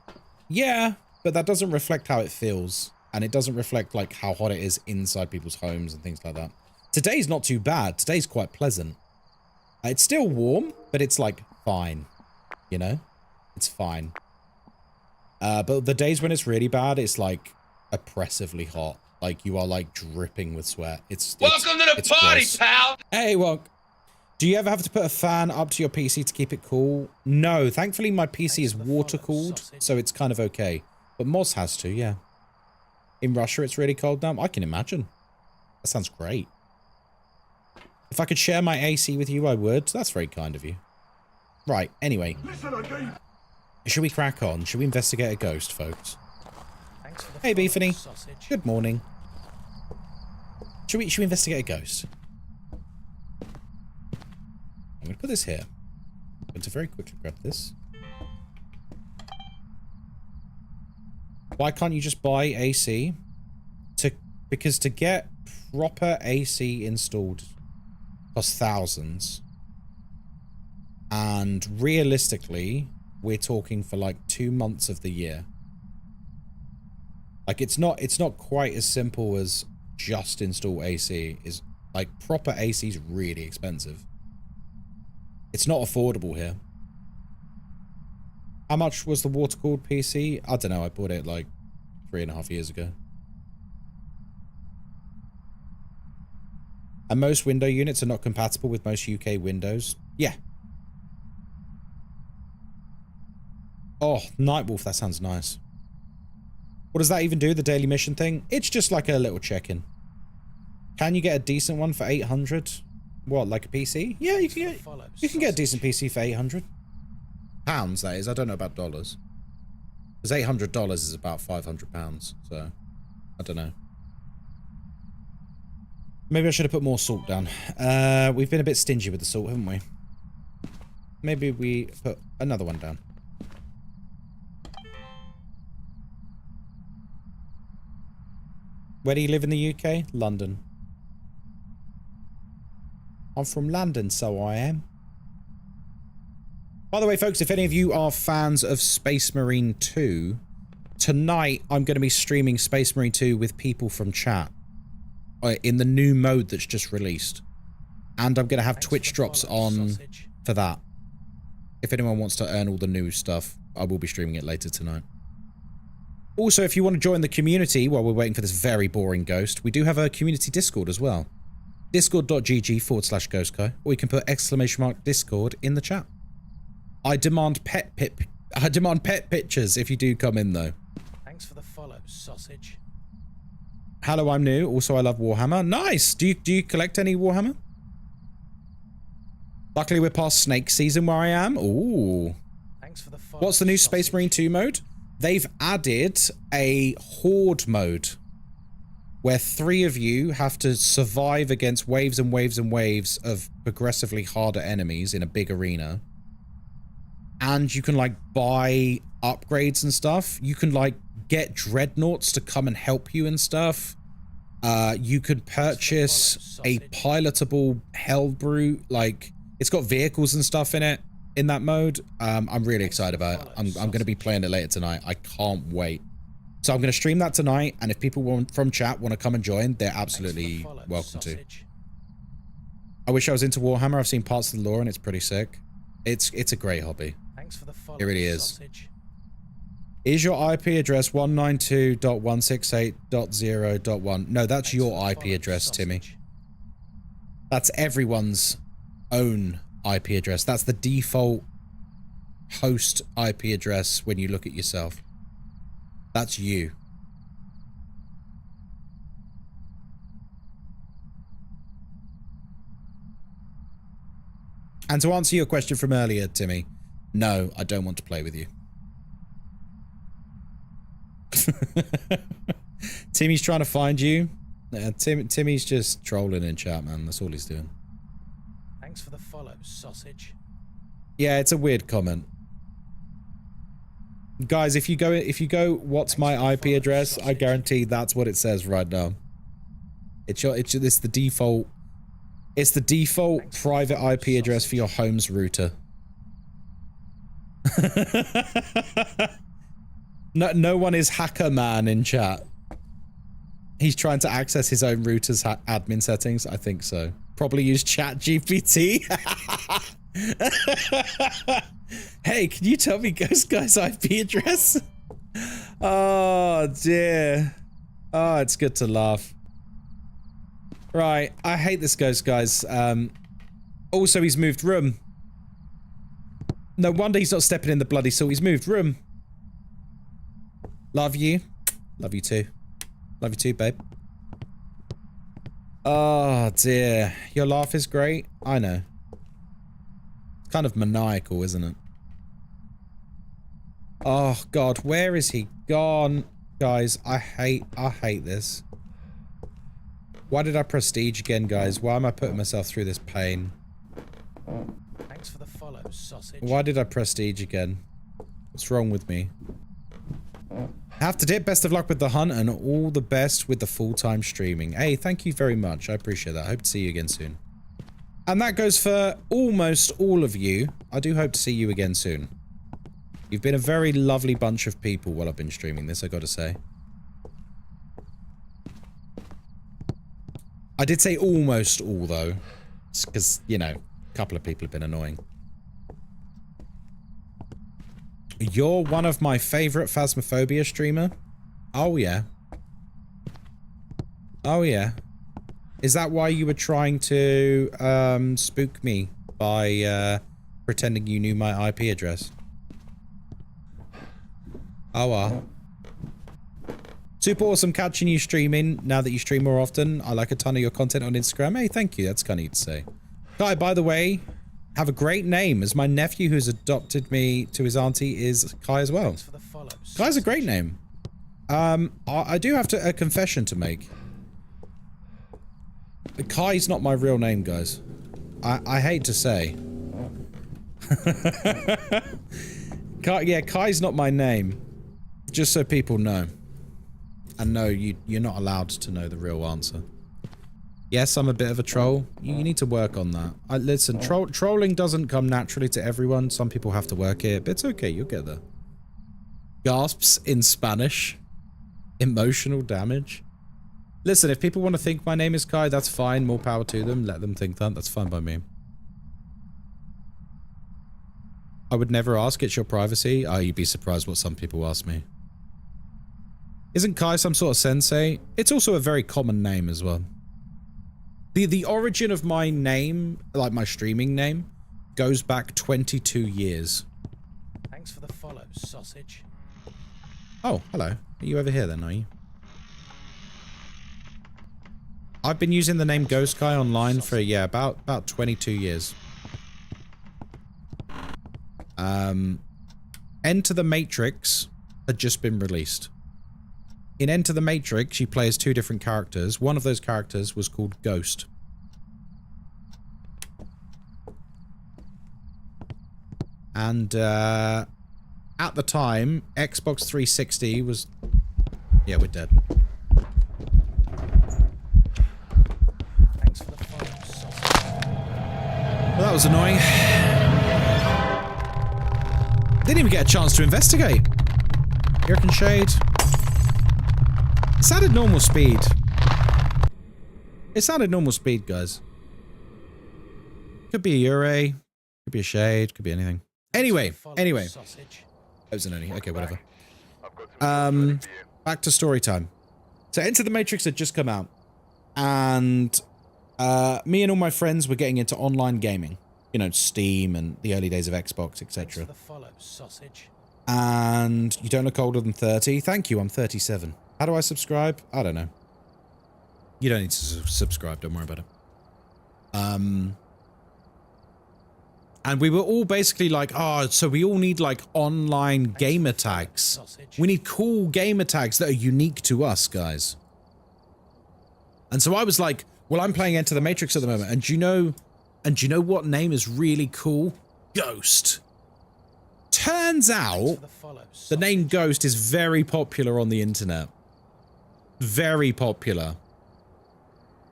yeah, but that doesn't reflect how it feels. And it doesn't reflect, like, how hot it is inside people's homes and things like that. Today's not too bad. Today's quite pleasant. It's still warm, but it's, like, fine. It's fine. But the days when it's really bad, it's, like, oppressively hot. Like, you are, like, dripping with sweat. Welcome to the party, gross. Pal! Hey, well, do you ever have to put a fan up to your PC to keep it cool? No, thankfully my PC is water-cooled, so it's kind of okay. But Moz has to, yeah. In Russia, it's really cold now. I can imagine. That sounds great. If I could share my AC with you, I would. That's very kind of you. Right, anyway. Should we crack on? Should we investigate a ghost, folks? Hey, Beefany. Good morning. Should we investigate a ghost? I'm going to put this here. I'm going to very quickly grab this. Why can't you just buy AC? Because to get proper AC installed costs thousands. And realistically, we're talking for like 2 months of the year. Like, it's not quite as simple as just install AC. Is like, proper AC is really expensive. It's not affordable here. How much was the water-cooled PC? I don't know, I bought it like 3.5 years ago. And most window units are not compatible with most UK windows. Yeah. Oh, Nightwolf, that sounds nice. What does that even do, the daily mission thing? It's just like a little check-in. Can you get a decent one for 800? What, like a PC? Yeah, you can get a decent PC for 800. Pounds, that is. I don't know about dollars. Because $800 is about £500, so I don't know. Maybe I should have put more salt down. We've been a bit stingy with the salt, haven't we? Maybe we put another one down. Where do you live in the UK? London. I'm from London, so I am. By the way, folks, if any of you are fans of Space Marine 2, tonight I'm going to be streaming Space Marine 2 with people from chat in the new mode that's just released. And I'm going to have Twitch drops on for that. If anyone wants to earn all the new stuff, I will be streaming it later tonight. Also, if you want to join the community while we're waiting for this very boring ghost, we do have a community Discord as well. Discord.gg/Ghostkai, or you can put !Discord in the chat. I demand pet pictures if you do come in, though. Thanks for the follow, sausage. Hello, I'm new. Also, I love Warhammer. Nice! Do you collect any Warhammer? Luckily, we're past snake season where I am. Ooh. Thanks for the follow. What's the new Space Marine 2 mode? They've added a horde mode where 3 of you have to survive against waves and waves and waves of progressively harder enemies in a big arena. And you can, like, buy upgrades and stuff. You can, like, get dreadnoughts to come and help you and stuff. You could purchase a pilotable Hellbrute. Like, it's got vehicles and stuff in it, in that mode. I'm really excited about it. I'm going to be playing it later tonight. I can't wait. So I'm going to stream that tonight, and if people from chat want to come and join, they're absolutely welcome to. I wish I was into Warhammer. I've seen parts of the lore, and it's pretty sick. It's a great hobby. Thanks for the follow, it really is. Sausage. Is your IP address 192.168.0.1? No, that's your IP address, Timmy. That's everyone's own IP address. That's the default host IP address when you look at yourself. That's you. And to answer your question from earlier, Timmy, no, I don't want to play with you. Timmy's trying to find you. Timmy's just trolling in chat, man. That's all he's doing. Thanks for the follow, sausage. Yeah, it's a weird comment. Guys, if you go, what's my IP address? I guarantee that's what it says right now. It's the default. It's the default private IP address for your home's router. No one is hacker man in chat. He's trying to access his own router's admin settings. I think so. Probably use ChatGPT. Hey, can you tell me Ghostkai's IP address? Oh dear. Oh, it's good to laugh. Right, I hate this Ghostkai. Also, he's moved room. No wonder he's not stepping in the bloody salt. He's moved room. Love you. Love you too. Love you too, babe. Oh dear. Your laugh is great. I know. It's kind of maniacal, isn't it? Oh god, where is he gone? Guys, I hate this. Why did I prestige again, guys? Why am I putting myself through this pain? Thanks for the follow, sausage. Why did I prestige again? What's wrong with me? Have to dip. Best of luck with the hunt and all the best with the full-time streaming. Hey, thank you very much. I appreciate that. I hope to see you again soon. And that goes for almost all of you. I do hope to see you again soon. You've been a very lovely bunch of people while I've been streaming this, I gotta say. I did say almost all, though. Because, you know, a couple of people have been annoying. You're one of my favorite Phasmophobia streamer? Oh, yeah. Oh, yeah. Is that why you were trying to, spook me by, pretending you knew my IP address? Oh, super awesome catching you streaming now that you stream more often. I like a ton of your content on Instagram. Hey, thank you. That's kind of neat to say. Kai, by the way, have a great name, as my nephew who's adopted me to his auntie is Kai as well. Kai's a great name. I do have a confession to make. Kai's not my real name, guys. I hate to say. Kai's not my name. Just so people know. And no, you're not allowed to know the real answer. Yes, I'm a bit of a troll. You need to work on that. Listen, trolling doesn't come naturally to everyone. Some people have to work it, but it's okay. You'll get there. Gasps in Spanish. Emotional damage. Listen, if people want to think my name is Kai, that's fine. More power to them. Let them think that. That's fine by me. I would never ask. It's your privacy. Oh, you'd be surprised what some people ask me. Isn't Kai some sort of sensei? It's also a very common name as well. The origin of my name, like my streaming name, goes back 22 years. Thanks for the follow, sausage. Oh, hello. Are you over here then, are you? I've been using the name Ghostkai online for, yeah, about 22 years. Enter the Matrix had just been released. In Enter the Matrix, you play as two different characters. One of those characters was called Ghost. And, at the time, Xbox 360 was... Yeah, we're dead. Thanks for the follow, sausage. Well, that was annoying. Didn't even get a chance to investigate. Hurricane Shade. It sounded normal speed. It sounded normal speed, guys. Could be a Ure. Could be a Shade. Could be anything. Anyway. It was an only. Okay, whatever. Back to story time. So Enter the Matrix had just come out, and me and all my friends were getting into online gaming. You know, Steam and the early days of Xbox, etc. And you don't look older than 30. Thank you, I'm 37. How do I subscribe? I don't know. You don't need to subscribe, don't worry about it. And we were all basically like, oh, so we all need like online gamer tags. We need cool gamer tags that are unique to us, guys. And so I was like, well, I'm playing Enter the Matrix at the moment, and do you know what name is really cool? Ghost. Turns out the name Ghost is very popular on the internet. Very popular.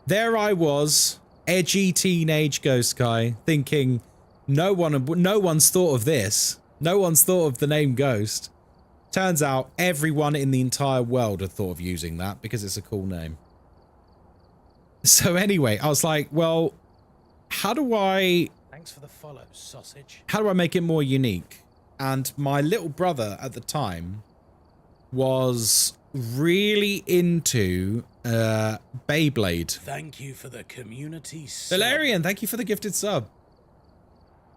There I was, edgy teenage Ghostkai, thinking, no one's thought of this. No one's thought of the name Ghost. Turns out everyone in the entire world had thought of using that because it's a cool name. So anyway, I was like, well, how do I... Thanks for the follow, sausage. How do I make it more unique? And my little brother at the time was really into Beyblade. Thank you for the community sub. Valerian, thank you for the gifted sub.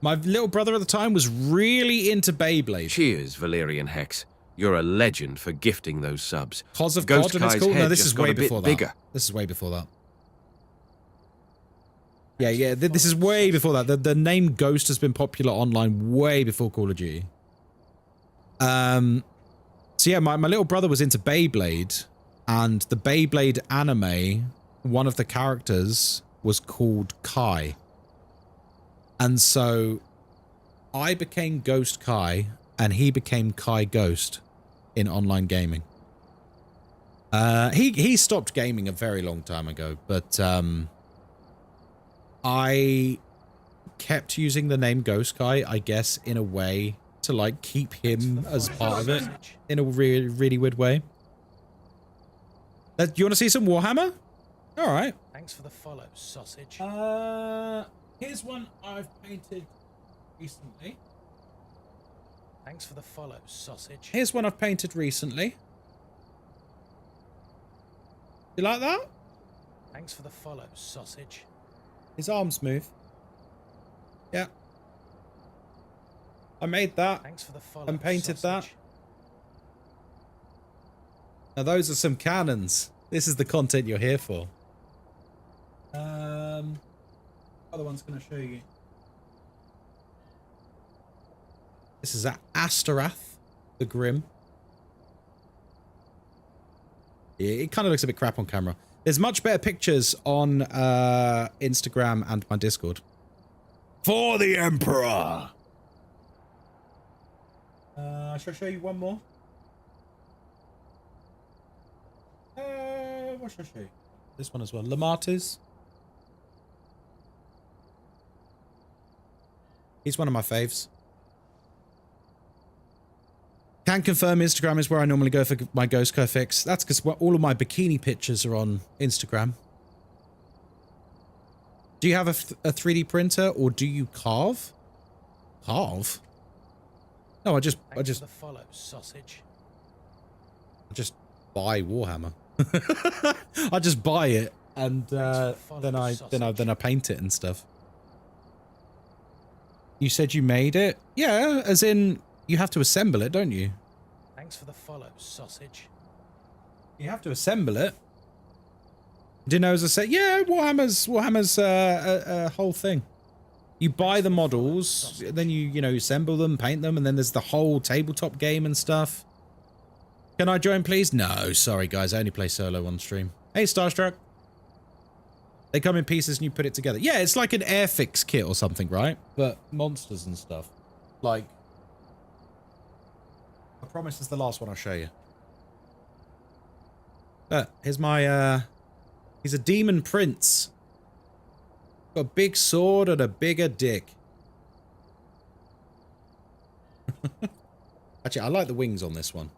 My little brother at the time was really into Beyblade. Cheers, Valerian Hex. You're a legend for gifting those subs. Cause of God, and it's cool. No, this is way before that. Bigger. This is way before that. Yeah, this is way before that. The name Ghost has been popular online way before Call of Duty. So yeah, my little brother was into Beyblade, and the Beyblade anime, one of the characters was called Kai. And so I became Ghostkai, and he became Kai Ghost in online gaming. He stopped gaming a very long time ago, but I kept using the name Ghostkai, I guess, in a way to like keep him as part of it in a really, really weird way. Do you want to see some Warhammer? All right. Thanks for the follow, sausage. Here's one I've painted recently. Thanks for the follow, sausage. Here's one I've painted recently. You like that? Thanks for the follow, sausage. His arms move. Yeah. I made that. Thanks for the follow, and painted sausage. that. Now those are some cannons. This is the content you're here for. Other one's going to show you. This is Asterath, the Grim. Yeah, it kind of looks a bit crap on camera. There's much better pictures on Instagram and my Discord. For the Emperor! Shall I show you one more? What should I show you? This one as well. Lamartis. He's one of my faves. Can confirm Instagram is where I normally go for my Ghostkai fix. That's because all of my bikini pictures are on Instagram. Do you have a 3D printer or do you carve? Carve? No, I just follow, sausage. I just buy Warhammer. I just buy it and then I paint it and stuff. You said you made it? Yeah, as in you have to assemble it, don't you? Thanks for the follow, sausage. You have to assemble it. Didn't know as I said, yeah, Warhammer's a whole thing. You buy the models, then you assemble them, paint them, and then there's the whole tabletop game and stuff. Can I join, please? No, sorry guys, I only play solo on stream. Hey, Starstruck. They come in pieces and you put it together. Yeah, it's like an Airfix kit or something, right? But monsters and stuff. Like, I promise it's the last one I'll show you. Here's my, he's a demon prince. Got a big sword and a bigger dick. Actually, I like the wings on this one.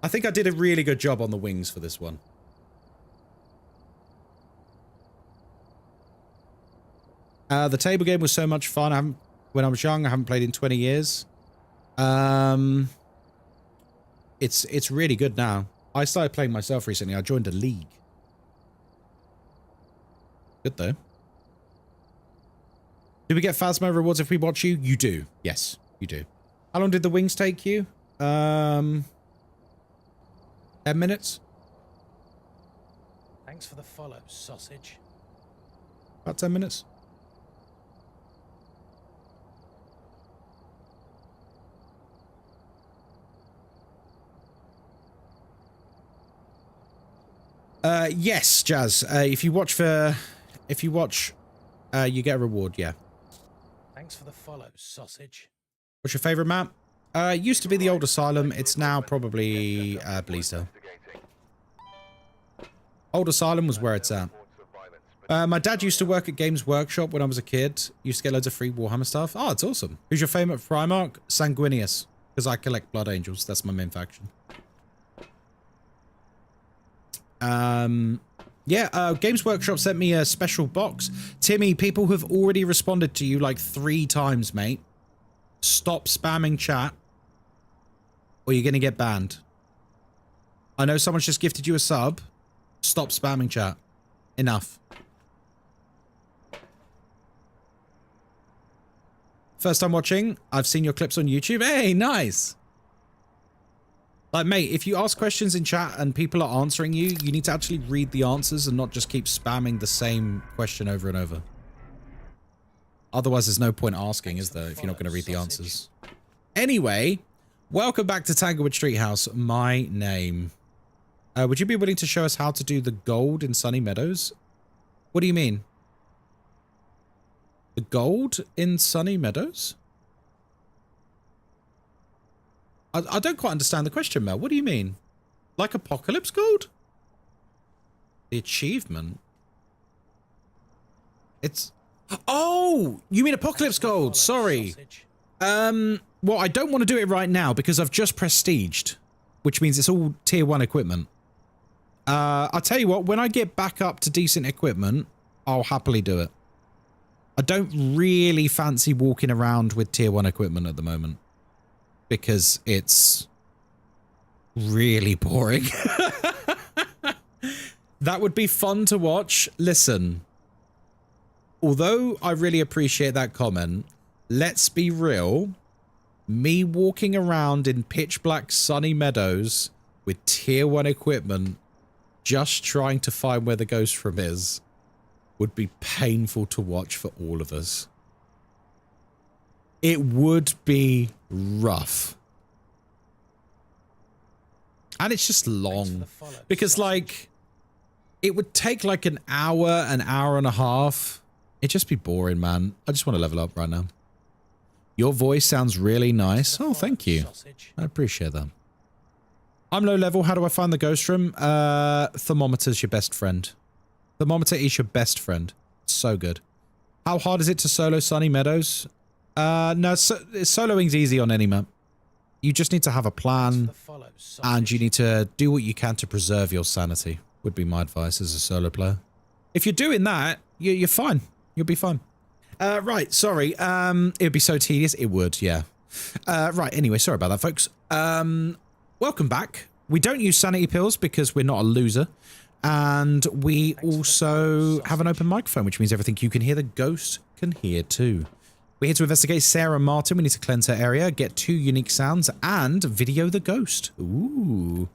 I think I did a really good job on the wings for this one. The table game was so much fun. When I was young, I haven't played in 20 years. It's really good now. I started playing myself recently. I joined a league. Good though. Do we get Phasmo rewards if we watch you? You do. Yes, you do. How long did the wings take you? 10 minutes? Thanks for the follow, sausage. About 10 minutes. Yes, Jazz. If you watch, you get a reward, yeah. Thanks for the follow, sausage. What's your favorite map? It used to be the old Asylum. It's now probably Bleasdale. Old Asylum was where it's at. My dad used to work at Games Workshop when I was a kid. Used to get loads of free Warhammer stuff. Oh, it's awesome. Who's your favorite Primarch? Sanguinius. Because I collect Blood Angels. That's my main faction. Yeah, Games Workshop sent me a special box. Timmy, people have already responded to you like 3 times, mate. Stop spamming chat, or you're gonna get banned. I know someone's just gifted you a sub. Stop spamming chat. Enough. First time watching. I've seen your clips on YouTube. Hey, nice. Like, mate, if you ask questions in chat and people are answering you, you need to actually read the answers and not just keep spamming the same question over and over. Otherwise, there's no point asking, is there, if you're not going to read the answers? Anyway, welcome back to Tanglewood Street House. My name. Would you be willing to show us how to do the gold in Sunny Meadows? What do you mean? The gold in Sunny Meadows? I don't quite understand the question, Mel. What do you mean? Like Apocalypse Gold? The achievement? It's... Oh! You mean Apocalypse Gold. Sorry. Well, I don't want to do it right now because I've just prestiged. Which means it's all tier 1 equipment. I'll tell you what. When I get back up to decent equipment, I'll happily do it. I don't really fancy walking around with tier 1 equipment at the moment. Because it's really boring. That would be fun to watch. Listen, although I really appreciate that comment, let's be real. Me walking around in pitch black sunny meadows with tier 1 equipment, just trying to find where the ghost room is, would be painful to watch for all of us. It would be rough. And it's just long. Because, like, it would take like an hour and a half. It'd just be boring, man. I just want to level up right now. Your voice sounds really nice. Oh, thank you. I appreciate that. I'm low level. How do I find the ghost room? Thermometer's your best friend. Thermometer is your best friend. So good. How hard is it to solo Sunny Meadows? No, soloing's easy on any map. You just need to have a plan, and you need to do what you can to preserve your sanity, would be my advice as a solo player. If you're doing that, you're fine. You'll be fine. Right, sorry. It would be so tedious. It would, yeah. Right, anyway, sorry about that, folks. Welcome back. We don't use sanity pills because we're not a loser. And we also have an open microphone, which means everything you can hear, the ghost can hear too. We're here to investigate Sarah Martin. We need to cleanse her area, get 2 unique sounds, and video the ghost. Ooh.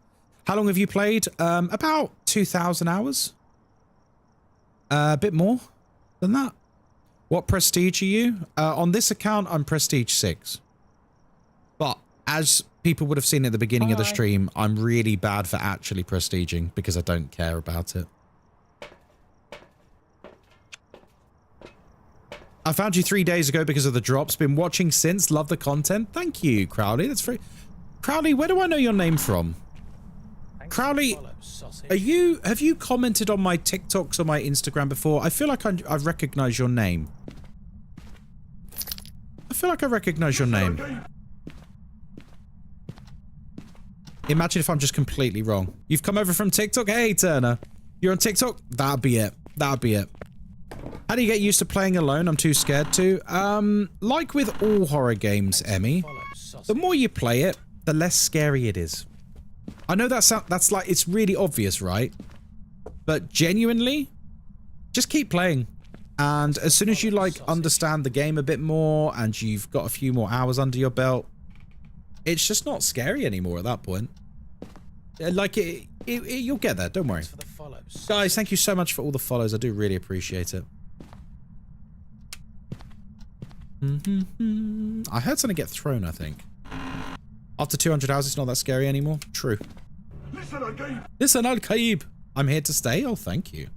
How long have you played? About 2,000 hours. A bit more than that. What prestige are you? On this account, I'm prestige 6. But as people would have seen at the beginning of the stream, I'm really bad for actually prestiging because I don't care about it. I found you 3 days ago because of the drops. Been watching since. Love the content. Thank you, Crowley. That's free. Crowley, where do I know your name from? Crowley, have you commented on my TikToks or my Instagram before? I feel like I recognize your name. I feel like I recognize your name. Imagine if I'm just completely wrong. You've come over from TikTok? Hey, Turner. You're on TikTok? That'd be it. That'd be it. How do you get used to playing alone? I'm too scared to. Like with all horror games, Emmy, the more you play it, the less scary it is. I know that's like, it's really obvious, right? But genuinely, just keep playing. And as soon as you like understand the game a bit more and you've got a few more hours under your belt, it's just not scary anymore at that point. Like, you'll get there, don't worry. Guys, thank you so much for all the follows. I do really appreciate it. I heard something get thrown, I think. After 200 hours, it's not that scary anymore. True. Listen, Al-Qaib. I'm here to stay. Oh, thank you.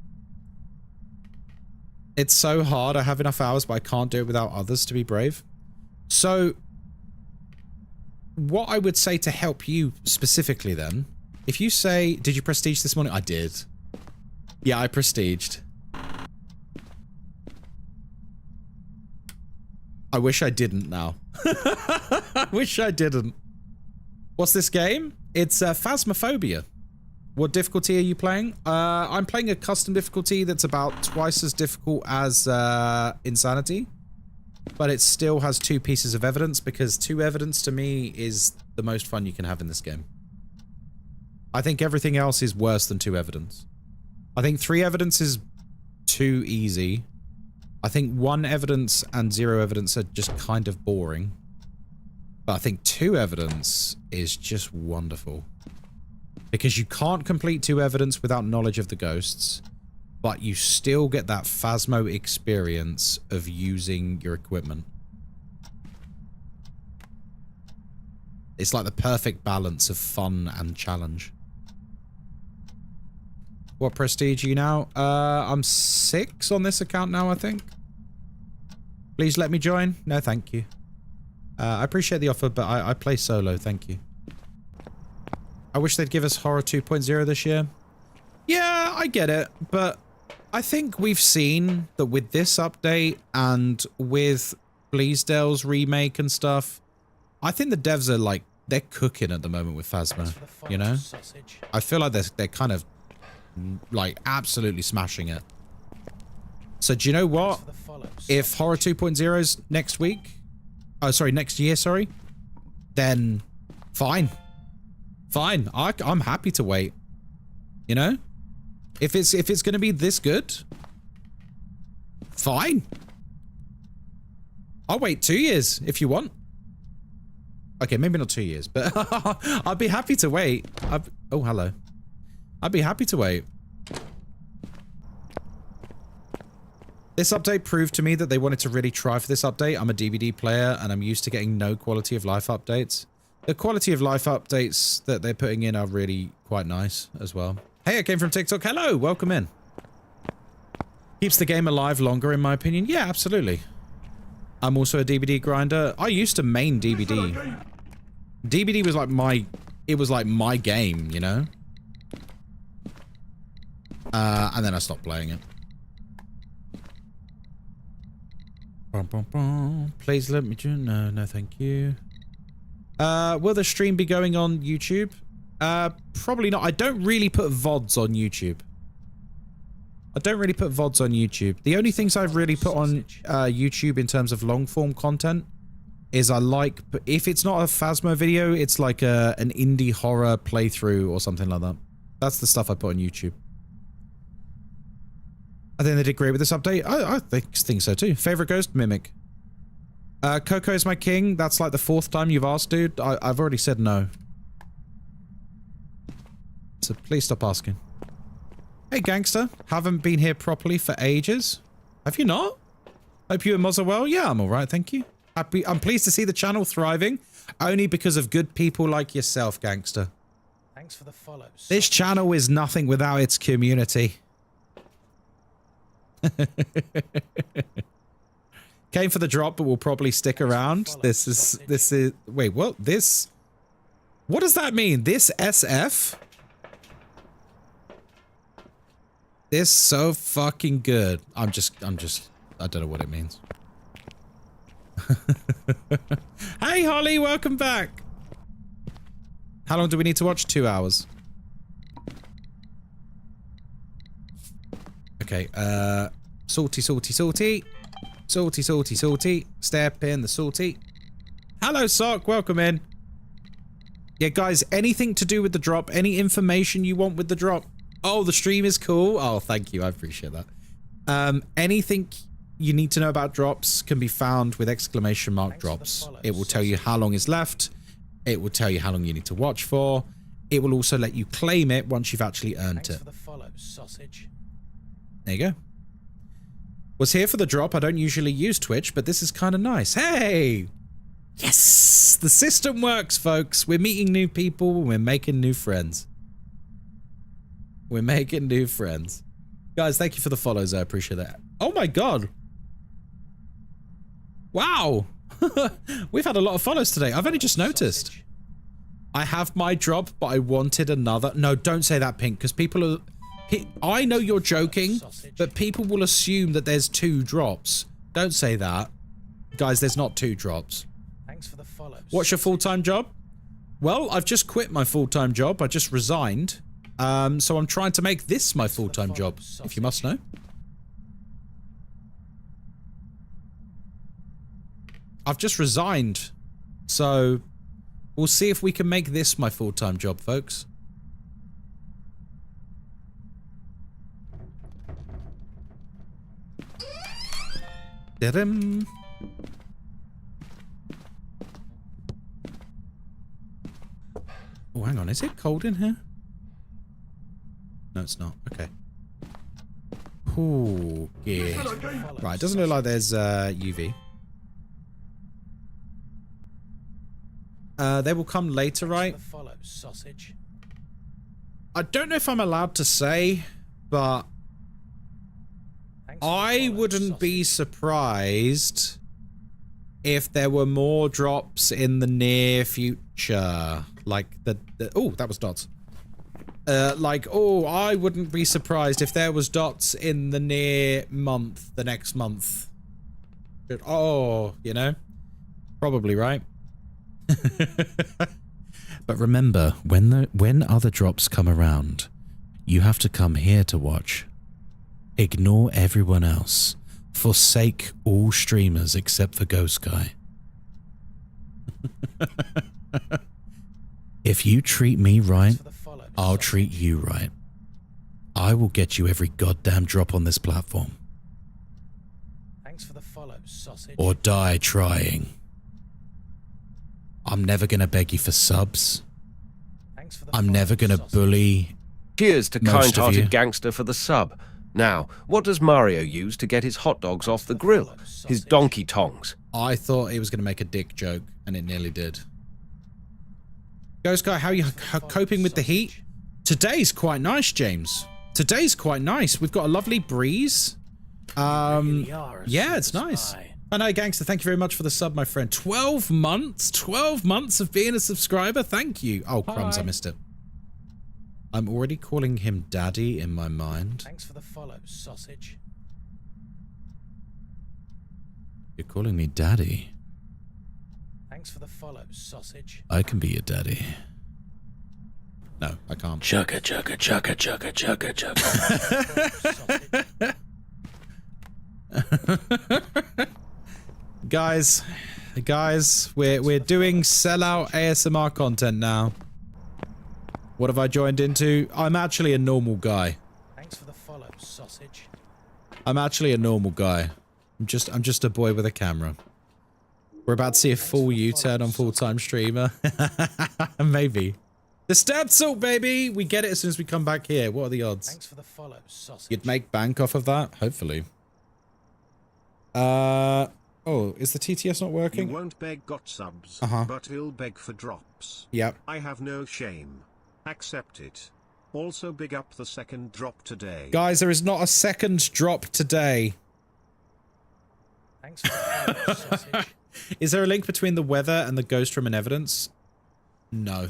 It's so hard. I have enough hours, but I can't do it without others to be brave. So, what I would say to help you specifically then, if you say, did you prestige this morning? I did. Yeah, I prestiged. I wish I didn't now. I wish I didn't. What's this game? It's Phasmophobia. What difficulty are you playing? I'm playing a custom difficulty that's about twice as difficult as Insanity. But it still has 2 pieces of evidence, because 2 evidence to me is the most fun you can have in this game. I think everything else is worse than 2 evidence. I think 3 evidence is too easy. I think 1 evidence and 0 evidence are just kind of boring. But I think 2 evidence is just wonderful. Because you can't complete 2 evidence without knowledge of the ghosts, but you still get that Phasmo experience of using your equipment. It's like the perfect balance of fun and challenge. What prestige are you now? I'm 6 on this account now, I think. Please let me join. No, thank you. I appreciate the offer, but I play solo, thank you. I wish they'd give us Horror 2.0 this year. Yeah, I get it, but I think we've seen that with this update and with Bleasdale's remake and stuff, I think the devs are like, they're cooking at the moment with Phasmo, you know? I feel like they're kind of like absolutely smashing it. So do you know what? If Horror 2.0 is next week, oh sorry, next year, sorry, then fine. Fine. I'm happy to wait. You know? If it's going to be this good, fine. I'll wait 2 years if you want. Okay, maybe not 2 years, but I'd be happy to wait. Oh, hello. I'd be happy to wait. This update proved to me that they wanted to really try for this update. I'm a DVD player and I'm used to getting no quality of life updates. The quality of life updates that they're putting in are really quite nice as well. Hey, I came from TikTok. Hello, welcome in. Keeps the game alive longer, in my opinion. Yeah, absolutely. I'm also a DVD grinder. I used to main DVD. DVD was like my game, you know? And then I stopped playing it. Please let me join. No, thank you. Will the stream be going on YouTube? Probably not. I don't really put VODs on YouTube. The only things I've really put on YouTube in terms of long form content is if it's not a Phasmo video, it's like an indie horror playthrough or something like that. That's the stuff I put on YouTube. I think they did great with this update. I think so too. Favorite ghost? Mimic. Coco is my king. That's like the 4th time you've asked, dude. I've already said no. So please stop asking. Hey, gangster. Haven't been here properly for ages. Have you not? Hope you and Moz are well. Yeah, I'm alright, thank you. I'm pleased to see the channel thriving. Only because of good people like yourself, gangster. Thanks for the follows. This channel is nothing without its community. Came for the drop, but will probably stick around. This is wait, what? What does that mean? This SF? This so fucking good. I don't know what it means. Hey Holly, welcome back. How long do we need to watch? 2 hours. Okay, salty, salty, salty. Salty, salty, salty. Step in the salty. Hello, Sock. Welcome in. Yeah, guys, anything to do with the drop, any information you want with the drop. Oh, the stream is cool. Oh, thank you. I appreciate that. Anything you need to know about drops can be found with exclamation mark drops. It will tell you how long is left. It will tell you how long you need to watch for. It will also let you claim it once you've actually earned it. There you go. Was here for the drop. I don't usually use Twitch, but this is kind of nice. Hey! Yes! The system works, folks. We're meeting new people. We're making new friends. We're making new friends. Guys, thank you for the follows. I appreciate that. Oh my god. Wow. We've had a lot of follows today. I've only just noticed. I have my drop, but I wanted another. No, don't say that, Pink, because people are... I know you're joking, but people will assume that there's 2 drops. Don't say that. Guys, there's not 2 drops. Thanks for the follow. What's your full-time job? Well, I've just quit my full-time job. I just resigned. So I'm trying to make this my full-time job, if you must know. I've just resigned. So we'll see if we can make this my full-time job, folks. Da-dum. Oh, hang on. Is it cold in here? No, it's not. Okay. Ooh, good. Right, it doesn't look like there's UV. They will come later, right? I don't know if I'm allowed to say, but I wouldn't be surprised if there were more drops in the near future. Like oh, that was dots. I wouldn't be surprised if there was dots in the next month. Oh, you know? Probably, right? But remember, when other drops come around, you have to come here to watch. Ignore everyone else. Forsake all streamers except for Ghostkai. If you treat me right, I'll treat you right. I will get you every goddamn drop on this platform. Thanks for the follow, sausage. Or die trying. I'm never gonna beg you for subs. I'm never gonna bully. Cheers to kind-hearted gangster for the sub. Now, what does Mario use to get his hot dogs off the grill? His donkey tongs. I thought he was gonna make a dick joke, and it nearly did. Ghostkai, how are you coping with the heat? Today's quite nice, James. Today's quite nice. We've got a lovely breeze. Yeah, it's nice. I know, Gangster, thank you very much for the sub, my friend. 12 months? 12 months of being a subscriber? Thank you. Oh, crumbs, I missed it. I'm already calling him Daddy in my mind. Thanks for the follow, sausage. You're calling me Daddy? Thanks for the follow, sausage. I can be your daddy. No, I can't. Chugga, chugga, chugga, chugga, chugga, chugga. Guys, we're doing sellout ASMR content now. What have I joined into? I'm actually a normal guy. Thanks for the follow, sausage. I'm actually a normal guy. I'm just a boy with a camera. We're about to see a full U-turn on full-time streamer. Maybe. The Stabsalt, baby! We get it as soon as we come back here. What are the odds? Thanks for the follow, sausage. You'd make bank off of that? Hopefully. Oh, is the TTS not working? You won't beg got subs, but he'll beg for drops. Yep. I have no shame. Accept it. Also big up the second drop today. Guys, there is not a second drop today. Thanks for the follow, sausage. Is there a link between the weather and the ghost room and evidence? No.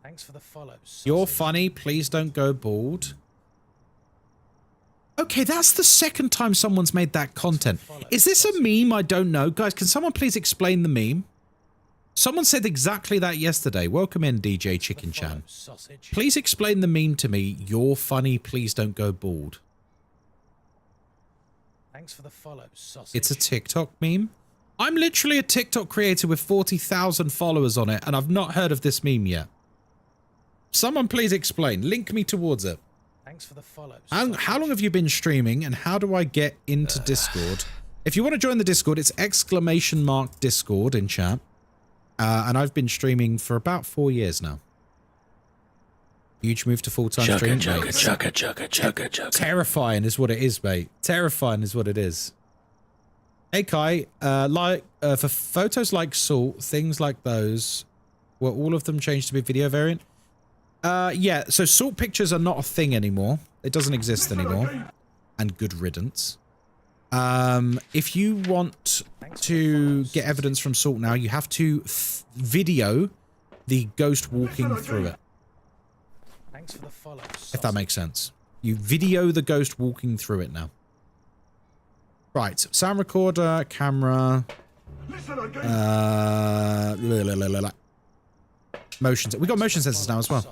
Thanks for the follow, sausage. You're funny. Please don't go bald. Okay, that's the second time someone's made that content. Is this a meme? I don't know. Guys, can someone please explain the meme? Someone said exactly that yesterday. Welcome in, DJ Chicken Chan. Please explain the meme to me. You're funny. Please don't go bald. Thanks for the follow, sausage. It's a TikTok meme. I'm literally a TikTok creator with 40,000 followers on it, and I've not heard of this meme yet. Someone please explain. Link me towards it. Thanks for the follow. How long have you been streaming, and how do I get into Discord? If you want to join the Discord, it's !Discord in chat. And I've been streaming for about 4 years now. Huge move to full-time stream. Chugga. Terrifying is what it is, mate. Terrifying is what it is. Hey Kai, for photos like Salt, things like those, were all of them changed to be video variant? Yeah, so Salt pictures are not a thing anymore. It doesn't exist anymore. And good riddance. If you want to get evidence from Salt now, you have to video the ghost walking through it. Thanks for the follow. If that makes sense. You video the ghost walking through it now. Right, sound recorder, camera, motion. We got motion sensors now as well.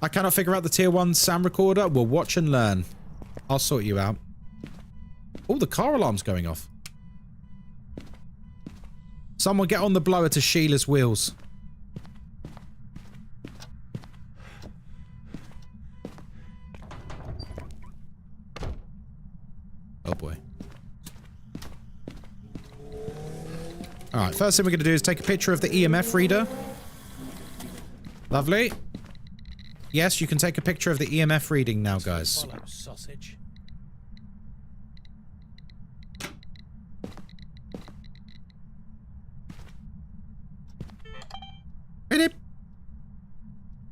I cannot figure out the tier 1 sound recorder. We'll watch and learn. I'll sort you out. Oh, the car alarm's going off. Someone get on the blower to Sheila's wheels. Oh boy. Alright, first thing we're going to do is take a picture of the EMF reader. Lovely. Yes, you can take a picture of the EMF reading now, guys. Follow, sausage.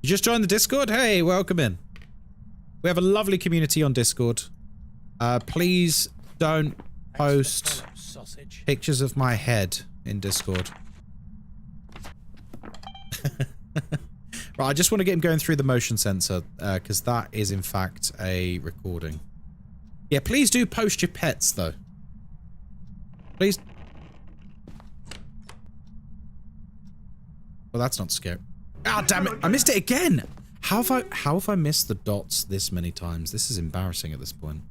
You just joined the Discord? Hey, welcome in. We have a lovely community on Discord. Please don't post pictures of my head in Discord. Right, I just want to get him going through the motion sensor, because that is in fact a recording. Yeah, please do post your pets, though. Please. Well, that's not scary. Ah, damn it! I missed it again. How have I missed the dots this many times? This is embarrassing at this point.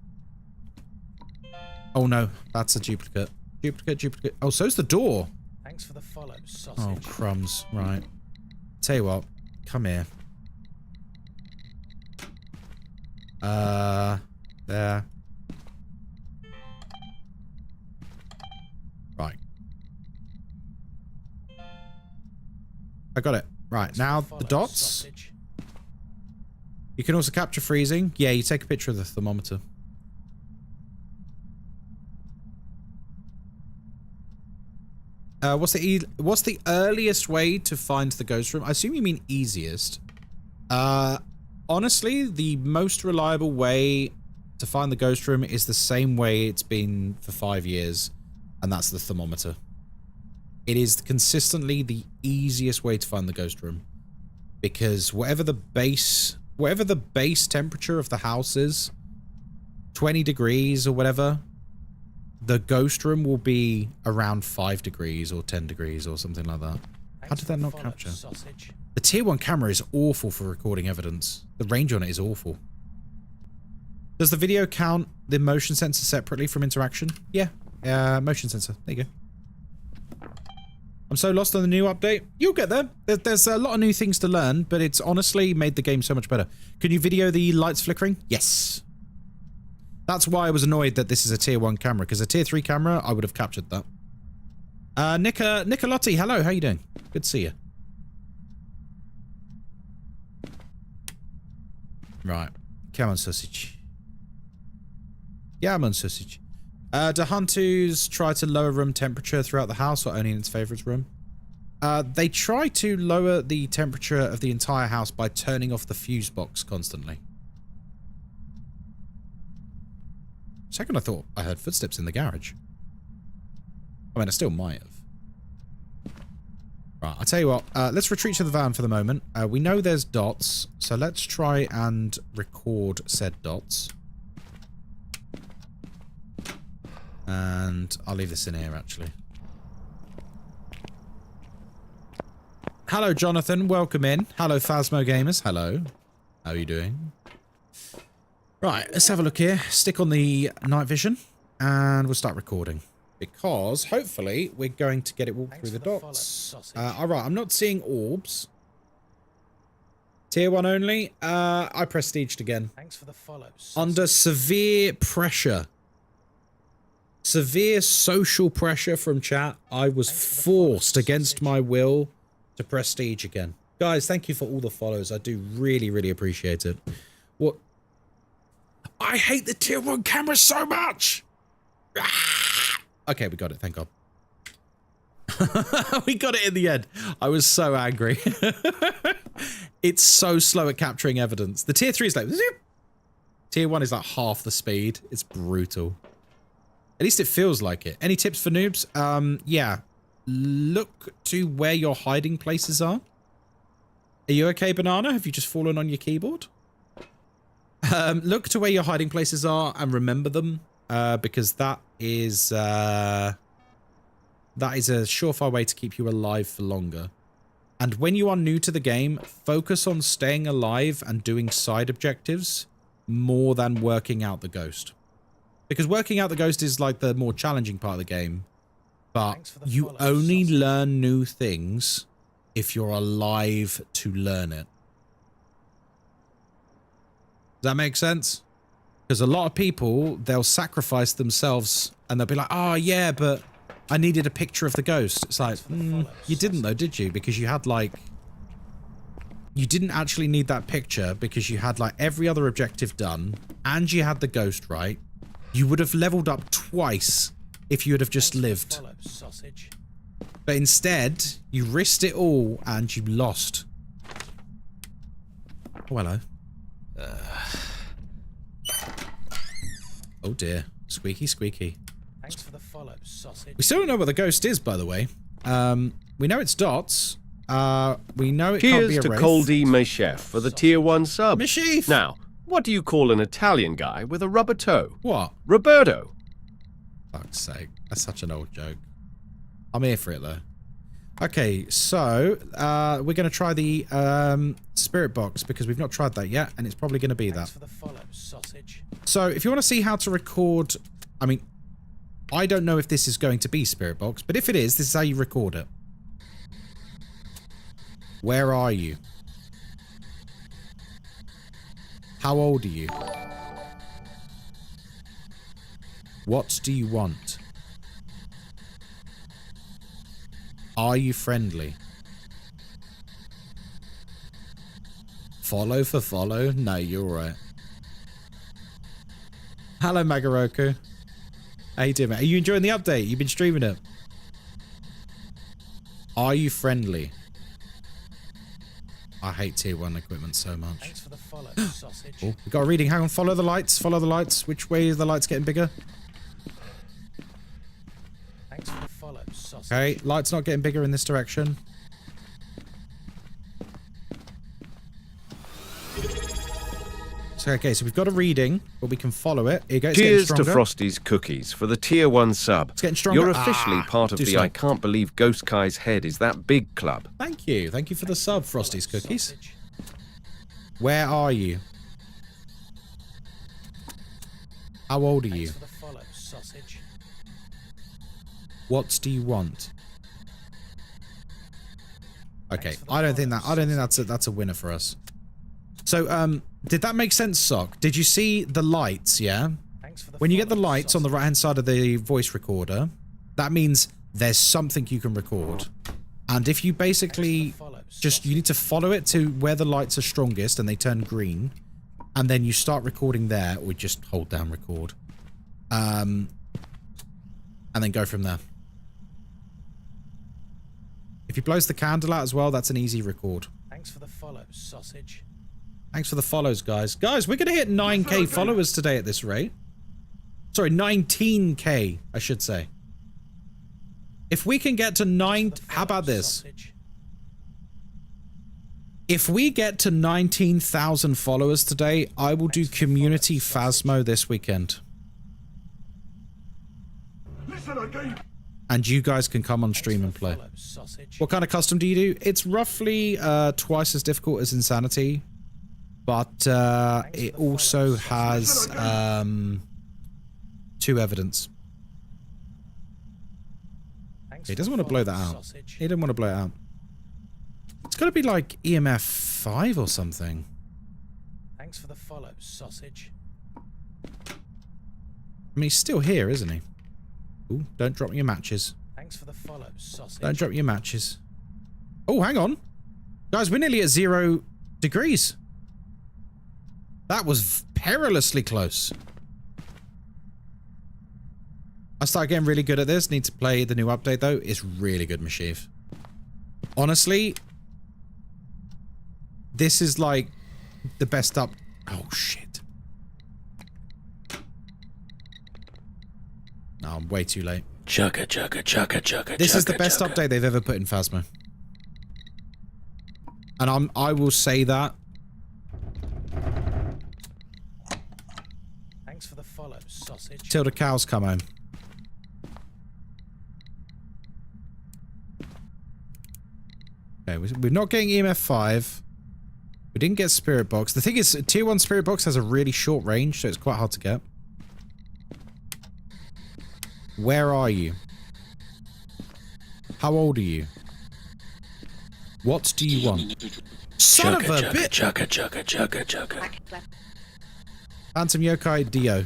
Oh no, that's a duplicate. Duplicate. Oh, so's the door. Thanks for the follow, sausage. Oh, crumbs. Right. Tell you what. Come here. There. Right. I got it. Right, now the dots. Sausage. You can also capture freezing. Yeah, you take a picture of the thermometer. What's the earliest way to find the ghost room? I assume you mean easiest. Honestly, the most reliable way to find the ghost room is the same way it's been for 5 years, and that's the thermometer. It is consistently the easiest way to find the ghost room, because whatever the base temperature of the house is, 20 degrees or whatever, the ghost room will be around 5 degrees or 10 degrees or something like that. How did that not capture? Sausage. The tier 1 camera is awful for recording evidence. The range on it is awful. Does the video count the motion sensor separately from interaction? Yeah. Motion sensor. There you go. I'm so lost on the new update. You'll get there. There's a lot of new things to learn, but it's honestly made the game so much better. Can you video the lights flickering? Yes. That's why I was annoyed that this is a tier 1 camera, because a tier 3 camera, I would have captured that. Nicolotti, hello, how you doing? Good to see you. Right. Come on, sausage. Yeah, I'm on sausage. Do Hunters try to lower room temperature throughout the house, or only in its favourite room? They try to lower the temperature of the entire house by turning off the fuse box constantly. Second, I thought I heard footsteps in the garage. I mean, I still might have. Right, I'll tell you what. Let's retreat to the van for the moment. We know there's dots, so let's try and record said dots. And I'll leave this in here, actually. Hello, Jonathan. Welcome in. Hello, Phasmo Gamers. Hello. How are you doing? Right, let's have a look here. Stick on the night vision, and we'll start recording. Because hopefully we're going to get it walk through the dots. Alright, I'm not seeing orbs. Tier 1 only. I prestiged again. Thanks for the follow. Under severe pressure. Severe social pressure from chat, I was forced against my will to prestige again. Guys, thank you for all the follows. I do really, really appreciate it. What? I hate the tier 1 camera so much! Ah! Okay, we got it, thank God. We got it in the end. I was so angry. It's so slow at capturing evidence. The tier 3 is like... Zoop. Tier 1 is like half the speed. It's brutal. At least it feels like it. Any tips for noobs? Yeah. Look to where your hiding places are. Are you okay, Banana? Have you just fallen on your keyboard? Look to where your hiding places are and remember them. Because that is a surefire way to keep you alive for longer. And when you are new to the game, focus on staying alive and doing side objectives more than working out the ghost. Because working out the ghost is like the more challenging part of the game. But you only learn new things if you're alive to learn it. Does that make sense? Because a lot of people, they'll sacrifice themselves and they'll be like, oh yeah, but I needed a picture of the ghost. It's like, you didn't though, did you? Because you had like... You didn't actually need that picture because you had like every other objective done and you had the ghost right. You would have leveled up twice if you would have just lived. But instead, you risked it all and you lost. Oh, hello. Oh dear. Squeaky, squeaky. Thanks for the follow, sausage. We still don't know what the ghost is, by the way. We know it's dots. We know it can't be a Cheers to wraith. Coldy Meshef for the tier 1 sub. Meshef! Now, what do you call an Italian guy with a rubber toe? What? Roberto. Fuck's sake. That's such an old joke. I'm here for it, though. Okay, so, we're going to try the, spirit box, because we've not tried that yet, and it's probably going to be that. For the follow, sausage. So, if you want to see how to record... I mean, I don't know if this is going to be spirit box, but if it is, this is how you record it. Where are you? How old are you? What do you want? Are you friendly? Follow for follow? No, you're right. Hello, Magaroku. How you doing, mate? Are you enjoying the update? You've been streaming it. Are you friendly? I hate tier 1 equipment so much. Thanks for the follow, sausage. Oh, we got a reading. Hang on, follow the lights. Follow the lights. Which way is the lights getting bigger? Thanks for the follow, sausage. Okay, lights not getting bigger in this direction. So, okay, so we've got a reading, but we can follow it. Here you go. It's Cheers getting to stronger. Frosty's Cookies for the tier 1 sub. It's getting stronger. You're officially part of too the slow. I Can't Believe Ghostkai's Head is that big club. Thank you. Thank you for the sub, Frosty's Cookies. Where are you? How old are you? Thanks for the follow, sausage. What do you want? Okay, I don't think that's a winner for us. So, did that make sense, Sock? Did you see the lights, yeah? When you get the lights on the right-hand side of the voice recorder, that means there's something you can record. And if you basically you need to follow it to where the lights are strongest and they turn green, and then you start recording there, or just hold down record. And then go from there. If he blows the candle out as well, that's an easy record. Thanks for the follow, sausage. Thanks for the follows, guys. Guys, we're going to hit 9k followers today at this rate. Sorry, 19k, I should say. If we can get to 9... How about this? If we get to 19,000 followers today, I will do community Phasmo this weekend. And you guys can come on stream and play. What kind of custom do you do? It's roughly twice as difficult as Insanity. But it also has 2 evidence. He doesn't want to blow that out. Sausage. He didn't want to blow it out. It's got to be like EMF 5 or something. Thanks for the follow, sausage. I mean, he's still here, isn't he? Ooh, don't drop your matches. Thanks for the follow, sausage. Don't drop your matches. Oh, hang on. Guys, we're nearly at 0 degrees. That was perilously close. I started getting really good at this. Need to play the new update, though. It's really good, Mashif. Honestly, this is like the best up... Oh, shit. No, I'm way too late. Chugga, chugga, chugga, chugga. This is the best update they've ever put in Phasmo. And I will say that. Thanks for the follow, sausage. Till the cows come home. Okay, we're not getting EMF 5. We didn't get Spirit Box. The thing is, Tier 1 Spirit Box has a really short range, so it's quite hard to get. Where are you? How old are you? What do you want? Son of a bitch! Chugga, chugga, chugga, chugga. Phantom Yokai Dio.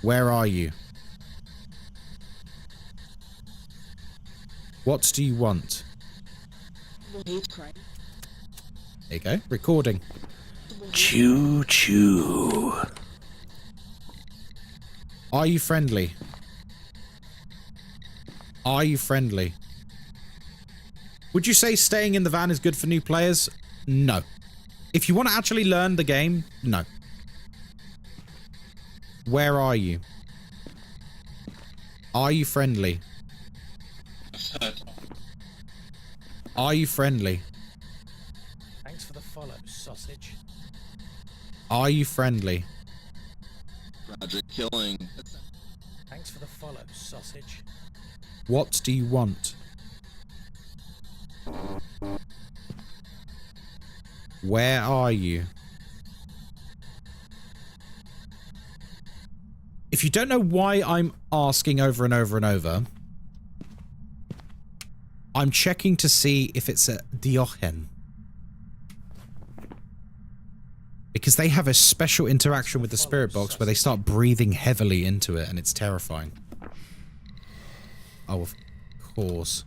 Where are you? What do you want? There you go. Recording. Choo choo. Are you friendly? Are you friendly? Would you say staying in the van is good for new players? No. If you want to actually learn the game, no. Where are you? Are you friendly? Are you friendly? Thanks for the follow, sausage. Are you friendly? Roger, killing. Thanks for the follow, sausage. What do you want? Where are you? If you don't know why I'm asking over and over and over, I'm checking to see if it's a Diogen. Because they have a special interaction with the spirit box where they start breathing heavily into it and it's terrifying. Oh, of course.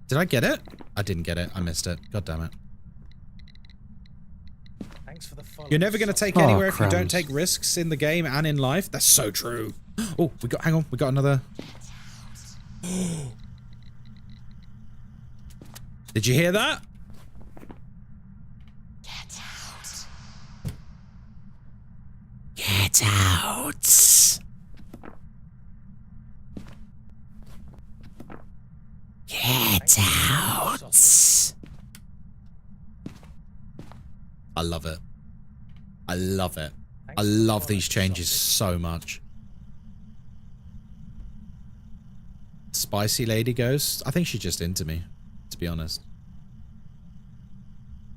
Did I get it? I didn't get it. I missed it. God damn it. Thanks for the follow. You're never going to take anywhere if you don't take risks in the game and in life. That's so true. Oh, hang on. We got another. Did you hear that? Get out. Get out. Get out. I love it. I love it. I love these changes so much. Spicy lady ghost? I think she's just into me, to be honest.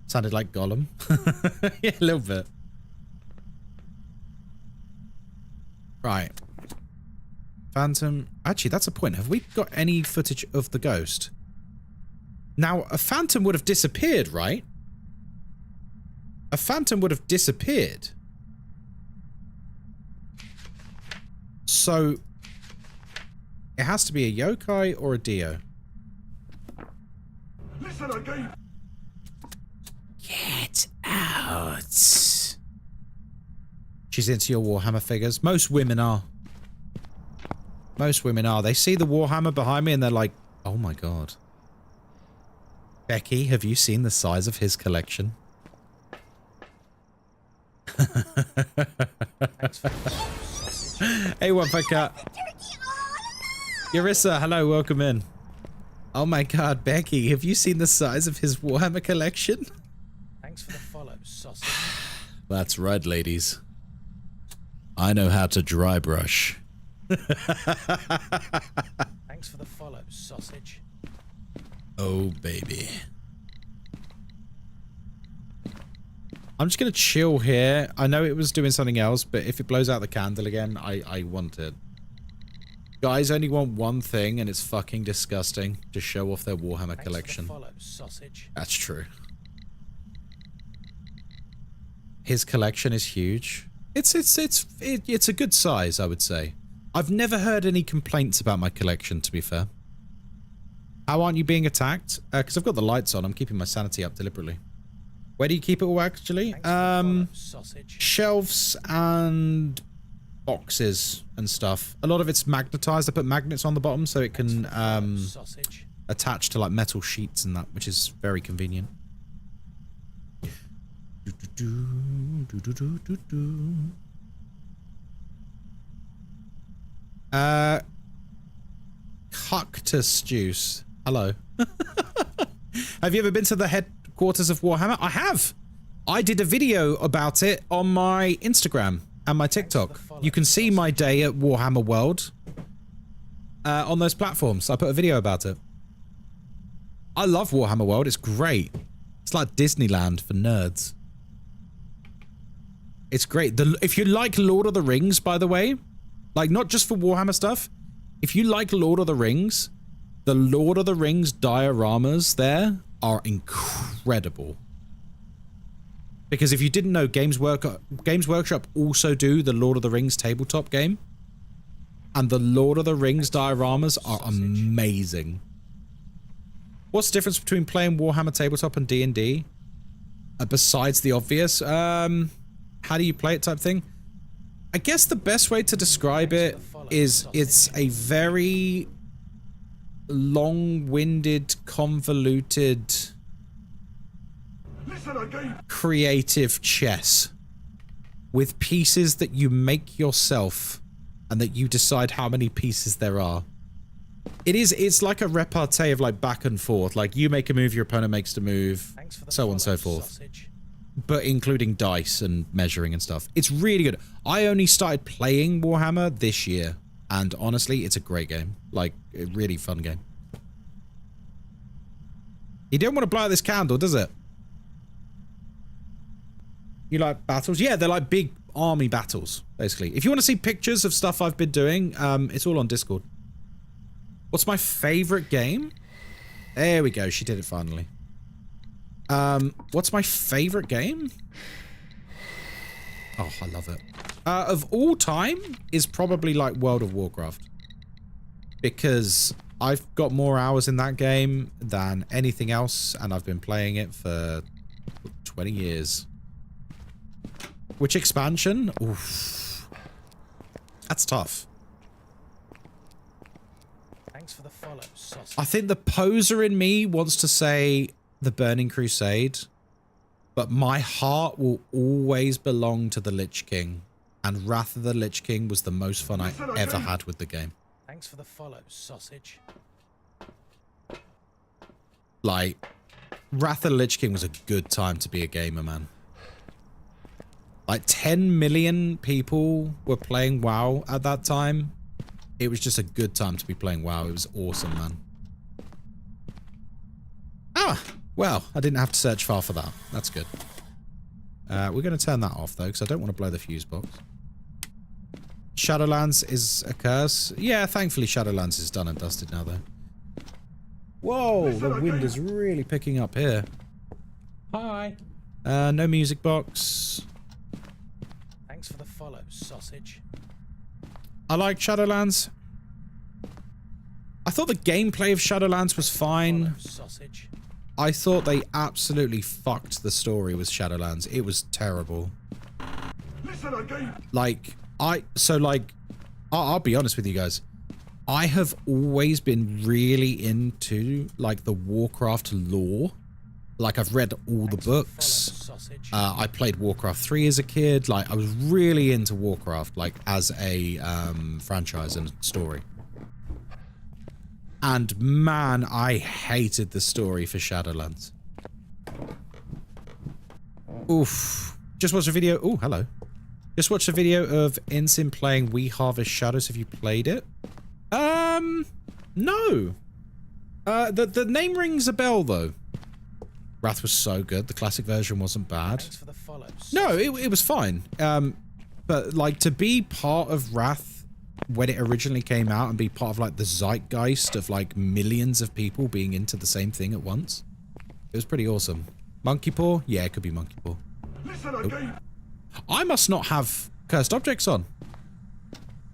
Sounded like Gollum. Yeah, a little bit. Right. Phantom. Actually, that's a point. Have we got any footage of the ghost? Now, a phantom would have disappeared, right? A phantom would have disappeared. So, it has to be a yokai or a dio. Listen again. Get out. She's into your Warhammer figures. Most women are. Most women are. They see the Warhammer behind me and they're like, oh my god. Becky, have you seen the size of his collection? Hey, one for cat. Yarissa, hello, welcome in. Oh my god, Becky, have you seen the size of his Warhammer collection? Thanks for the follow, sausage. That's right, ladies. I know how to dry brush. Thanks for the follow, sausage. Oh, baby. I'm just going to chill here. I know it was doing something else, but if it blows out the candle again, I want it. Guys only want one thing, and it's fucking disgusting, to show off their Warhammer collection. Follow, sausage. That's true. His collection is huge. It's a good size, I would say. I've never heard any complaints about my collection, to be fair. How aren't you being attacked? Because I've got the lights on. I'm keeping my sanity up deliberately. Where do you keep it all, actually? Shelves and boxes and stuff. A lot of it's magnetized. I put magnets on the bottom so it can attach to like metal sheets and that, which is very convenient. Cactus juice. Hello. Have you ever been to the headquarters of Warhammer? I have. I did a video about it on my Instagram and my TikTok. You can see my day at Warhammer World on those platforms. I put a video about it. I love Warhammer World. It's great. It's like Disneyland for nerds. It's great. If you like Lord of the Rings, by the way, like not just for Warhammer stuff, if you like Lord of the Rings, the Lord of the Rings dioramas there are incredible. Because if you didn't know, Games Workshop also do the Lord of the Rings tabletop game. And the Lord of the Rings dioramas are amazing. What's the difference between playing Warhammer Tabletop and D&D? Besides the obvious, how do you play it type thing? I guess the best way to describe it is it's a very long-winded, convoluted, creative chess with pieces that you make yourself and that you decide how many pieces there are. It's like a repartee of like back and forth. Like you make a move, your opponent makes the move, so on and so forth. But including dice and measuring and stuff. It's really good. I only started playing Warhammer this year. And honestly, it's a great game. Like, a really fun game. You don't want to blow out this candle, does it? You like battles? Yeah, they're like big army battles, basically. If you want to see pictures of stuff I've been doing, it's all on Discord. What's my favorite game? There we go. She did it finally. What's my favorite game? Oh, I love it. Of all time is probably like World of Warcraft. Because I've got more hours in that game than anything else, and I've been playing it for 20 years. Which expansion? Oof. That's tough. Thanks for the follow, sausage. I think the poser in me wants to say the Burning Crusade, but my heart will always belong to the Lich King, and Wrath of the Lich King was the most fun I ever had with the game. Thanks for the follow, sausage. Like, Wrath of the Lich King was a good time to be a gamer, man. Like, 10 million people were playing WoW at that time. It was just a good time to be playing WoW. It was awesome, man. Ah! Well, I didn't have to search far for that. That's good. We're going to turn that off, though, because I don't want to blow the fuse box. Shadowlands is a curse. Yeah, thankfully Shadowlands is done and dusted now, though. Whoa, the wind is really picking up here. Hi. No music box. Thanks for the follow, sausage. I like Shadowlands. I thought the gameplay of Shadowlands was fine. Sausage. I thought they absolutely fucked the story with Shadowlands. It was terrible. Like, I'll be honest with you guys. I have always been really into, like, the Warcraft lore. Like, I've read all the books. I played Warcraft 3 as a kid. Like, I was really into Warcraft, like, as a franchise and story. And man, I hated the story for Shadowlands. Oof. Just watched a video. Oh, hello. Just watched a video of Ensign playing We Harvest Shadows. Have you played it? No. The name rings a bell, though. Wrath was so good. The classic version wasn't bad. Thanks for the follow. No, it was fine. But, like, to be part of Wrath when it originally came out and be part of like the zeitgeist of like millions of people being into the same thing at once. It was pretty awesome. Monkey paw? Yeah, it could be monkey paw. Nope. I must not have cursed objects on.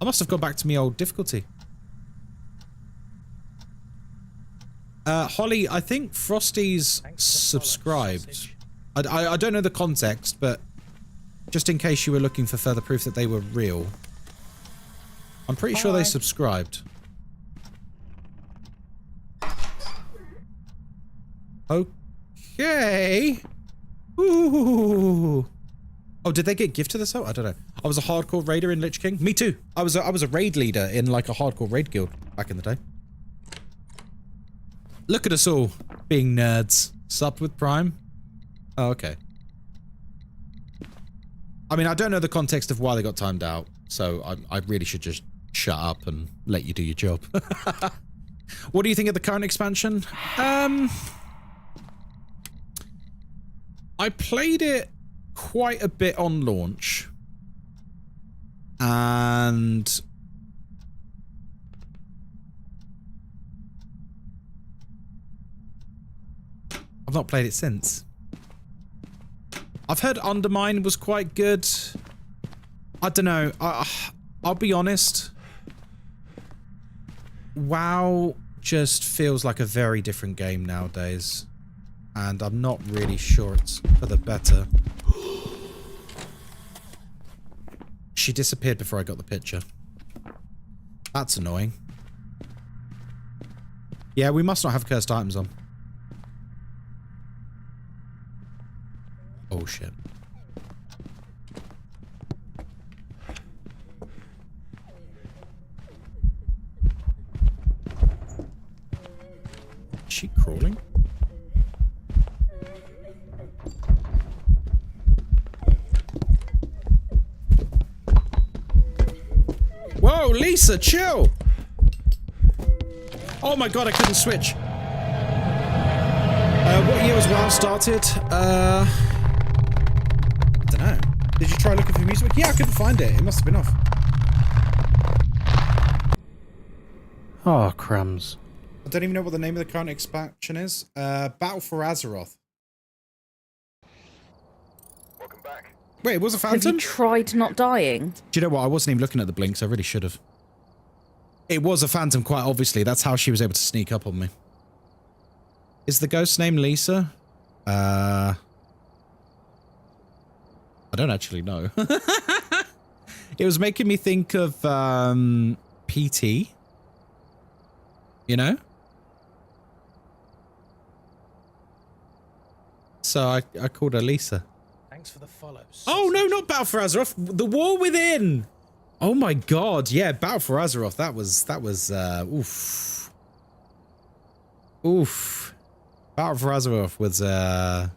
I must have gone back to my old difficulty. Holly, I think Frosty's subscribed. I don't know the context, but just in case you were looking for further proof that they were real, I'm pretty sure they subscribed. Okay. Ooh. Oh, did they get gifted this out? I don't know. I was a hardcore raider in Lich King. Me too. I was a raid leader in like a hardcore raid guild back in the day. Look at us all being nerds. Subbed with Prime. Oh, okay. I mean, I don't know the context of why they got timed out, so I really should just shut up and let you do your job. What do you think of the current expansion? I played it quite a bit on launch, and I've not played it since. I've heard Undermine was quite good. I don't know. I'll be honest. WoW just feels like a very different game nowadays. And I'm not really sure it's for the better. She disappeared before I got the picture. That's annoying. Yeah, we must not have cursed items on. Oh shit. Is she crawling? Whoa, Lisa, chill! Oh my god, I couldn't switch. What year was WoW started? I don't know. Did you try looking for music? Yeah, I couldn't find it. It must have been off. Oh, crumbs. I don't even know what the name of the current expansion is. Battle for Azeroth. Welcome back. Wait, it was a Have phantom? you tried not dying? Do you know what? I wasn't even looking at the blinks. I really should have. It was a phantom, quite obviously. That's how she was able to sneak up on me. Is the ghost name Lisa? I don't actually know. It was making me think of PT. You know? So I called her Lisa. Thanks for the follow. Oh no, not Battle for Azeroth. The War Within. Oh my god, yeah, Battle for Azeroth. That was oof. Oof. Battle for Azeroth was an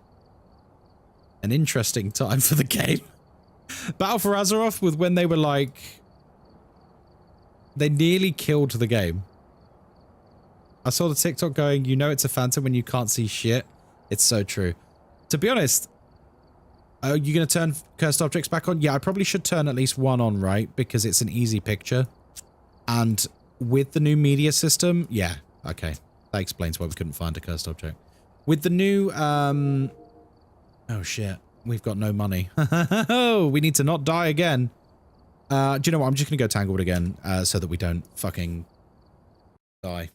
interesting time for the game. Battle for Azeroth was when they were like, they nearly killed the game. I saw the TikTok going, you know it's a phantom when you can't see shit. It's so true. To be honest, are you going to turn cursed objects back on? Yeah, I probably should turn at least one on, right? Because it's an easy picture. And with the new media system, yeah, okay. That explains why we couldn't find a cursed object. With the new, oh shit, we've got no money. We need to not die again. Do you know what? I'm just going to go Tanglewood again, so that we don't fucking die.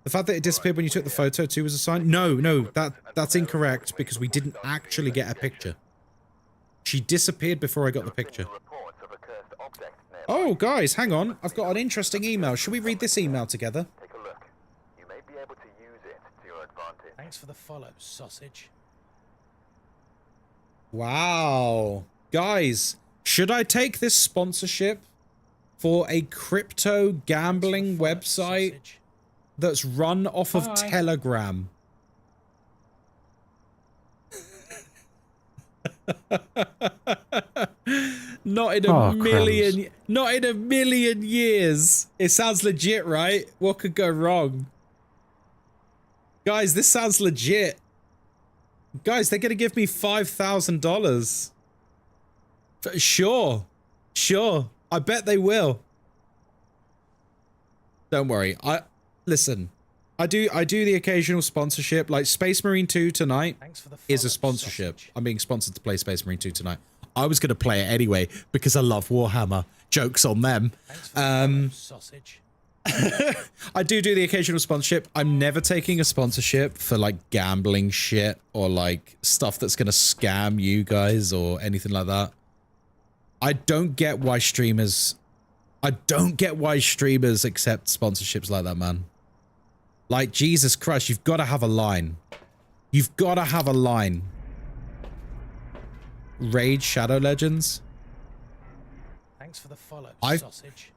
The fact that it disappeared when you took the photo too was a sign? No, that's incorrect because we didn't actually get a picture. She disappeared before I got the picture. Oh, guys, hang on. I've got an interesting email. Should we read this email together? Take a look. You may be able to use it to your advantage. Thanks for the follow, sausage. Wow. Guys, should I take this sponsorship for a crypto gambling website that's run off of Telegram? Not in a million, not in a million years. It sounds legit, right? What could go wrong? Guys, this sounds legit. Guys, they're gonna give me $5,000. Sure. I bet they will. Don't worry. Listen. I do the occasional sponsorship, like Space Marine 2 tonight is a sponsorship. Sausage. I'm being sponsored to play Space Marine 2 tonight. I was going to play it anyway because I love Warhammer. Jokes on them. Sausage. I do the occasional sponsorship. I'm never taking a sponsorship for like gambling shit or like stuff that's going to scam you guys or anything like that. I don't get why streamers accept sponsorships like that, man. Like, Jesus Christ, you've got to have a line. You've got to have a line. Raid Shadow Legends. Thanks for the follow, I've- sausage.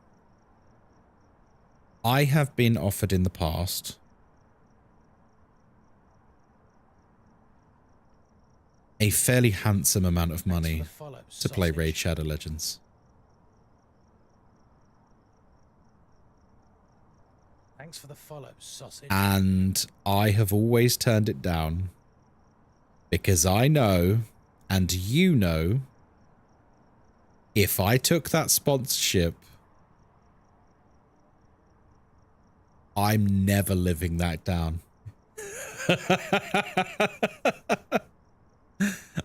I have been offered in the past a fairly handsome amount of money to play Raid Shadow Legends. Thanks for the follow, sausage. And I have always turned it down because I know, and you know, if I took that sponsorship, I'm never living that down.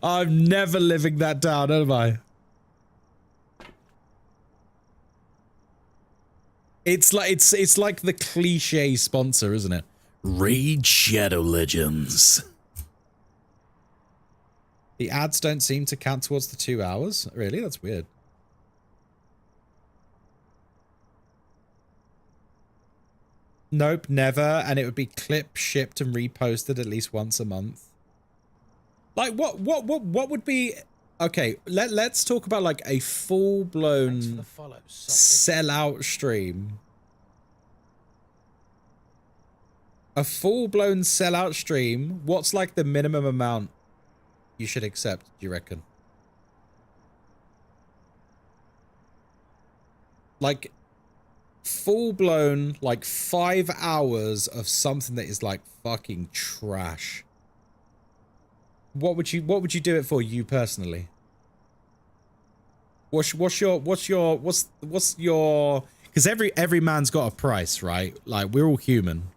I'm never living that down, am I? It's like the cliche sponsor, isn't it? Raid Shadow Legends. The ads don't seem to count towards the 2 hours. Really? That's weird. Nope, never. And it would be clipped, shipped, and reposted at least once a month. Like, what would be... Okay, let's talk about, like, a full-blown sellout stream. A full-blown sellout stream. What's, like, the minimum amount you should accept, do you reckon? Like... full-blown, like, 5 hours of something that is like fucking trash. What would you do it for, you personally? What's your because every man's got a price, right? Like, we're all human.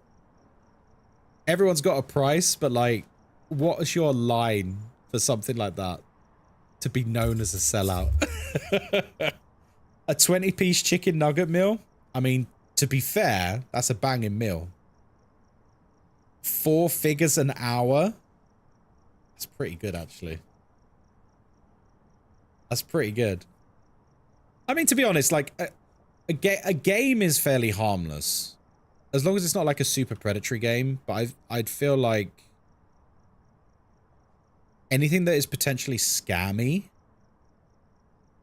Everyone's got a price, but like, what is your line for something like that to be known as a sellout? A 20-piece chicken nugget meal? I mean, to be fair, that's a banging meal. 4 figures an hour? That's pretty good, actually. That's pretty good. I mean, to be honest, like, a game is fairly harmless. As long as it's not like a super predatory game, but I'd feel like anything that is potentially scammy,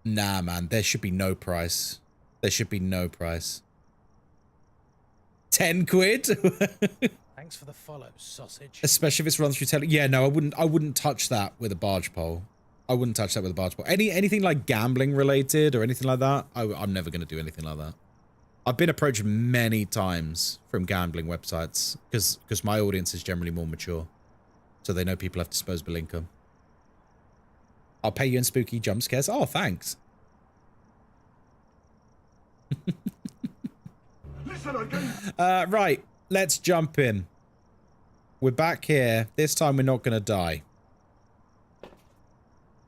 nah, man, there should be no price. There should be no price. 10 quid? Thanks for the follow, sausage. Especially if it's run through tele. Yeah, no, I wouldn't touch that with a barge pole. I wouldn't touch that with a barge pole. Anything like gambling related or anything like that, I'm never going to do anything like that. I've been approached many times from gambling websites because my audience is generally more mature. So they know people have disposable income. I'll pay you in spooky jump scares. Oh, thanks. Right, let's jump in. We're back here. This time we're not going to die.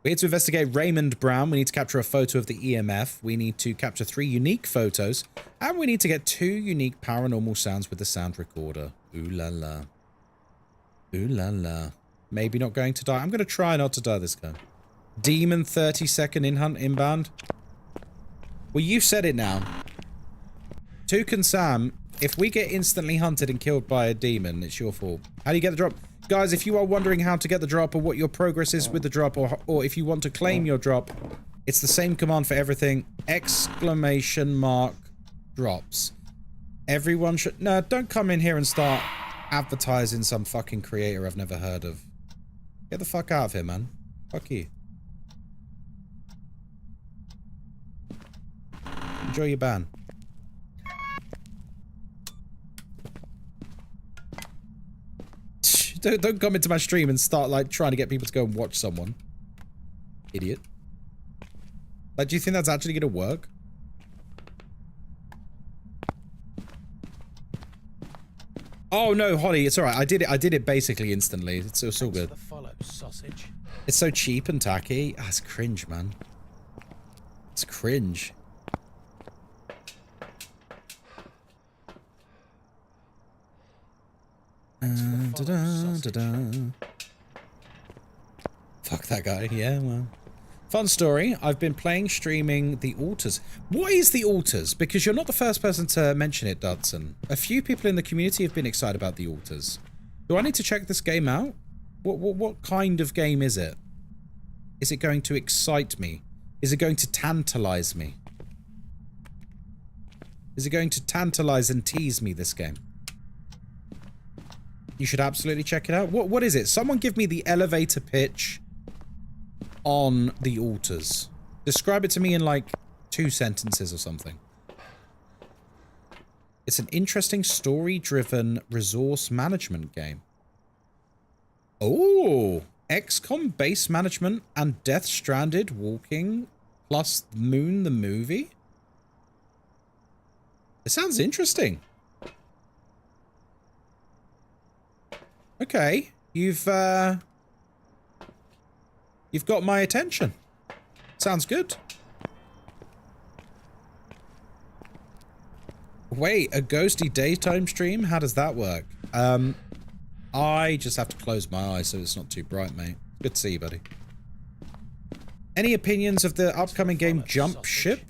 We're here to investigate Raymond Brown. We need to capture a photo of the EMF. We need to capture 3 unique photos. And we need to get 2 unique paranormal sounds with the sound recorder. Ooh la la. Ooh la la. Maybe not going to die. I'm going to try not to die this time. Demon 30-second in-hunt inbound. Well, you said it now. Toucan Sam, if we get instantly hunted and killed by a demon, it's your fault. How do you get the drop? Guys, if you are wondering how to get the drop or what your progress is with the drop or if you want to claim your drop, it's the same command for everything. ! Drops. Everyone should... No, don't come in here and start advertising some fucking creator I've never heard of. Get the fuck out of here, man. Fuck you. Enjoy your ban. Don't come into my stream and start, like, trying to get people to go and watch someone. Idiot. Like, do you think that's actually gonna work? Oh no, Holly, it's all right. I did it basically instantly. It's all good. For the follow, sausage. It's so cheap and tacky. Ah, it's cringe, man. It's cringe. Fuck that guy. Yeah, well. Fun story. I've been streaming The Altars. What is The Altars? Because you're not the first person to mention it, Dudson. A few people in the community have been excited about The Altars. Do I need to check this game out? What kind of game is it? Is it going to excite me? Is it going to tantalize me? Is it going to tantalize and tease me, this game? You should absolutely check it out. What is it? Someone give me the elevator pitch on The Altars. Describe it to me in like 2 sentences or something. It's an interesting story-driven resource management game. Oh, XCOM base management and Death Stranded walking plus Moon the movie. It sounds interesting. Okay, you've got my attention. Sounds good. Wait, a ghosty daytime stream? How does that work? I just have to close my eyes so it's not too bright, mate. Good to see you, buddy. Any opinions of the upcoming game Jump Ship?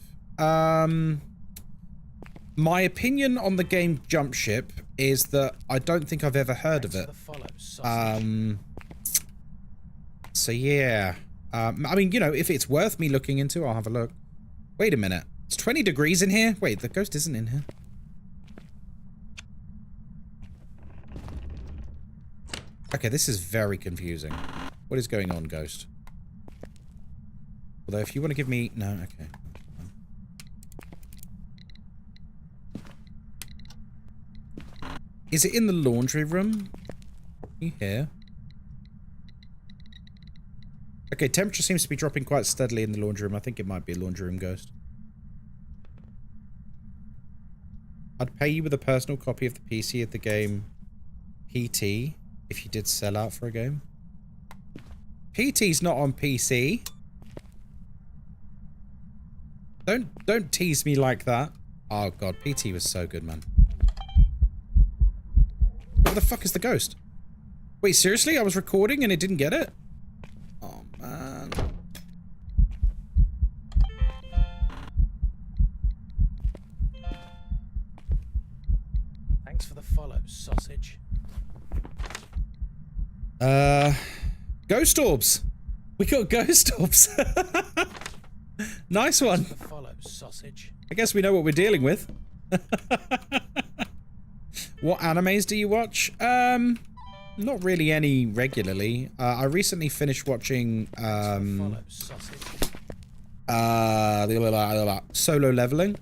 My opinion on the game Jump Ship is that I don't think I've ever heard of it. So yeah. I mean, you know, if it's worth me looking into, I'll have a look. Wait a minute. It's 20 degrees in here? Wait, the ghost isn't in here. Okay, this is very confusing. What is going on, ghost? Although, if you want to give me... No, okay. Is it in the laundry room? You here? Okay, temperature seems to be dropping quite steadily in the laundry room. I think it might be a laundry room ghost. I'd pay you with a personal copy of the PC of the game PT if you did sell out for a game. PT's not on PC. Don't tease me like that. Oh god, PT was so good, man. What the fuck is the ghost? Wait, seriously? I was recording and it didn't get it? Oh, man. Thanks for the follow, sausage. Ghost orbs. We got ghost orbs. Nice one. The follow, sausage. I guess we know what we're dealing with. What animes do you watch? Not really any regularly. I recently finished watching Solo Leveling.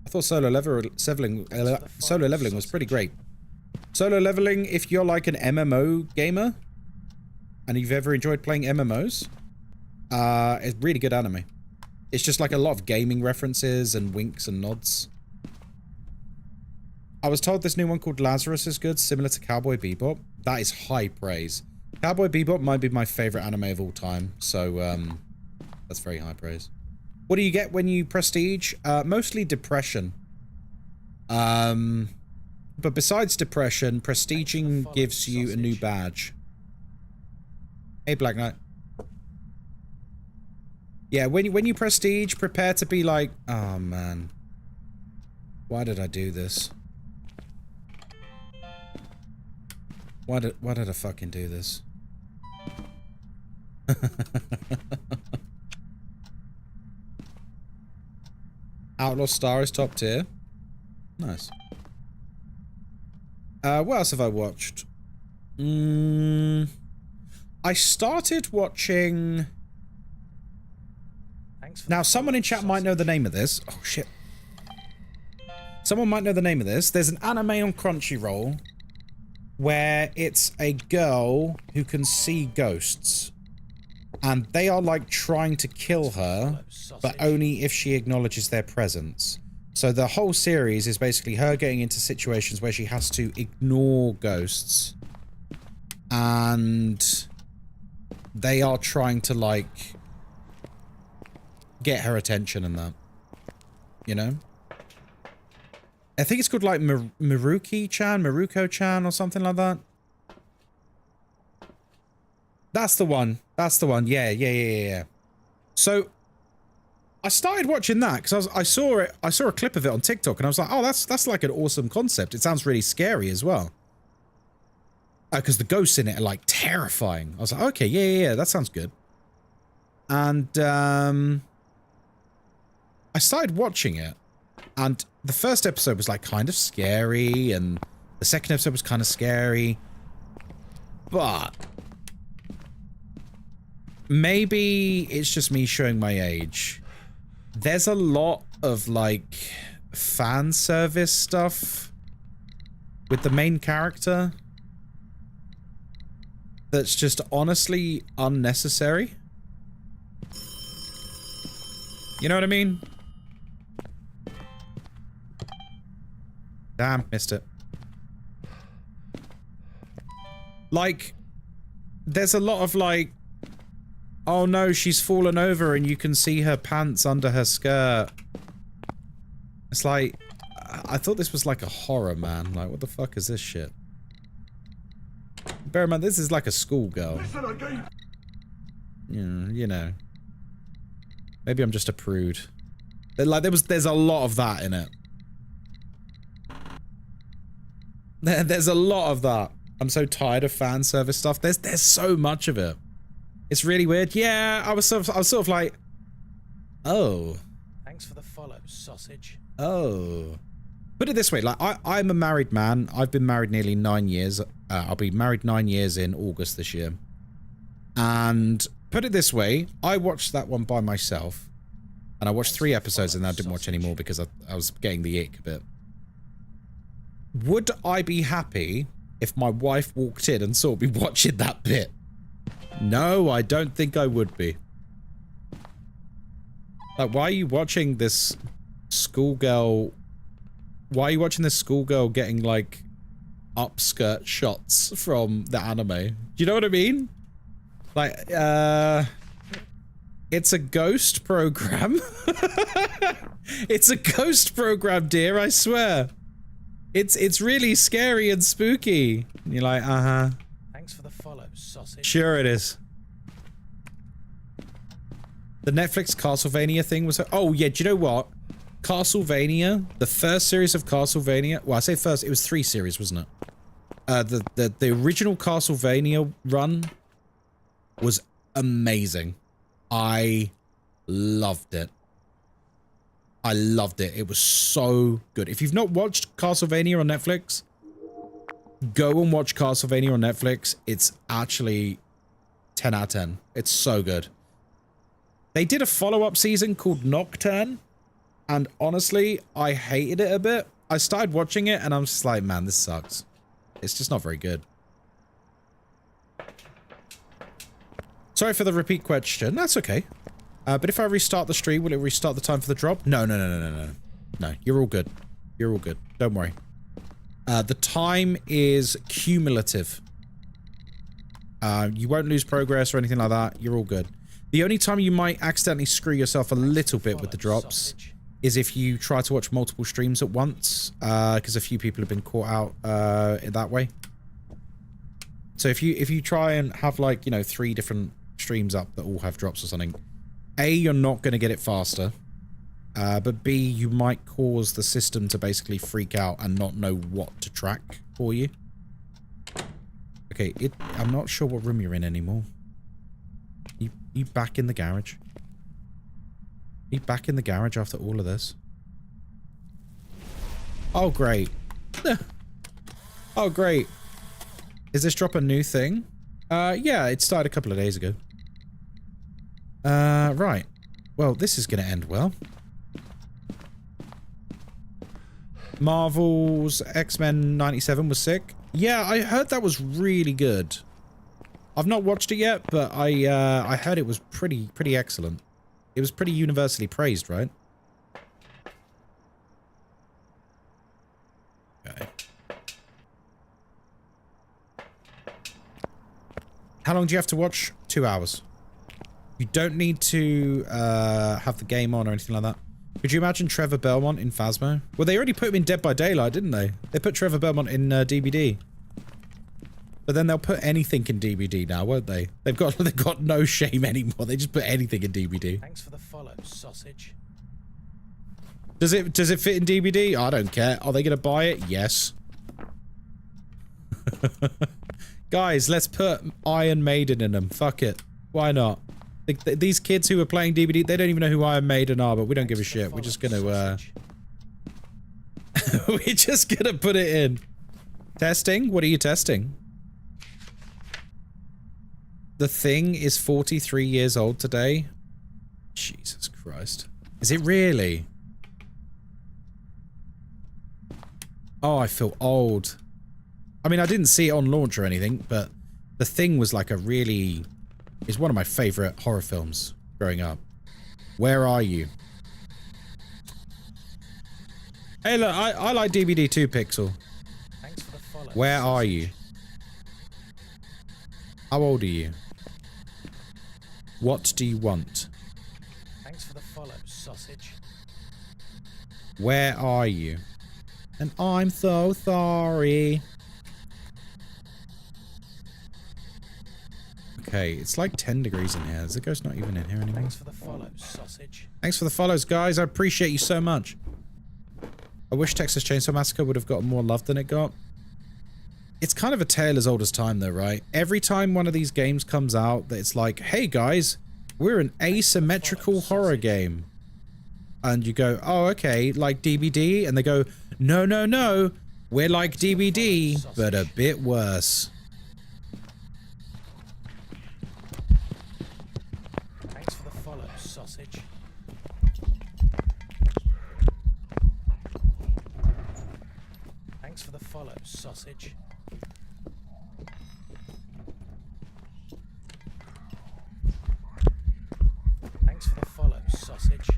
I thought Solo Leveling was pretty great. Solo Leveling, if you're like an MMO gamer and you've ever enjoyed playing MMOs, it's really good anime. It's just like a lot of gaming references and winks and nods. I was told this new one called Lazarus is good, similar to Cowboy Bebop. That is high praise. Cowboy Bebop might be my favorite anime of all time, so that's very high praise. What do you get when you prestige? Mostly depression. But besides depression, prestiging gives you a new badge. Hey, Black Knight. Yeah, when you prestige, prepare to be like, oh man, why did I do this? Why did I fucking do this? Outlaw Star is top tier. Nice. What else have I watched? I started watching... Now, someone in chat might know the name of this. Oh, shit. Someone might know the name of this. There's an anime on Crunchyroll where it's a girl who can see ghosts. And they are, like, trying to kill her, but only if she acknowledges their presence. So the whole series is basically her getting into situations where she has to ignore ghosts. And they are trying to, like, get her attention and that. You know? I think it's called, like, Maruko-chan or something like that. That's the one. That's the one. Yeah. So I started watching that because I saw a clip of it on TikTok and I was like, oh, that's like an awesome concept. It sounds really scary as well. Because the ghosts in it are like terrifying. I was like, okay, yeah, that sounds good. And I started watching it, and the first episode was like kind of scary, and the second episode was kind of scary, but maybe it's just me showing my age. There's a lot of like fan service stuff with the main character that's just honestly unnecessary. You know what I mean? Damn, missed it. Like, there's a lot of like, oh no, she's fallen over and you can see her pants under her skirt. It's like, I thought this was like a horror, man. Like, what the fuck is this shit? Bear in mind, this is like a schoolgirl. You know. Maybe I'm just a prude. Like, there's a lot of that in it. There's a lot of that. I'm so tired of fan service stuff. There's so much of it. It's really weird. Yeah, I was sort of like, oh. Thanks for the follow, sausage. Oh. Put it this way, like, I'm a married man. I've been married nearly 9 years. I'll be married 9 years in August this year. And put it this way, I watched that one by myself. And I watched 3 episodes and I didn't watch any more because I was getting the ick a bit. Would I be happy if my wife walked in and saw me watching that bit? No, I don't think I would be. Like, why are you watching this schoolgirl? Why are you watching this schoolgirl getting, like, upskirt shots from the anime? Do you know what I mean? Like, it's a ghost program. It's a ghost program, dear, I swear. It's really scary and spooky. And you're like, uh-huh. Thanks for the follow, sausage. Sure it is. The Netflix Castlevania thing was... Oh, yeah, do you know what? Castlevania, the first series of Castlevania... Well, I say first, it was 3 series, wasn't it? The original Castlevania run was amazing. I loved it. I loved it. It was so good. If you've not watched Castlevania on Netflix, go and watch Castlevania on Netflix. It's actually 10 out of 10. It's so good. They did a follow-up season called Nocturne, and honestly, I hated it a bit. I started watching it, and I'm just like, man, this sucks. It's just not very good. Sorry for the repeat question. That's okay. But if I restart the stream, will it restart the time for the drop? No. No, you're all good. You're all good. Don't worry. The time is cumulative. You won't lose progress or anything like that. You're all good. The only time you might accidentally screw yourself a little bit with the drops is if you try to watch multiple streams at once, because a few people have been caught out that way. So if you try and have, like, you know, 3 different streams up that all have drops or something, A, you're not going to get it faster, but B, you might cause the system to basically freak out and not know what to track for you. Okay, I'm not sure what room you're in anymore. You back in the garage? You back in the garage after all of this? Oh, great. Oh, great. Is this drop a new thing? Yeah, it started a couple of days ago. Right. Well, this is going to end well. Marvel's X-Men 97 was sick. Yeah, I heard that was really good. I've not watched it yet, but I heard it was pretty excellent. It was pretty universally praised, right? How long do you have to watch? 2 hours. You don't need to have the game on or anything like that. Could you imagine Trevor Belmont in Phasmo? Well, they already put him in Dead by Daylight, didn't they? They put Trevor Belmont in DBD. But then they'll put anything in DBD now, won't they? They've got no shame anymore. They just put anything in DBD. Thanks for the follow, sausage. Does it fit in DBD? I don't care. Are they gonna buy it? Yes. Guys, let's put Iron Maiden in them. Fuck it. Why not? These kids who are playing DBD, they don't even know who Iron Maiden are, but we don't give a shit. We're just gonna we're just gonna put it in. Testing? What are you testing? The Thing is 43 years old today. Jesus Christ. Is it really? Oh, I feel old. I mean, I didn't see it on launch or anything, but The Thing was like a really... It's one of my favorite horror films growing up. Where are you? Hey, look, I like DBD too, Pixel. Thanks for the follow. Where are you? How old are you? What do you want? Thanks for the follow, sausage. Where are you? And I'm so sorry. Okay, it's like 10 degrees in here. Is the ghost not even in here anymore? Thanks for the follow, sausage. Thanks for the follows, guys. I appreciate you so much. I wish Texas Chainsaw Massacre would have gotten more love than it got. It's kind of a tale as old as time, though, right? Every time one of these games comes out, that it's like, hey, guys, we're an asymmetrical horror game. And you go, oh, okay, like DBD? And they go, no, no, no. We're like DBD, but a bit worse. Thanks for the follow, sausage. Thanks for the follow, sausage. Thanks for the follow, sausage.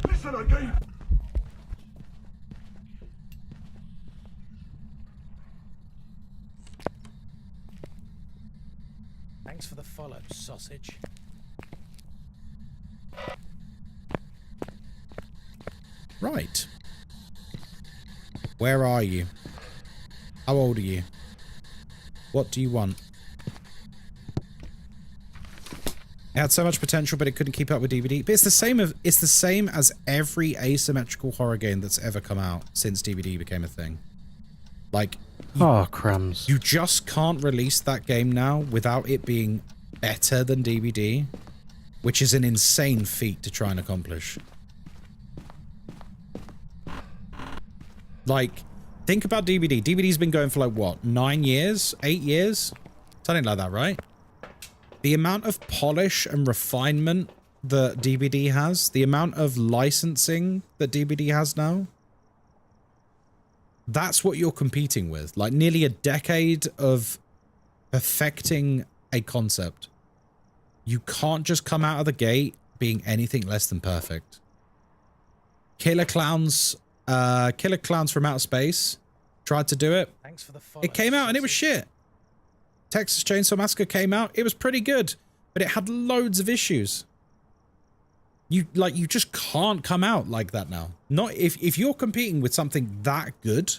Listen again! Thanks for the follow, sausage. Right. Where are you? How old are you? What do you want? It had so much potential, but it couldn't keep up with DVD. But it's the same as every asymmetrical horror game that's ever come out since DVD became a thing. Like, oh, crumbs. You just can't release that game now without it being better than DVD, which is an insane feat to try and accomplish. Like, think about DVD. DVD's been going for like, what, 9 years? 8 years? Something like that, right? The amount of polish and refinement that DVD has, the amount of licensing that DVD has now, that's what you're competing with. Like, nearly a decade of perfecting a concept. You can't just come out of the gate being anything less than perfect. Killer Clowns from Outer Space tried to do it. Thanks for the follow, It came out and it was shit. Texas Chainsaw Massacre came out. It was pretty good, but it had loads of issues. You just can't come out like that now. Not if you're competing with something that good.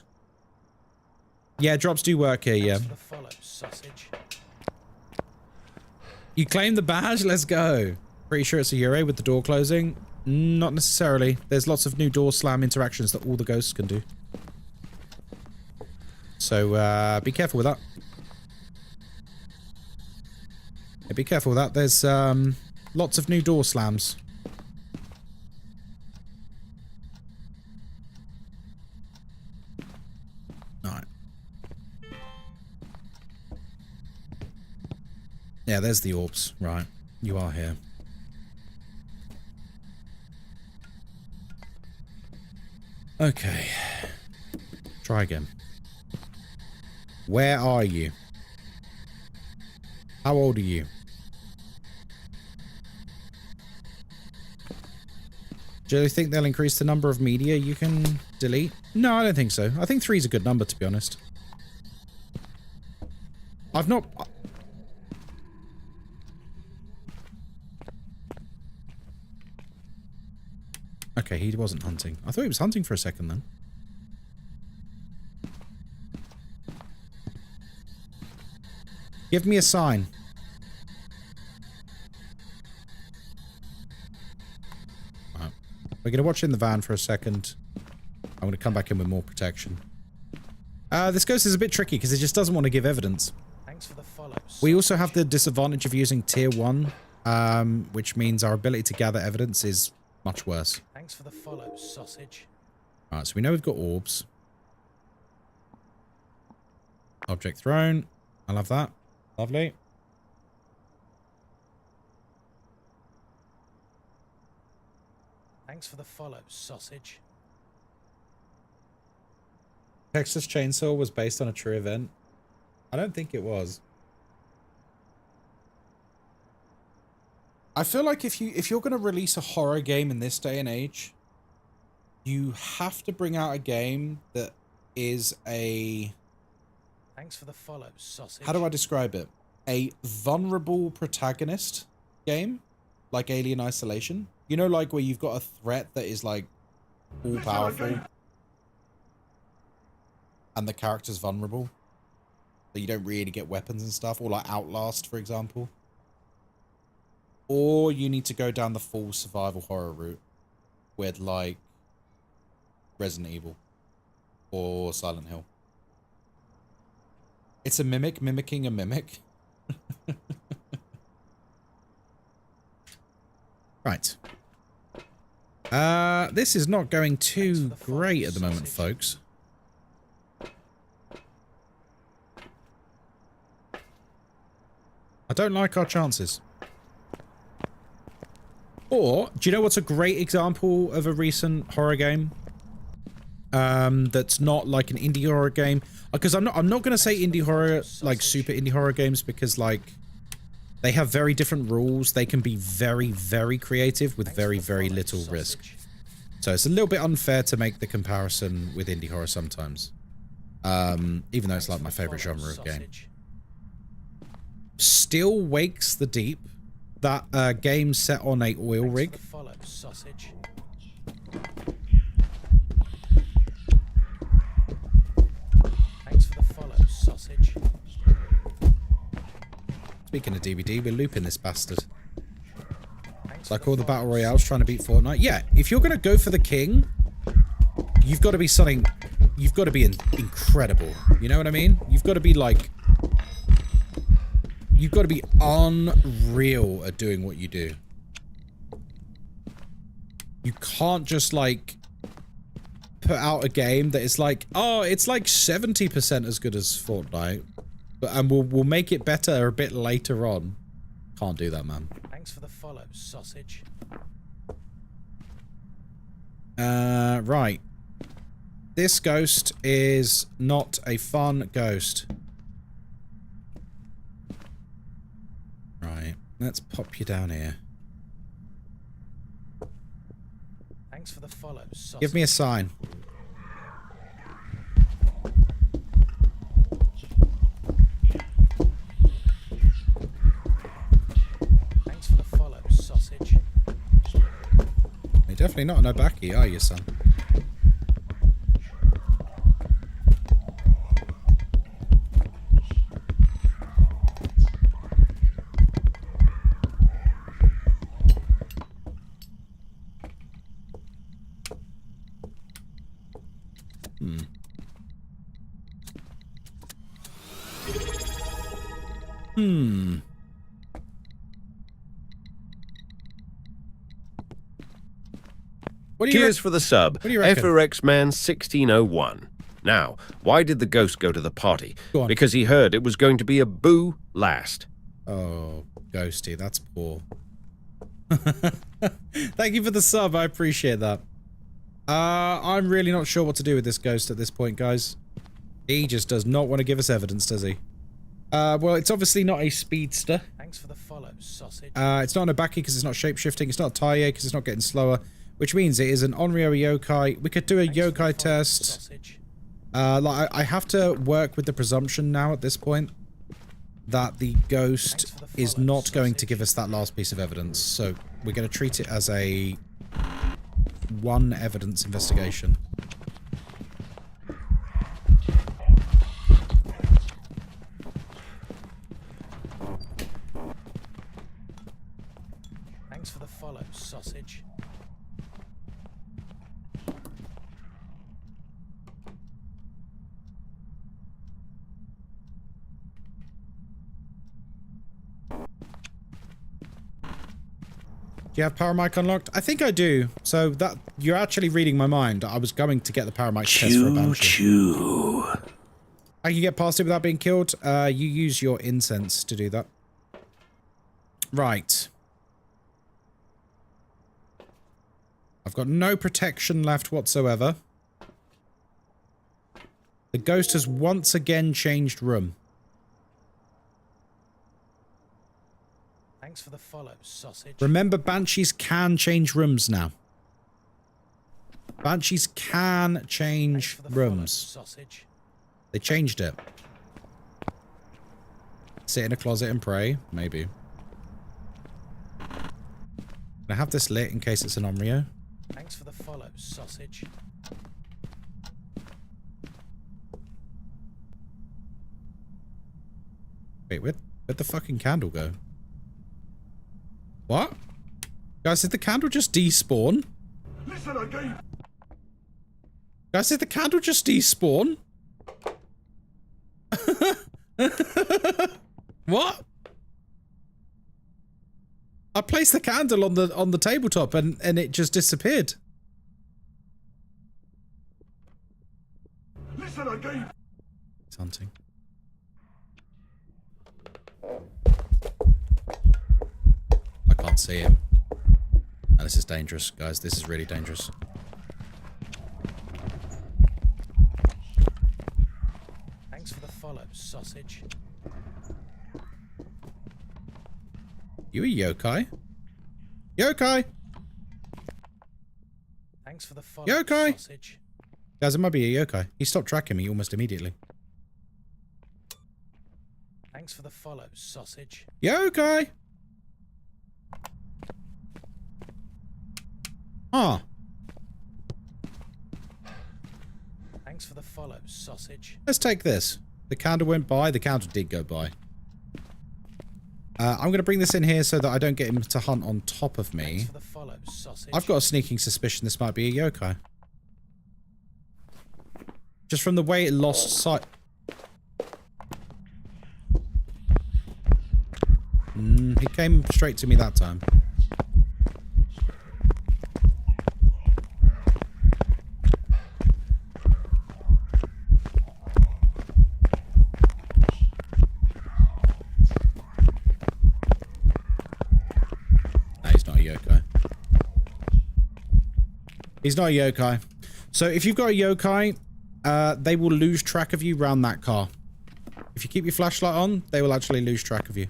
Yeah, drops do work here, yeah. Thanks for the follow, sausage. You claim the badge? Let's go. Pretty sure it's a Euro with the door closing. Not necessarily. There's lots of new door slam interactions that all the ghosts can do. So, be careful with that. Yeah, be careful with that. There's, lots of new door slams. Alright. Yeah, there's the orbs. Right. You are here. Okay. Try again. Where are you? How old are you? Do you think they'll increase the number of media you can delete? No, I don't think so. I think 3 is a good number, to be honest. Okay, he wasn't hunting. I thought he was hunting for a second then. Give me a sign. Right. We're going to watch in the van for a second. I'm going to come back in with more protection. This ghost is a bit tricky because it just doesn't want to give evidence. Thanks for the follow. We also have the disadvantage of using tier 1, which means our ability to gather evidence is much worse. Thanks for the follow, sausage. Alright, so we know we've got orbs. Object thrown. I love that. Lovely. Thanks for the follow, sausage. Texas Chainsaw was based on a true event. I don't think it was. I feel like if you're going to release a horror game in this day and age, you have to bring out a game that is a... Thanks for the follow, sausage. How do I describe it? A vulnerable protagonist game, like Alien Isolation. You know, like where you've got a threat that is like all powerful, and the character's vulnerable, so you don't really get weapons and stuff, or like Outlast, for example. Or you need to go down the full survival horror route with like Resident Evil or Silent Hill. It's a mimic mimicking a mimic. Right. This is not going too great at the moment, folks. I don't like our chances. Or, do you know what's a great example of a recent horror game? That's not like an indie horror game. Because I'm not going to say indie horror, like super indie horror games, because like they have very different rules. They can be very, very creative with very, very little risk. So it's a little bit unfair to make the comparison with indie horror sometimes. Even though it's like my favorite genre of game. Still Wakes the Deep. That game set on a oil rig. Thanks for the follow, sausage. Speaking of DVD, we're looping this bastard. Like all the battle royales trying to beat Fortnite. Yeah, if you're gonna go for the king, you've got to be something. You've got to be incredible. You know what I mean? You've got to be like. You've got to be unreal at doing what you do. You can't just like put out a game that is like, oh, it's like 70% as good as Fortnite, and we'll make it better a bit later on. Can't do that, man. Thanks for the follow, sausage. Right. This ghost is not a fun ghost. Right, let's pop you down here. Thanks for the follow, sausage. Give me a sign. Thanks for the follow, sausage. You're definitely not an Obaki, are you, son? Cheers for the sub. What do you reckon? FRX Man 1601. Now, why did the ghost go to the party? Go on. Because he heard it was going to be a boo last. Oh, Ghosty, that's poor. Thank you for the sub, I appreciate that. I'm really not sure what to do with this ghost at this point, guys. He just does not want to give us evidence, does he? Well, it's obviously not a speedster. Thanks for the follow, sausage. It's not an Obaki because it's not shape-shifting. It's not a Taiye because it's not getting slower. Which means it is an Onryo yokai. We could do a yokai test. Like I have to work with the presumption now at this point that the ghost is not going to give us that last piece of evidence. So we're going to treat it as a one evidence investigation. Thanks for the follow, sausage. Do you have Paramic unlocked? I think I do. So that you're actually reading my mind. I was going to get the Paramic test for a Banshee. I can get past it without being killed. You use your incense to do that. Right. I've got no protection left whatsoever. The ghost has once again changed room. Thanks for the follow, sausage. Remember, Banshees can change rooms now. Banshees can change rooms. Sausage. They changed it. Sit in a closet and pray? Maybe. Can I have this lit in case it's an Onryo? Thanks for the follow, sausage. Wait, where'd the fucking candle go? What? Guys, did the candle just despawn? Listen again. Guys, did the candle just despawn? What? I placed the candle on the tabletop and it just disappeared. Listen again. It's hunting. I can't see him. Oh, this is dangerous, guys. This is really dangerous. Thanks for the follow, sausage. You a yokai? Yokai! Thanks for the follow, Yokai! sausage. Guys, it might be a yokai. He stopped tracking me almost immediately. Thanks for the follow, sausage. Yokai! Huh. Thanks for the follow, sausage. Let's take this. The candle went by. The candle did go by. I'm going to bring this in here so that I don't get him to hunt on top of me. Thanks for the follow, sausage. I've got a sneaking suspicion this might be a yokai. Just from the way it lost sight. He came straight to me that time. He's not a yokai. So if you've got a yokai, they will lose track of you round that car. If you keep your flashlight on, they will actually lose track of you.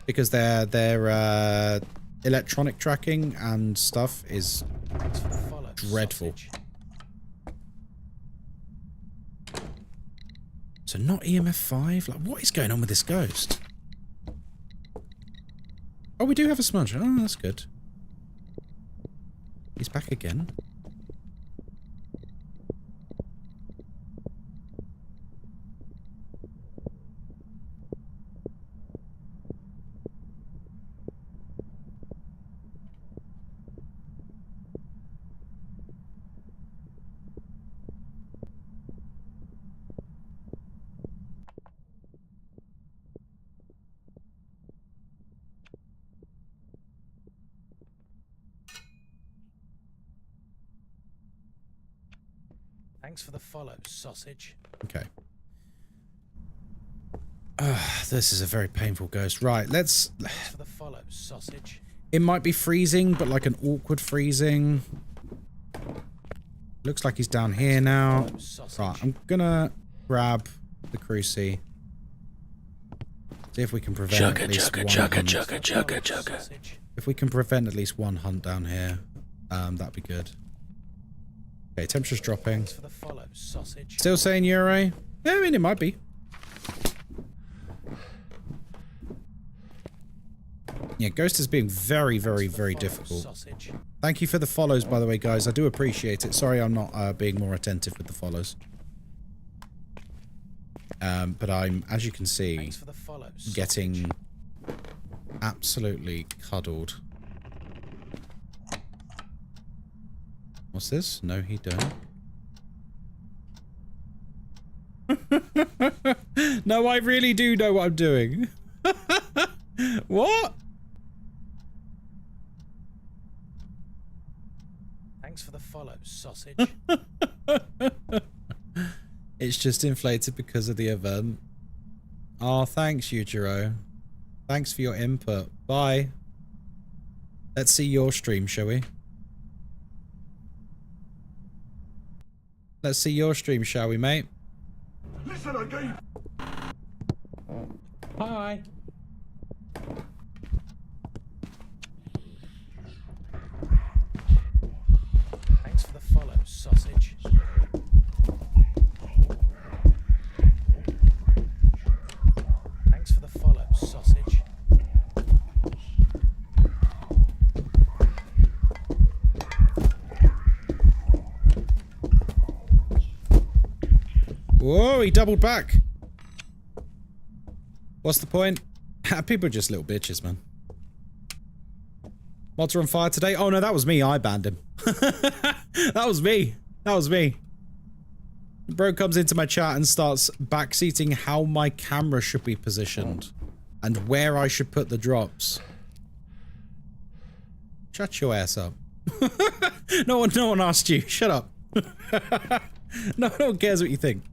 Because their electronic tracking and stuff is dreadful. Sausage. So not EMF 5? Like, what is going on with this ghost? Oh, we do have a smudge. Oh, that's good. He's back again. Thanks for the follow, sausage. Okay. This is a very painful ghost. Right, let's... Thanks for the follow, sausage. It might be freezing, but like an awkward freezing. Looks like he's down here now. Right, I'm gonna grab the cruci. See if we can prevent at least one hunt. If we can prevent at least one hunt down here, that'd be good. Okay, temperature's dropping. Thanks for the follow, sausage. Still saying Euro? Yeah, I mean, it might be. Yeah, Ghost is being very, very, very difficult. Sausage. Thank you for the follows, by the way, guys. I do appreciate it. Sorry I'm not being more attentive with the follows. But I'm, as you can see, Thanks for the follows, getting absolutely cuddled. What's this? No, he don't. No, I really do know what I'm doing. What? Thanks for the follows, sausage. It's just inflated because of the event. Oh, thanks, Yujiro. Thanks for your input. Bye. Let's see your stream, shall we? Let's see your stream, shall we, mate? Listen again. Hi. Thanks for the follows, sausage. Thanks for the follows, sausage. Whoa, he doubled back. What's the point? People are just little bitches, man. Mods are on fire today? Oh no, that was me. I banned him. That was me. That was me. Bro comes into my chat and starts backseating how my camera should be positioned and where I should put the drops. Shut your ass up. No one asked you. Shut up. No one cares what you think.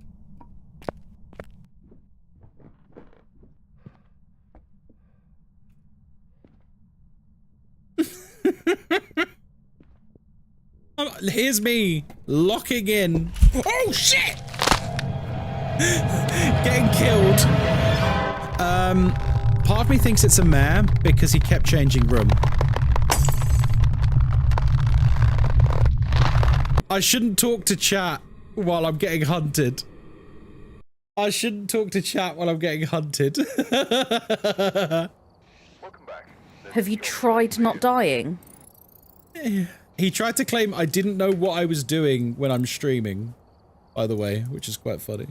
Here's me locking in. Oh shit! Getting killed. Part of me thinks it's a mare because he kept changing room. I shouldn't talk to chat while I'm getting hunted. I shouldn't talk to chat while I'm getting hunted. Welcome back. Have you tried not dying? He tried to claim I didn't know what I was doing when I'm streaming, by the way, which is quite funny.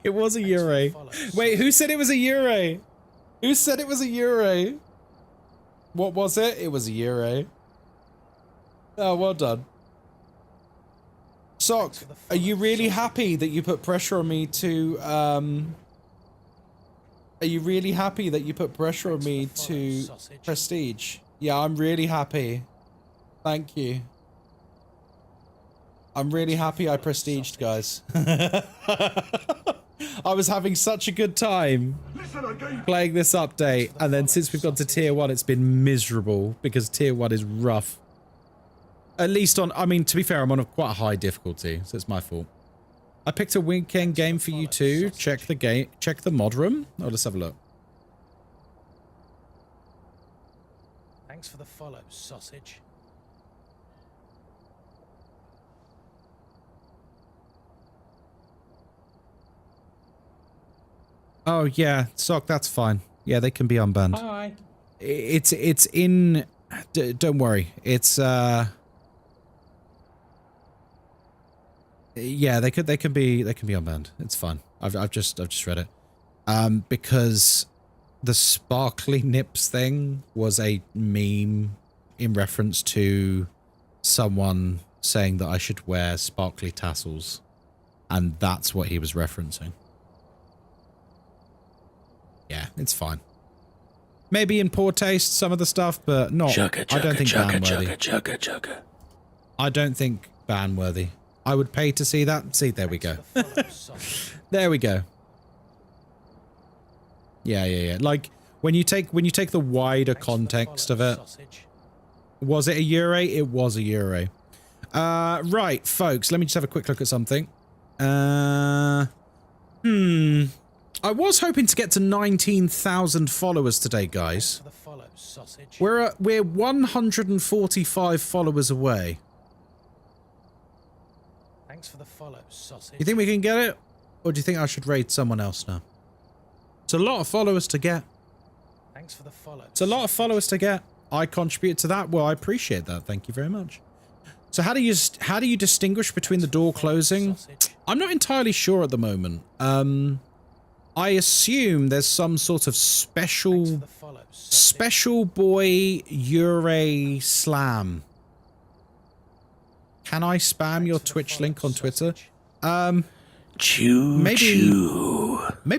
It was a Yurei. Wait, who said it was a Yurei? Who said it was a Yurei? What was it? It was a Yurei. Oh, well done. Sock, are you really happy that you put pressure on me to, Are you really happy that you put pressure on me to prestige? Yeah, I'm really happy. Thank you. I'm really happy I prestiged, guys. I was having such a good time playing this update, and then since we've gone to tier 1, it's been miserable because tier 1 is rough. At least on, I mean, to be fair, I'm on quite a high difficulty, so it's my fault. I picked a weekend game for you too. Check the game, check the mod room. Oh, let's have a look. Thanks for the follows, sausage. Oh yeah, Sock, that's fine. Yeah, they can be unbanned. Hi. It's in. Don't worry. It's yeah, they can be unbanned. It's fine. I've just read it. Because the sparkly nips thing was a meme in reference to someone saying that I should wear sparkly tassels, and that's what he was referencing. Yeah, it's fine. Maybe in poor taste, some of the stuff, but not. I don't think ban-worthy. I don't think ban-worthy. I would pay to see that. See, there we go. There we go. Yeah. Like when you take the wider context of it. Was it a Yurei? It was a Yurei. Right, folks. Let me just have a quick look at something. I was hoping to get to 19,000 followers today, guys. We're 145 followers away. Thanks for the follows, sausage. You think we can get it? Or do you think I should raid someone else now? It's a lot of followers to get. Thanks for the follow. It's a lot of followers to get. I contribute to that. Well, I appreciate that. Thank you very much. So how do you distinguish between the door closing? I'm not entirely sure at the moment. I assume there's some sort of special boy Ure slam. Can I spam your Twitch link on Twitter? Maybe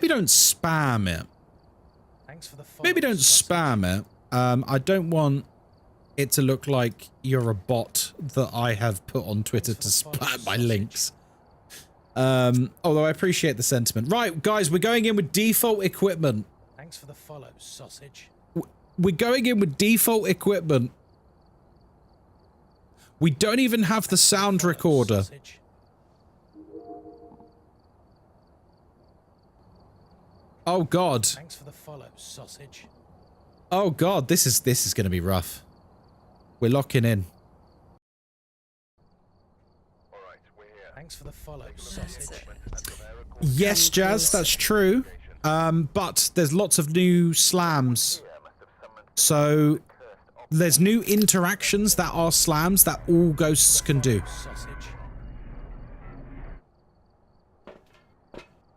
don't spam it. Maybe don't spam it. I don't want it to look like you're a bot that I have put on Twitter to spam my links. Although I appreciate the sentiment. Right, guys, we're going in with default equipment. Thanks for the follow, sausage. We're going in with default equipment. We don't even have the sound recorder. Oh God. Thanks for the follow, sausage. Oh God, this is going to be rough. We're locking in. Thanks for the follow, sausage. Yes, Jazz, that's true. But there's lots of new slams. So there's new interactions that are slams that all ghosts can do.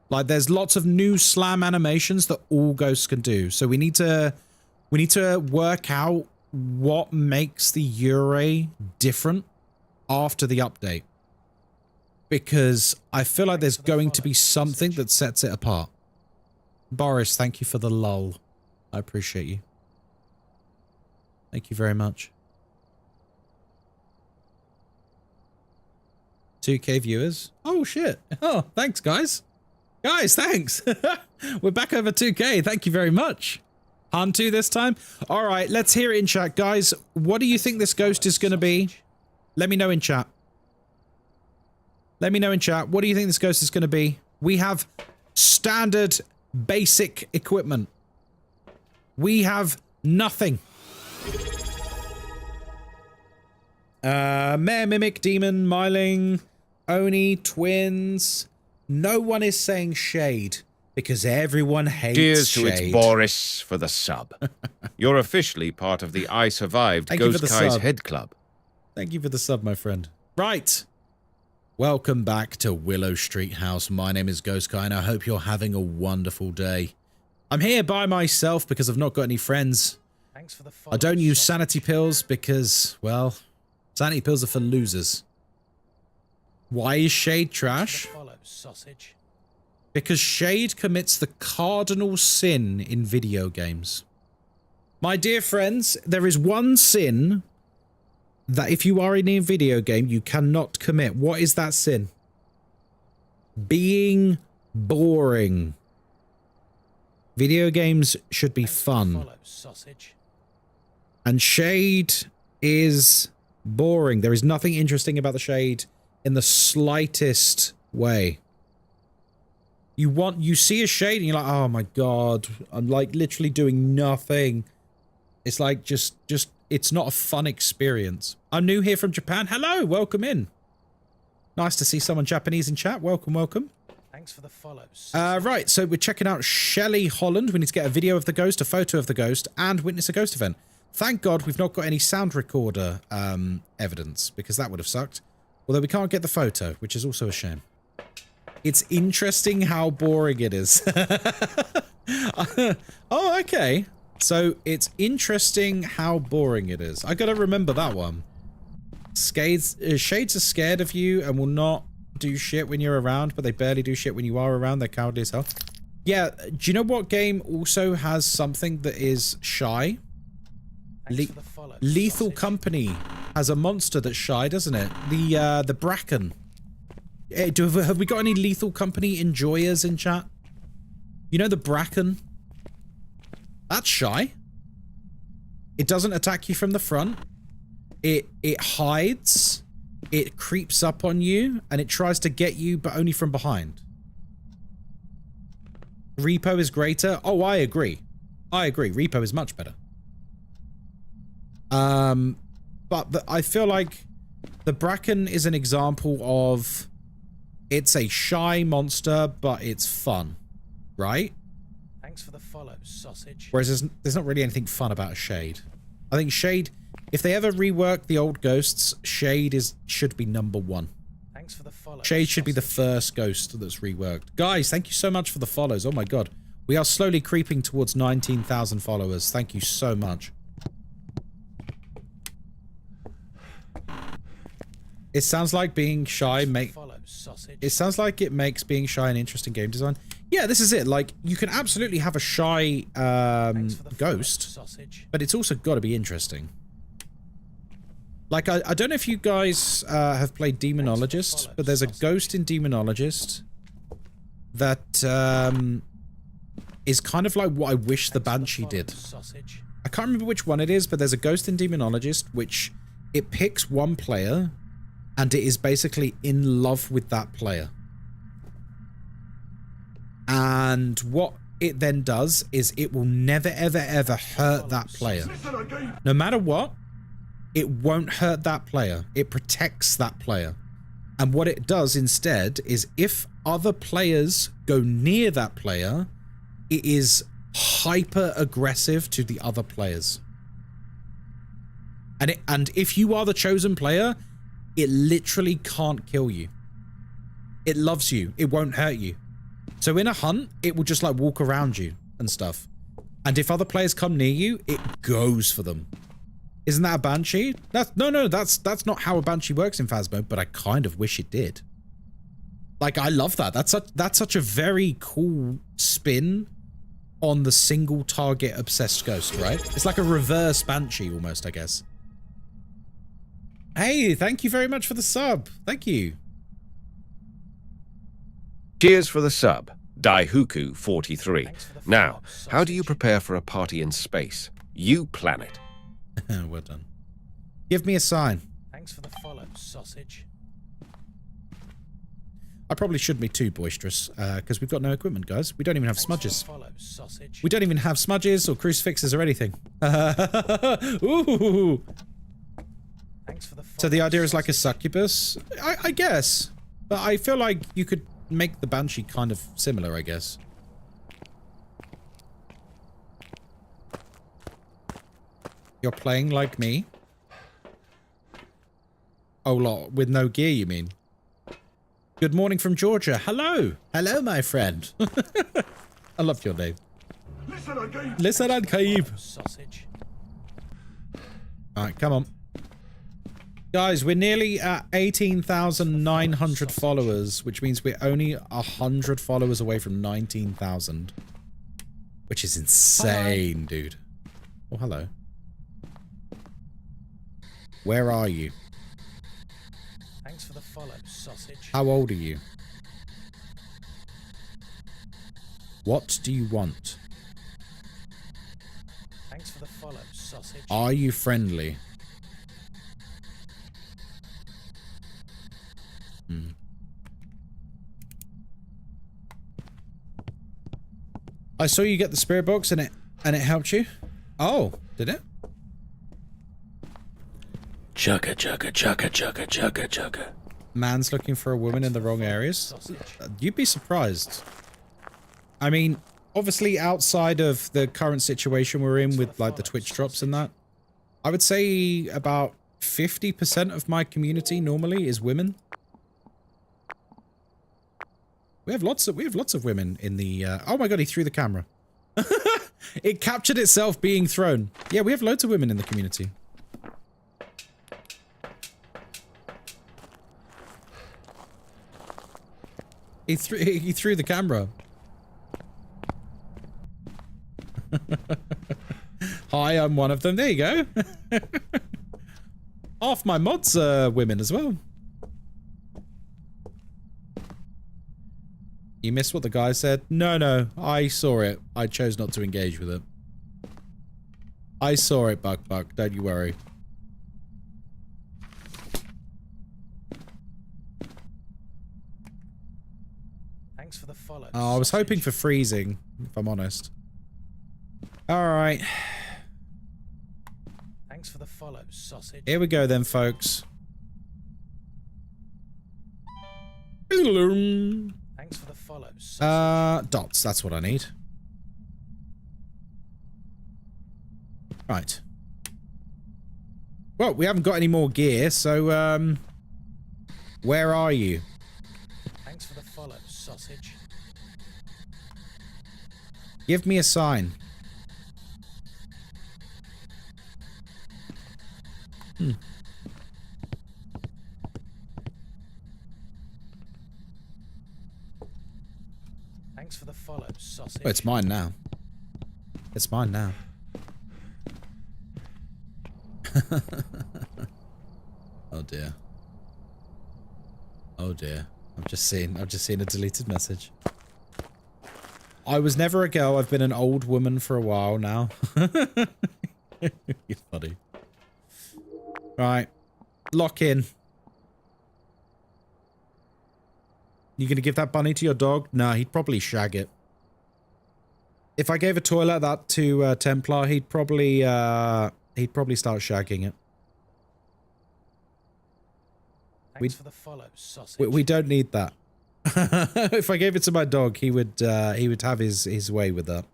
Like there's lots of new slam animations that all ghosts can do. So we need to work out what makes the Ure different after the update. Because I feel like there's going to be something that sets it apart. Boris, thank you for the lull. I appreciate you. Thank you very much. 2K viewers. Oh, shit. Oh, thanks, guys. Guys, thanks. We're back over 2K. Thank you very much. On 2 this time. All right, let's hear it in chat. Guys, what do you think this ghost is going to be? Let me know in chat. Let me know in chat. What do you think this ghost is going to be? We have standard basic equipment. We have nothing. Mare, Mimic, Demon, Myling, Oni, Twins. No one is saying Shade because everyone hates Cheers Shade. to its Boris for the sub. You're officially part of the I Survived Ghostkai's Head Club. Thank you for the sub, my friend. Right. Welcome back to Willow Street House. My name is Ghostkai, and I hope you're having a wonderful day. I'm here by myself because I've not got any friends. Thanks for the follow, I don't use sanity pills because, well, sanity pills are for losers. Why is Shade trash? follow, sausage. Because Shade commits the cardinal sin in video games. My dear friends, there is one sin that if you are in a video game, you cannot commit. What is that sin? Being boring. Video games should be fun. Follow, sausage. And Shade is boring. There is nothing interesting about the Shade in the slightest way. You see a Shade and you're like, oh my God, I'm like literally doing nothing. It's like just it's not a fun experience. I'm new here from Japan. Hello, welcome in. Nice to see someone Japanese in chat. Welcome, welcome. Thanks for the follows. Right, so we're checking out Shelley Holland. We need to get a video of the ghost, a photo of the ghost, and witness a ghost event. Thank God we've not got any sound recorder evidence, because that would have sucked. Although we can't get the photo, which is also a shame. It's interesting how boring it is. Oh, okay. So it's interesting how boring it is. I gotta remember that one. Shades are scared of you and will not do shit when you're around, but they barely do shit when you are around. They're cowardly as hell. Yeah, do you know what game also has something that is shy? Lethal Company has a monster that's shy, doesn't it? The Bracken. Have we got any Lethal Company enjoyers in chat? You know the Bracken? That's shy. It doesn't attack you from the front. It hides. It creeps up on you, and it tries to get you, but only from behind. Repo is greater. Oh, I agree. I agree. Repo is much better. But I feel like the Bracken is an example of It's a shy monster, but it's fun, right? Thanks for the follow, sausage. Whereas there's not really anything fun about a Shade. I think Shade, if they ever rework the old ghosts, Shade should be #1. Thanks for the follow. Shade should be the first ghost that's reworked. Guys, thank you so much for the follows. Oh my god. We are slowly creeping towards 19,000 followers. Thank you so much. It sounds like being shy it sounds like it makes being shy an interesting game design. Yeah, this is it. Like, you can absolutely have a shy ghost, but it's also got to be interesting. Like, I don't know if you guys have played Demonologist, but there's a ghost in Demonologist that is kind of like what I wish the Banshee did. I can't remember which one it is, but there's a ghost in Demonologist which it picks one player and it is basically in love with that player. And what it then does is it will never, ever, ever hurt that player. No matter what, it won't hurt that player. It protects that player. And what it does instead is if other players go near that player, it is hyper aggressive to the other players. And if you are the chosen player, it literally can't kill you. It loves you. It won't hurt you. So in a hunt, it will just like walk around you and stuff. And if other players come near you, it goes for them. Isn't that a Banshee? That's not how a Banshee works in Phasmo, but I kind of wish it did. Like, I love that. That's such a very cool spin on the single target obsessed ghost, right? It's like a reverse Banshee almost, I guess. Hey, thank you very much for the sub. Thank you. Cheers for the sub. Daihuku43. Now, how do you prepare for a party in space? You plan it. Well done. Give me a sign. Thanks for the follow, sausage. I probably shouldn't be too boisterous, because we've got no equipment, guys. We don't even have smudges. We don't even have smudges or crucifixes or anything. Ooh. So the idea is like a succubus? I guess. But I feel like you could make the Banshee kind of similar, I guess. You're playing like me? Oh, lot with no gear, you mean? Good morning from Georgia. Hello. Hello, my friend. I love your name. Listen, Kaib. Sausage. Alright, come on. Guys, we're nearly at 18,900 followers, which means we're only 100 followers away from 19,000. Which is insane, dude. Oh, hello. Where are you? Thanks for the follow, sausage. How old are you? What do you want? Thanks for the follow, sausage. Are you friendly? I saw you get the spirit box and it helped you. Oh, did it? Chugga chugga chugga chugga chugga chugga. Man's looking for a woman in the wrong areas. You'd be surprised. I mean, obviously outside of the current situation we're in with like the Twitch drops and that, I would say about 50% of my community normally is women. We have lots of women in the oh my god, he threw the camera. It captured itself being thrown. Yeah, we have loads of women in the community. He threw the camera. Hi, I'm one of them. There you go. Half my mods are women as well. You missed what the guy said? No, I saw it. I chose not to engage with it. I saw it, Buck. Don't you worry. Thanks for the follow. Oh, I was hoping for freezing, if I'm honest. Alright. Thanks for the follow, sausage. Here we go then, folks. Thanks for the follow, sausage. Dots, that's what I need. Right. Well, we haven't got any more gear, so, where are you? Thanks for the follow, sausage. Give me a sign. Thanks for the follow, sausage. Oh, it's mine now. It's mine now. Oh dear. Oh dear. I've just seen a deleted message. I was never a girl, I've been an old woman for a while now. You're funny. Right. Lock in. You gonna give that bunny to your dog? Nah, he'd probably shag it. If I gave a toy like that to Templar, he'd probably start shagging it. Thanks for the follow, sausage. We don't need that. If I gave it to my dog, he would have his way with that.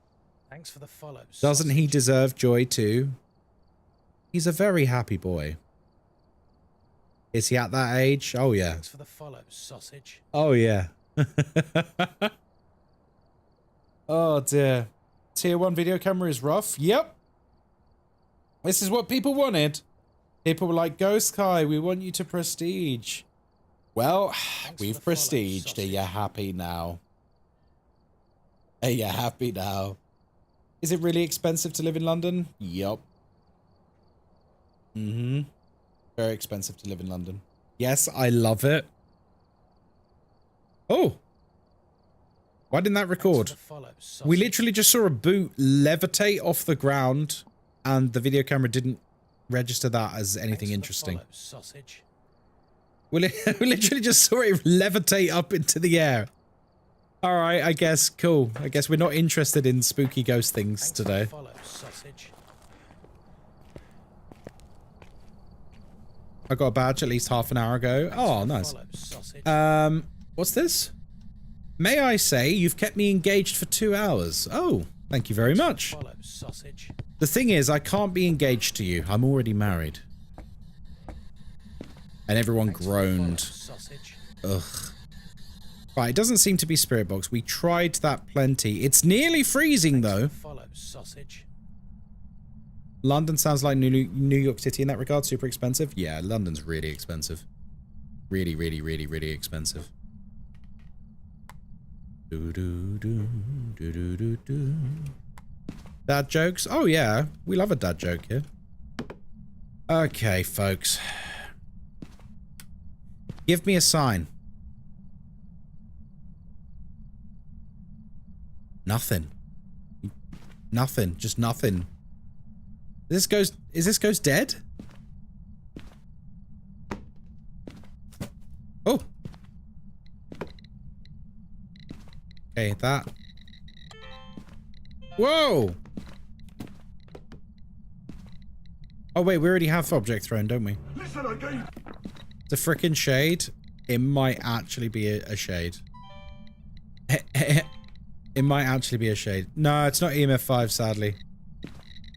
Thanks for the follow, Doesn't he deserve joy too? He's a very happy boy. Is he at that age? Oh yeah. Thanks for the follow, sausage. Oh yeah. Oh dear. Tier 1 video camera is rough. Yep. This is what people wanted. People were like, Ghostkai, we want you to prestige. Well, we've prestiged. Are you happy now? Are you happy now? Is it really expensive to live in London? Yup. Mm-hmm. Very expensive to live in London. Yes, I love it. Oh. Why didn't that record? We literally just saw a boot levitate off the ground and the video camera didn't register that as anything interesting. We literally just saw it levitate up into the air. Alright, I guess. Cool. I guess we're not interested in spooky ghost things today. I got a badge at least half an hour ago. Oh, nice. What's this? May I say you've kept me engaged for 2 hours. Oh, thank you very much. The thing is, I can't be engaged to you. I'm already married. And everyone groaned. Ugh. Right, it doesn't seem to be Spirit Box. We tried that plenty. It's nearly freezing, though. London sounds like New York City in that regard. Super expensive. Yeah, London's really expensive. Really, really, really, really expensive. Dad jokes? Oh, yeah. We love a dad joke here. Okay, folks. Give me a sign. Nothing. Nothing. Just nothing. Is this ghost dead? Oh. Okay, that. Whoa! Oh wait, we already have object thrown, don't we? Listen again. It's a frickin' shade. It might actually be a shade. It might actually be a shade. No, it's not EMF 5, sadly.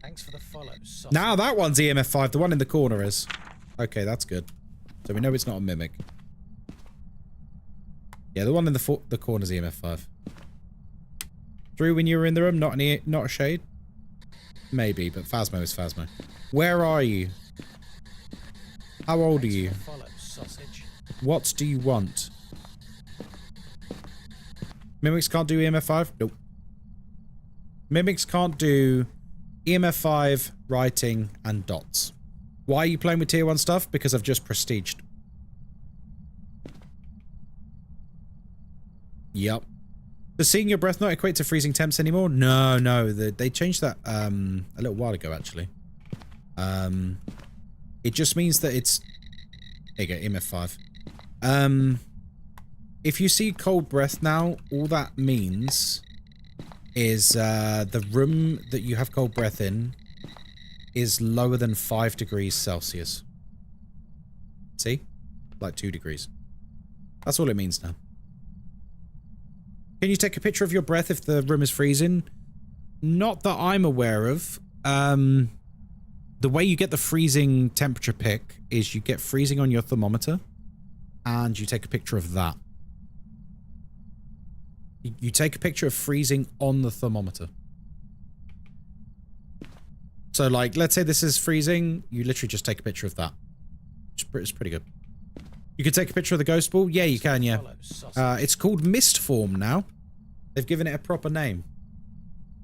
Thanks for the follow. Now that one's EMF 5. The one in the corner is. Okay, that's good. So we know it's not a mimic. Yeah, the one in the corner's EMF 5. Drew, when you were in the room, not a shade? Maybe, but Phasmo is Phasmo. Where are you? How old are you? What do you want? Mimics can't do EMF 5? Nope. Mimics can't do EMF 5, writing, and dots. Why are you playing with tier 1 stuff? Because I've just prestiged. Yup. Does seeing your breath not equate to freezing temps anymore? No, no. They changed that a little while ago, actually. It just means that it's... There you go, EMF 5. If you see cold breath now, all that means is the room that you have cold breath in is lower than 5 degrees Celsius. See? Like 2 degrees. That's all it means now. Can you take a picture of your breath if the room is freezing? Not that I'm aware of. The way you get the freezing temperature pick is you get freezing on your thermometer and you take a picture of that. You take a picture of freezing on the thermometer. So, like, let's say this is freezing. You literally just take a picture of that. It's pretty good. You can take a picture of the ghost ball? Yeah, you can, yeah. It's called mist form now. They've given it a proper name.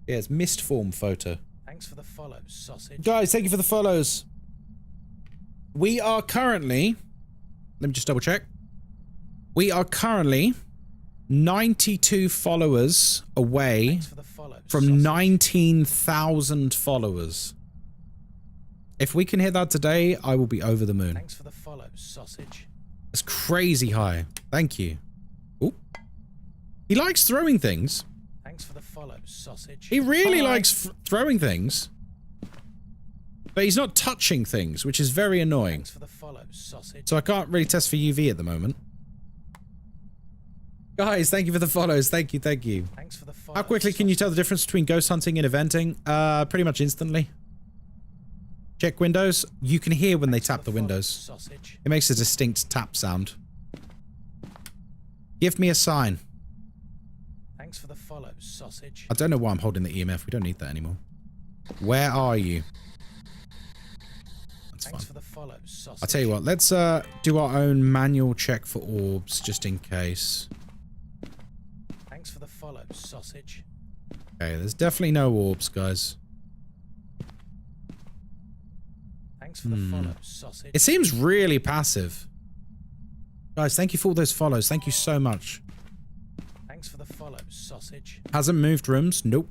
Yeah, it's mist form photo. Thanks for the follows, sausage. Guys, thank you for the follows. We are currently... Let me just double check. We are currently 92 followers away from 19,000 followers. If we can hit that today, I will be over the moon. Thanks for the follows, sausage. It's crazy high. Thank you. Ooh. He likes throwing things. Thanks for the follows, sausage. He really likes throwing things. But he's not touching things, which is very annoying. Thanks for the follows, sausage. So I can't really test for UV at the moment. Guys, thank you for the follows. Thank you, thank you. Thanks for the follows, how quickly can you tell the difference between ghost hunting and eventing? Pretty much instantly. Check windows. You can hear when they tap the windows. Sausage. It makes a distinct tap sound. Give me a sign. Thanks for the follows, sausage. I don't know why I'm holding the EMF. We don't need that anymore. Where are you? That's Thanks fine. For the follows, sausage. I'll tell you what. Let's do our own manual check for orbs, just in case. Thanks for the follows, sausage. Okay, there's definitely no orbs, guys. Thanks for the follows, sausage. It seems really passive. Guys, thank you for all those follows. Thank you so much. Thanks for the follows, sausage. Hasn't moved rooms. Nope.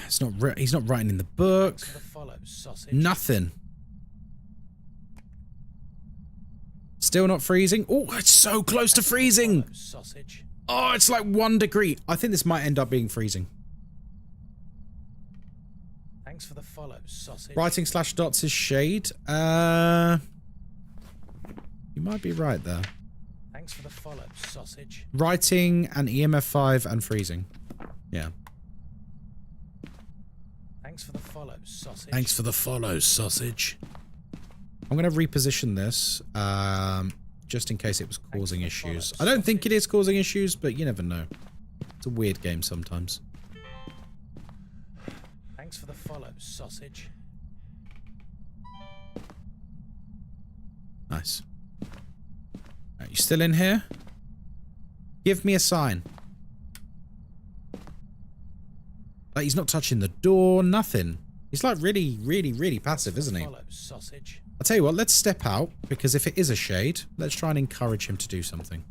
It's not. He's not writing in the book. Thanks for the follows, sausage. Nothing. Still not freezing. Oh, it's so close to freezing. Sausage. Oh, it's like 1 degree. I think this might end up being freezing. Thanks for the follows, sausage. Writing / dots is shade. You might be right there. Thanks for the follows, sausage. Writing and EMF 5 and freezing. Yeah. Thanks for the follows, sausage. Thanks for the follows, sausage. I'm going to reposition this, just in case it was causing issues. I don't think it is causing issues, but you never know. It's a weird game sometimes. Thanks for the follows, sausage. Nice. Are you still in here? Give me a sign. Like, he's not touching the door, nothing. He's like really, really, really passive, isn't he? Sausage. I'll tell you what, let's step out, because if it is a shade, let's try and encourage him to do something.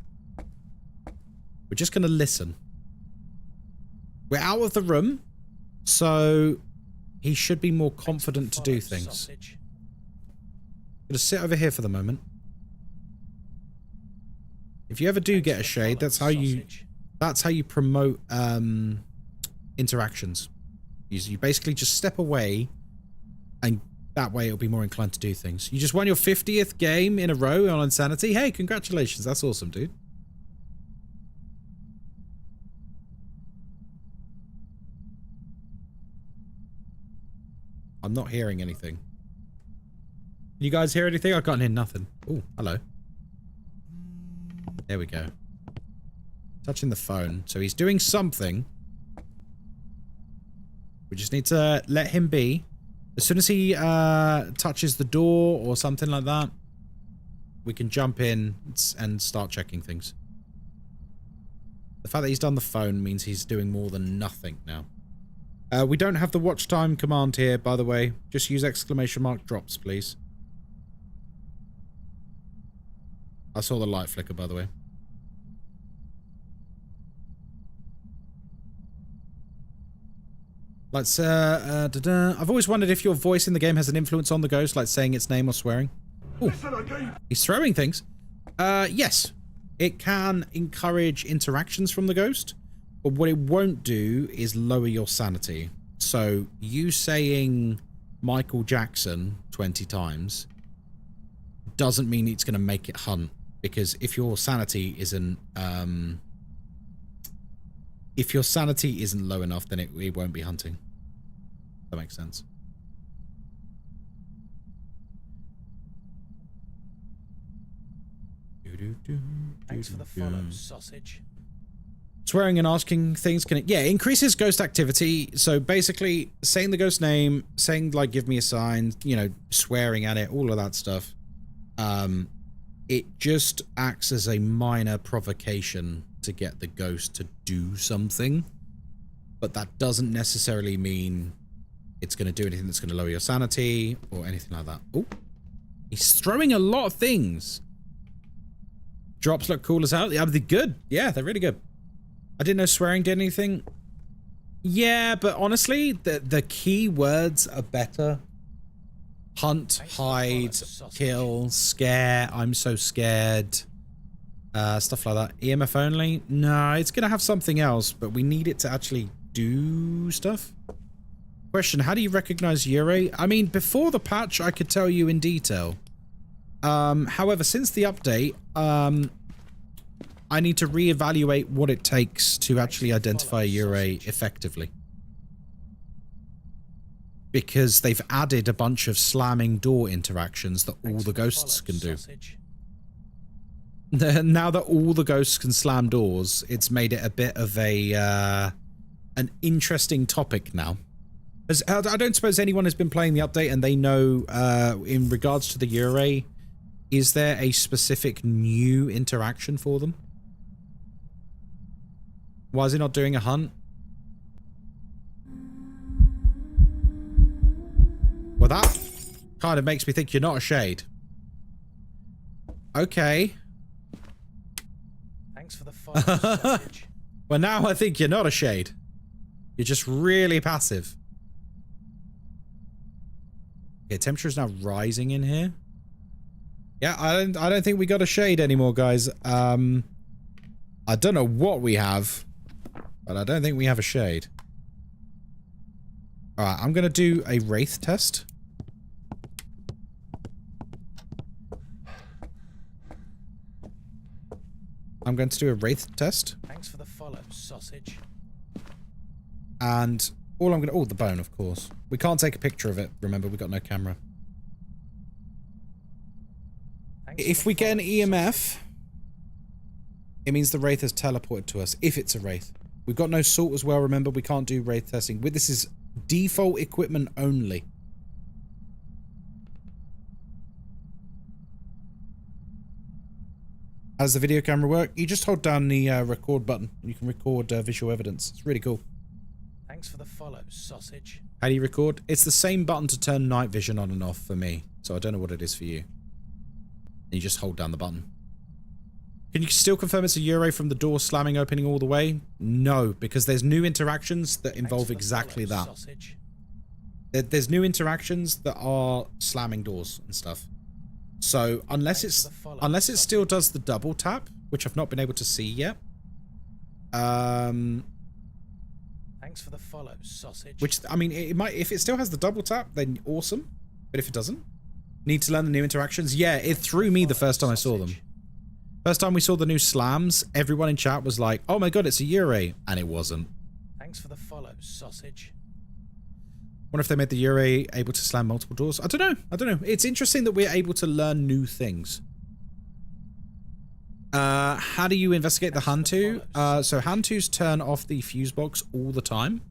We're just going to listen. We're out of the room, so he should be more confident to do things. Sausage. I'm going to sit over here for the moment. If you ever do get a shade, that's how you promote interactions. You basically just step away, and that way it'll be more inclined to do things. You just won your 50th game in a row on Insanity. Hey, congratulations. That's awesome, dude. I'm not hearing anything. You guys hear anything? I can't hear nothing. Oh, hello. There we go. Touching the phone. So he's doing something. We just need to let him be. As soon as he touches the door or something like that, we can jump in and start checking things. The fact that he's done the phone means he's doing more than nothing now. We don't have the watch time command here, by the way. Just use ! drops, please. I saw the light flicker, by the way. Let's, I've always wondered if your voice in the game has an influence on the ghost, like saying its name or swearing. Ooh. He's throwing things. Yes. It can encourage interactions from the ghost, but what it won't do is lower your sanity. So, you saying Michael Jackson 20 times doesn't mean it's going to make it hunt. Because if your sanity isn't low enough, then it won't be hunting. That makes sense. Thanks for the follow, sausage. Swearing and asking things can... Yeah, increases ghost activity. So basically, saying the ghost name, saying, like, give me a sign, you know, swearing at it, all of that stuff. It just acts as a minor provocation to get the ghost to do something. But that doesn't necessarily mean it's going to do anything that's going to lower your sanity or anything like that. Oh, he's throwing a lot of things. Drops look cool as hell. Yeah, they're good. Yeah, they're really good. I didn't know swearing did anything. Yeah, but honestly, the key words are better. Hunt, hide, kill, scare, I'm so scared. Stuff like that. EMF only? No, it's going to have something else, but we need it to actually do stuff. Question, how do you recognize Yurei? I mean, before the patch, I could tell you in detail. However, since the update, I need to reevaluate what it takes to actually identify Yurei effectively. Because they've added a bunch of slamming door interactions that all the ghosts can do. Now that all the ghosts can slam doors, it's made it a bit of a an interesting topic now. As I don't suppose anyone has been playing the update and they know, in regards to the Yurei, is there a specific new interaction for them? Why is he not doing a hunt? Well, that kind of makes me think you're not a shade. Okay. Thanks for the follow, sausage. Well, now I think you're not a shade. You're just really passive. Okay, temperature is now rising in here. Yeah, I don't think we got a shade anymore, guys. I don't know what we have, but I don't think we have a shade. Alright, I'm gonna do a wraith test. I'm going to do a wraith test. Thanks for the follow, sausage. And all I'm gonna... Oh, the bone, of course. We can't take a picture of it. Remember, we got no camera. If we get an EMF, it means the wraith has teleported to us, if it's a wraith. We've got no salt as well, remember, we can't do wraith testing. This is default equipment only. How does the video camera work? You just hold down the record button. You can record visual evidence. It's really cool. Thanks for the follow, sausage. How do you record? It's the same button to turn night vision on and off for me, so I don't know what it is for you. You just hold down the button. Can you still confirm it's a Yurei from the door slamming opening all the way? No, because there's new interactions that involve exactly that. Sausage. There's new interactions that are slamming doors and stuff. So unless it still does the double tap, which I've not been able to see yet. Thanks for the follow, sausage. Which, I mean, it might, if it still has the double tap, then awesome. But if it doesn't, need to learn the new interactions. Yeah, it threw me the first time I saw them. First time we saw the new slams, everyone in chat was like, "Oh my god, it's a Yurei," and it wasn't. Thanks for the follow, sausage. Wonder if they made the Yurei able to slam multiple doors. I don't know. I don't know. It's interesting that we're able to learn new things. How do you investigate the Hantu? So Hantus turn off the fuse box all the time.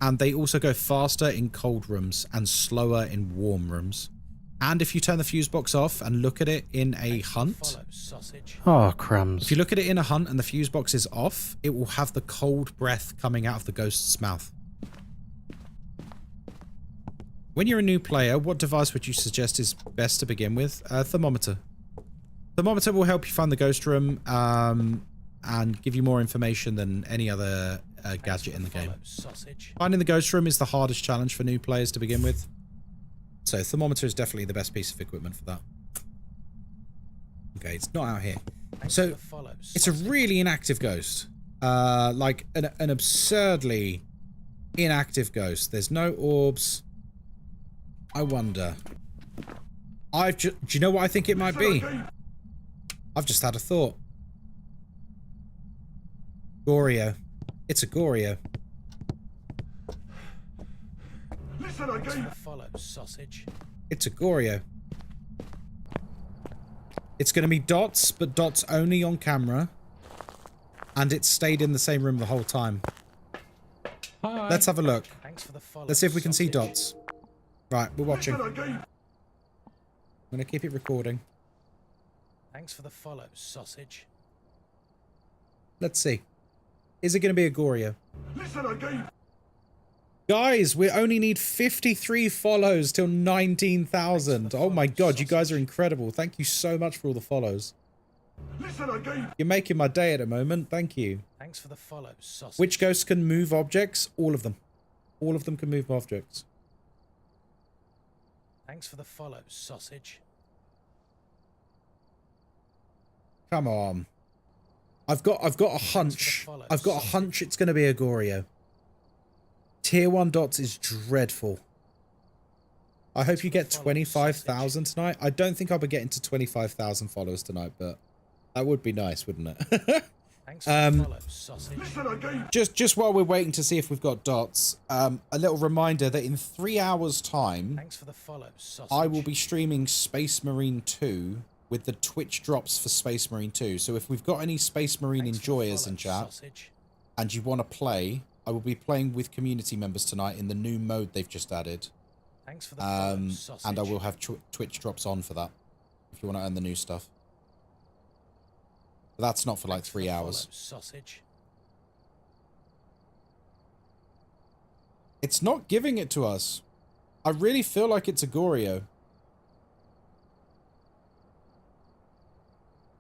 And they also go faster in cold rooms and slower in warm rooms. And if you turn the fuse box off and look at it in a hunt... Oh, crumbs. If you look at it in a hunt and the fuse box is off, it will have the cold breath coming out of the ghost's mouth. When you're a new player, what device would you suggest is best to begin with? Thermometer. Thermometer will help you find the ghost room and give you more information than any other gadget in the game. Finding the ghost room is the hardest challenge for new players to begin with. So thermometer is definitely the best piece of equipment for that. Okay, it's not out here. So it's a really inactive ghost. Like an absurdly inactive ghost. There's no orbs. I wonder. Do you know what I think it might be? I've just had a thought. Goryo. It's a Goryo. Listen again. Follow, sausage. It's a Goryo. It's going to be dots, but dots only on camera. And it's stayed in the same room the whole time. Hi. Let's have a look. Thanks for the follow, Let's see if we can see sausage. dots. Right, we're watching. I'm going to keep it recording. Thanks for the follow, sausage. Let's see. Is it going to be a Goryo? Listen again. Guys, we only need 53 follows till 19,000. Oh my god, you guys are incredible. Thank you so much for all the follows. Listen again. You're making my day at the moment. Thank you. Thanks for the follow, sausage. Which ghosts can move objects? All of them. All of them can move objects. Thanks for the follow, sausage. Come on. I've got a hunch. I've got a hunch it's going to be a Goryo. Tier 1 dots is dreadful. I hope you get 25,000 tonight. I don't think I'll be getting to 25,000 followers tonight, but that would be nice, wouldn't it? Thanks for the follow, sausage. Listen again. Just while we're waiting to see if we've got dots, a little reminder that in 3 hours' time, Thanks for the follow, sausage. I will be streaming Space Marine 2 with the Twitch drops for Space Marine 2. So if we've got any Space Marine enjoyers in chat and you want to play, I will be playing with community members tonight in the new mode they've just added. Thanks for the follow, sausage. And I will have Twitch drops on for that if you want to earn the new stuff. But that's not for like 3 hours. Sausage. It's not giving it to us. I really feel like it's a Goryo.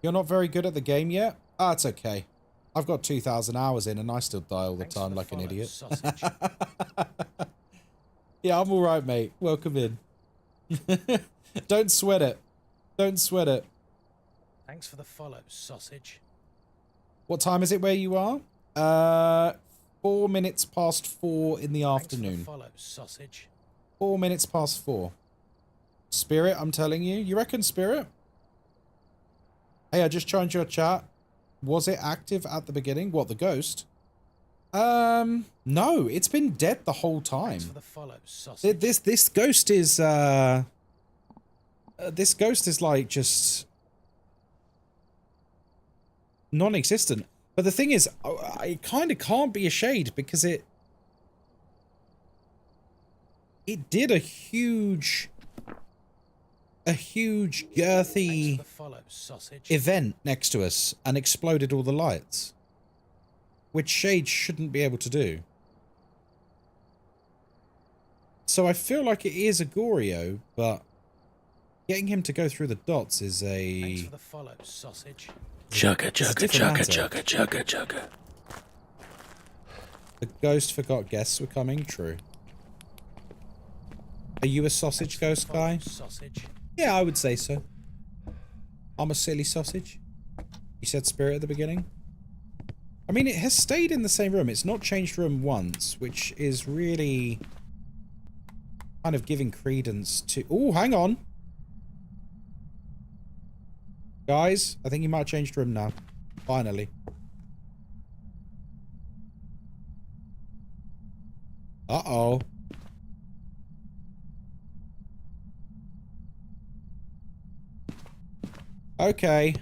You're not very good at the game yet? Ah, it's okay. I've got 2,000 hours in and I still die all the time like an idiot. Yeah, I'm alright, mate. Welcome in. Don't sweat it. Don't sweat it. Thanks for the follow, sausage. What time is it where you are? 4 minutes past 4 in the afternoon. Thanks for the follow, sausage. 4 minutes past 4. Spirit, I'm telling you. You reckon, Spirit? Hey, I just changed your chat. Was it active at the beginning? What, the ghost? No, it's been dead the whole time. Thanks for the follow, sausage. This ghost is this ghost is like just non-existent. But the thing is, I kind of can't be a shade because it did a huge girthy event next to us and exploded all the lights, which shade shouldn't be able to do. So I feel like it is a Goryo, but getting him to go through the dots is a... Thanks for the follow, sausage. Chugga, chugga, chugga, chugga, chugga, chugga. The ghost forgot guests were coming. True. Are you a sausage ghost guy? Sausage. Yeah, I would say so. I'm a silly sausage. You said Spirit at the beginning? I mean, it has stayed in the same room. It's not changed room once, which is really kind of giving credence to... Oh, hang on. Guys, I think you might have changed room now. Finally. Uh-oh. Okay,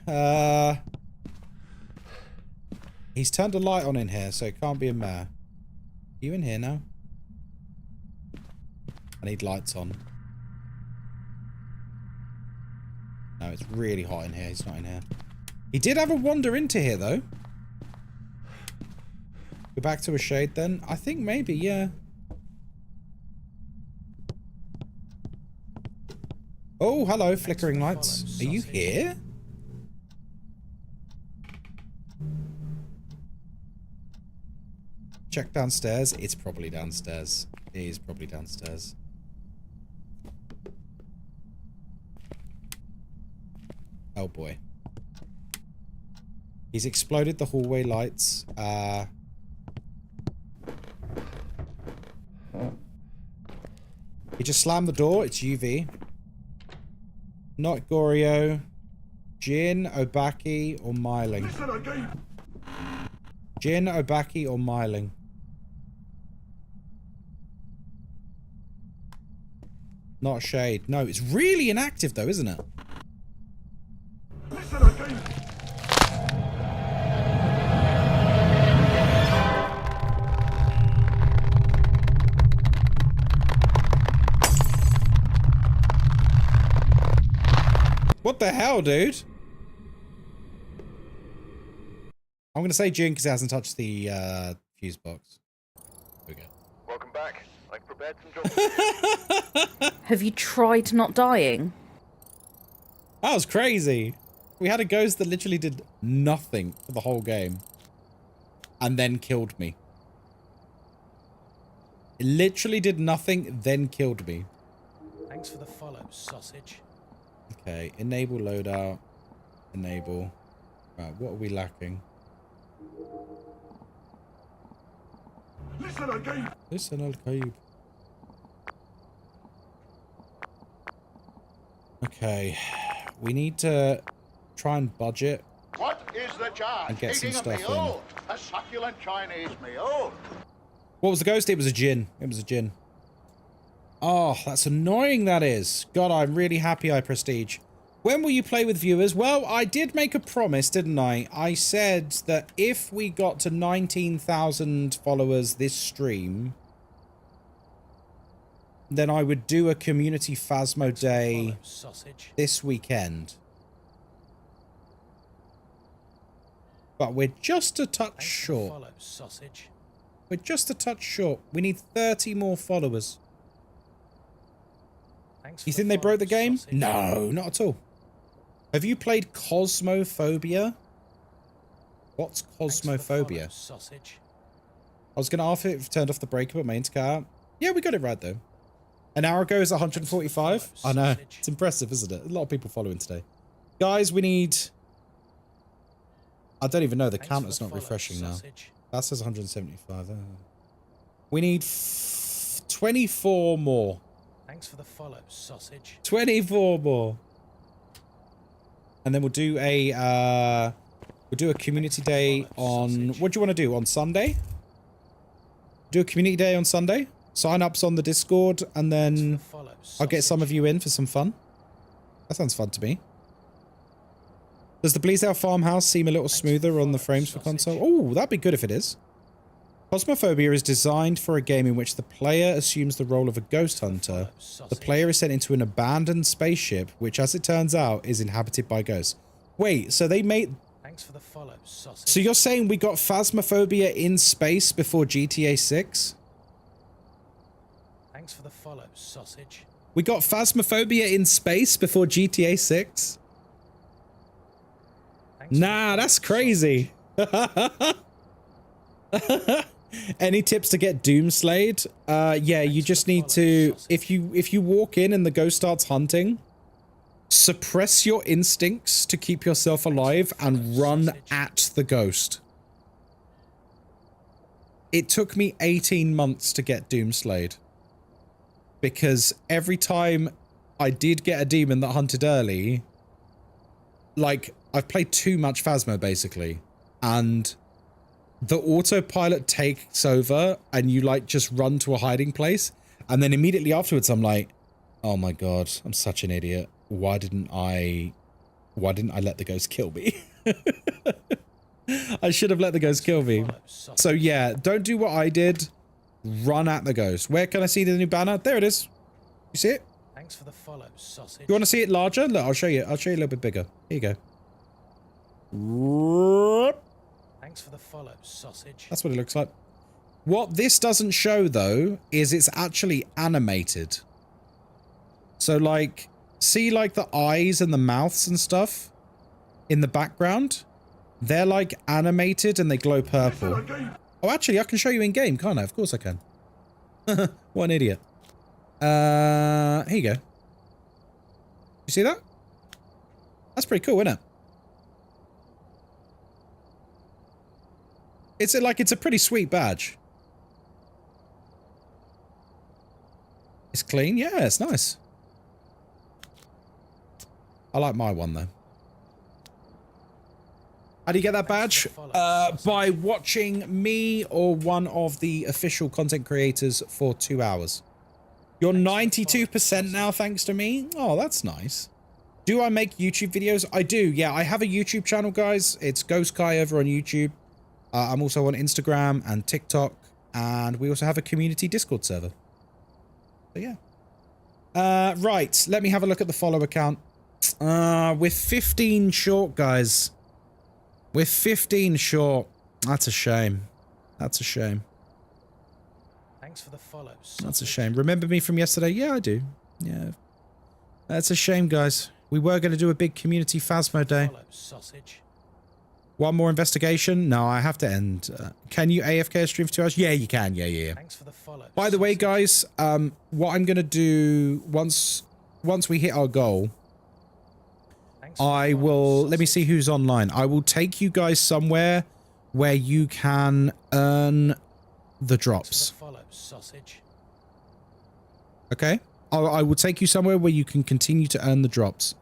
he's turned a light on in here, so it can't be a mare. Are you in here now? I need lights on. No, it's really hot in here. He's not in here. He did have a wander into here, though. Go back to a shade, then. I think maybe, yeah. Oh, hello, flickering lights. Are you here? Check downstairs. It's probably downstairs. It is probably downstairs. Oh boy. He's exploded the hallway lights. You just slam the door. It's UV. Not Goryo. Jin, Obaki, or Myling. Jin, Obaki, or Myling. Not Shade. No, it's really inactive though, isn't it? What the hell, dude? I'm gonna say Jin because it hasn't touched the fuse box. There we go. Welcome back. I've prepared some jobs. Have you tried not dying? That was crazy. We had a ghost that literally did nothing for the whole game. And then killed me. It literally did nothing, then killed me. Thanks for the follow, sausage. Okay, enable loadout. Enable. Right, what are we lacking? Listen, again. Listen, Al-Qaib. Okay, we need to try and budget. What is the charge? And get some Eating stuff a meal? A succulent Chinese meal? What was the ghost? It was a Jin. It was a Jin. Oh, that's annoying, that is. God, I'm really happy I prestige. When will you play with viewers? Well, I did make a promise, didn't I? I said that if we got to 19,000 followers this stream, then I would do a community Phasmo day this weekend. But we're just a touch short. We're just a touch short. We need 30 more followers. You think they broke the game? No, not at all. Have you played Phasmophobia? What's Phasmophobia? I was going to ask if it turned off the breaker, but my internet cut out. Yeah, we got it right, though. An hour ago is 145. I know. It's impressive, isn't it? A lot of people following today. Guys, we need... I don't even know. The counter's not refreshing now. That says 175. We need 24 more. Thanks for the follow, sausage. 24 more. And then we'll do a community day on... What do you want to do? On Sunday? Do a community day on Sunday? Sign-ups on the Discord, and then I'll get some of you in for some fun. That sounds fun to me. Does the Bleasdale farmhouse seem a little smoother on the frames for console? Oh, that'd be good if it is. Phasmophobia is designed for a game in which the player assumes the role of a ghost hunter. The player is sent into an abandoned spaceship, which, as it turns out, is inhabited by ghosts. Wait, so they made... Thanks for the follow, sausage. So you're saying we got Phasmophobia in space before GTA 6? Thanks for the follow, sausage. We got Phasmophobia in space before GTA 6? Nah, that's crazy. Any tips to get doomslayed? Yeah, you just need to, if you walk in and the ghost starts hunting, suppress your instincts to keep yourself alive and run at the ghost. It took me 18 months to get doomslayed, because every time I did get a demon that hunted early, like, I've played too much Phasmo basically, and the autopilot takes over and you like just run to a hiding place, and then immediately afterwards I'm like, oh my god, I'm such an idiot. Why didn't I let the ghost kill me? I should have let the ghost kill me. So yeah, don't do what I did. Run at the ghost. Where can I see the new banner? There it is. You see it? Thanks for the follow, sausage. You want to see it larger? Look, I'll show you. I'll show you a little bit bigger. Here you go. Thanks for the follow, sausage. That's what it looks like. What this doesn't show, though, is it's actually animated. So, like, see, like, the eyes and the mouths and stuff in the background? They're, like, animated and they glow purple. Oh, actually, I can show you in-game, can't I? Of course I can. What an idiot. Here you go. You see that? That's pretty cool, isn't it? It's a pretty sweet badge. It's It's clean. Yeah, it's nice. I like my one, though. How do you get that badge? By watching me or one of the official content creators for 2 hours. You're 92% now, thanks to me. Oh, that's nice. Do I make YouTube videos? I do, yeah. I have a YouTube channel, guys. It's Ghostkai over on YouTube. I'm also on Instagram and TikTok. And we also have a community Discord server. So, yeah. Right, let me have a look at the follow account. We're 15 short, guys. We're 15 short. That's a shame. That's a shame. Thanks for the follows. That's a shame. Remember me from yesterday? Yeah, I do. Yeah. That's a shame, guys. We were going to do a big community Phasmo day. Sausage. One more investigation? No, I have to end. Can you AFK stream for 2 hours? Yeah, you can. Yeah. Thanks for the follow. By the way, guys, what I'm going to do once we hit our goal, I will, let me see who's online. I will take you guys somewhere where you can earn the drops. Okay? I will take you somewhere where you can continue to earn the drops.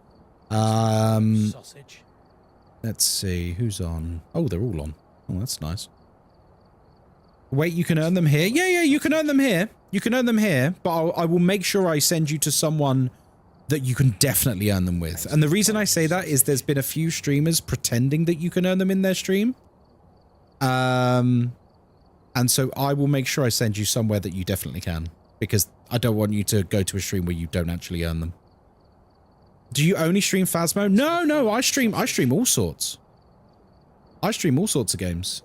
Let's see, who's on? Oh, they're all on. Oh, that's nice. Wait, you can earn them here? Yeah, you can earn them here. You can earn them here, but I will make sure I send you to someone that you can definitely earn them with. And the reason I say that is there's been a few streamers pretending that you can earn them in their stream. And so I will make sure I send you somewhere that you definitely can, because I don't want you to go to a stream where you don't actually earn them. Do you only stream Phasmo? No, I stream all sorts. I stream all sorts of games.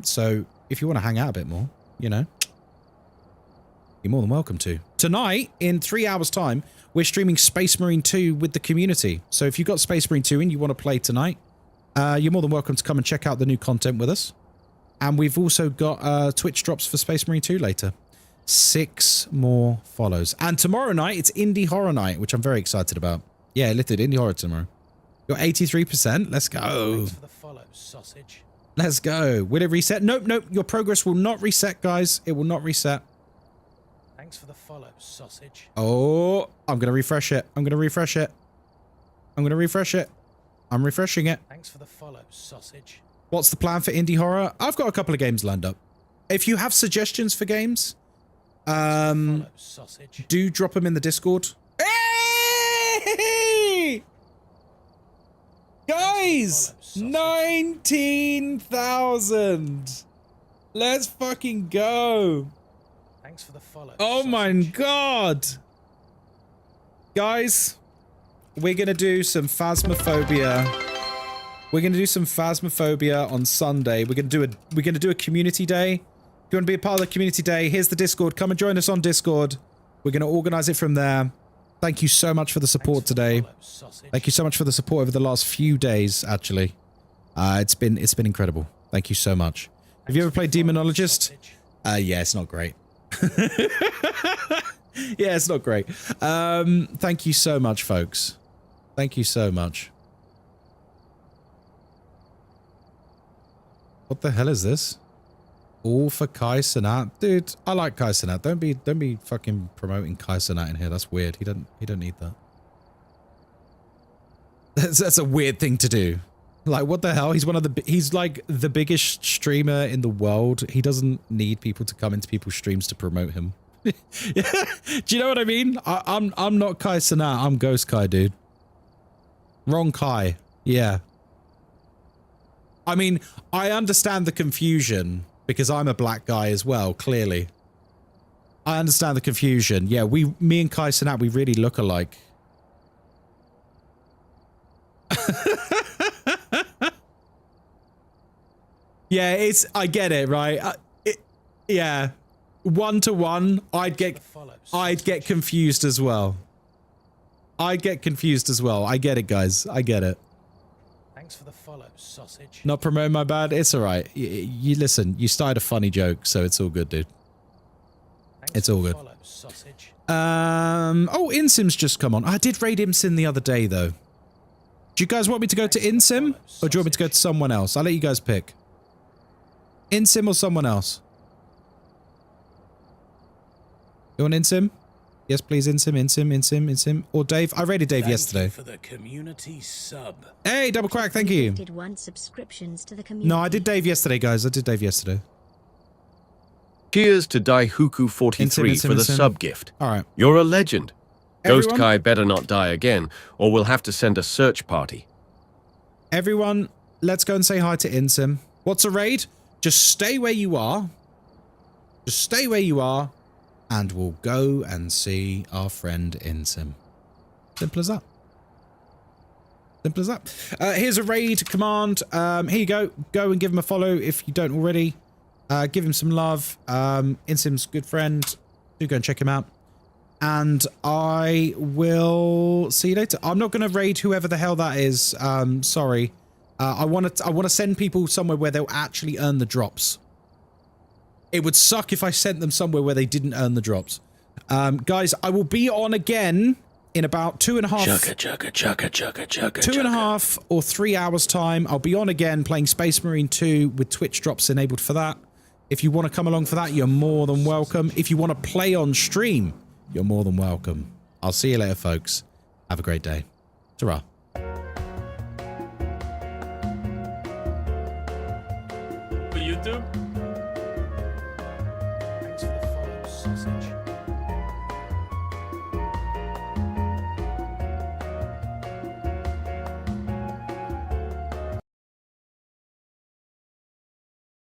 So if you want to hang out a bit more, you know, you're more than welcome to. Tonight, in 3 hours' time, we're streaming Space Marine 2 with the community. So if you've got Space Marine 2 and you want to play tonight, you're more than welcome to come and check out the new content with us. And we've also got Twitch drops for Space Marine 2 later. 6 more follows. And tomorrow night, it's Indie Horror Night, which I'm very excited about. Yeah, lifted Indie Horror tomorrow. You're 83%. Let's go. Thanks for the follow, sausage. Let's go. Will it reset? Nope. Your progress will not reset, guys. It will not reset. Thanks for the follow, sausage. Oh, I'm going to refresh it. I'm refreshing it. Thanks for the follow, sausage. What's the plan for Indie Horror? I've got a couple of games lined up. If you have suggestions for games, do drop them in the Discord. Hey! Guys, 19,000. Let's fucking go. Thanks for the follow. Oh my god. Guys, we're going to do some Phasmophobia. We're going to do some Phasmophobia on Sunday. We're going to do a community day. If you want to be a part of the community day, here's the Discord. Come and join us on Discord. We're going to organize it from there. Thank you so much for the support today. Thank you so much for the support over the last few days, actually. It's been incredible. Thank you so much. Have you ever played Demonologist? Yeah, it's not great. Yeah, it's not great. Thank you so much, folks. Thank you so much. What the hell is this? All for Kai Cenat. Dude, I like Kai Cenat. Don't be fucking promoting Kai Cenat in here. That's weird. He don't need that. That's a weird thing to do. Like, what the hell? He's like the biggest streamer in the world. He doesn't need people to come into people's streams to promote him. Yeah. Do you know what I mean? I'm not Kai Cenat. I'm Ghostkai, dude. Wrong Kai. Yeah. I mean, I understand the confusion because I'm a black guy as well, clearly. I understand the confusion. Yeah, me and Kai Cenat, we really look alike. Yeah, I get it, right? Yeah. 1 to 1, I'd get confused as well. I get it, guys. I get it. Thanks for the follow, sausage. Not promoting my bad. It's all right. You listen. You started a funny joke, so it's all good, dude. It's all good. Follow, sausage. Oh, InSim's just come on. I did raid InSim the other day, though. Do you guys want me to go to InSim, or do you want me to go to someone else? I'll let you guys pick. InSim or someone else? You want InSim? Yes, please, Insim. Or Dave. I rated Dave yesterday. For the community sub. Hey, Double Crack, thank you. Did 1 subscriptions to the community. No, I did Dave yesterday, guys. I did Dave yesterday. Cheers to Daihuku43 for the sub gift. All right. You're a legend. Everyone? Ghostkai better not die again, or we'll have to send a search party. Everyone, let's go and say hi to Insim. What's a raid? Just stay where you are. Just stay where you are, and we'll go and see our friend Insim. Simple as that. Simple as that. Here's a raid command. Here you go. Go and give him a follow if you don't already. Give him some love. Insim's good friend. Do go and check him out. And I will see you later. I'm not going to raid whoever the hell that is. Sorry. I want to send people somewhere where they'll actually earn the drops. It would suck if I sent them somewhere where they didn't earn the drops. Guys, I will be on again in about 2.5 or 3 hours time. I'll be on again playing Space Marine 2 with Twitch drops enabled for that. If you want to come along for that, you're more than welcome. If you want to play on stream, you're more than welcome. I'll see you later, folks. Have a great day. Ta-ra. For YouTube? Thanks for the follow, sausage.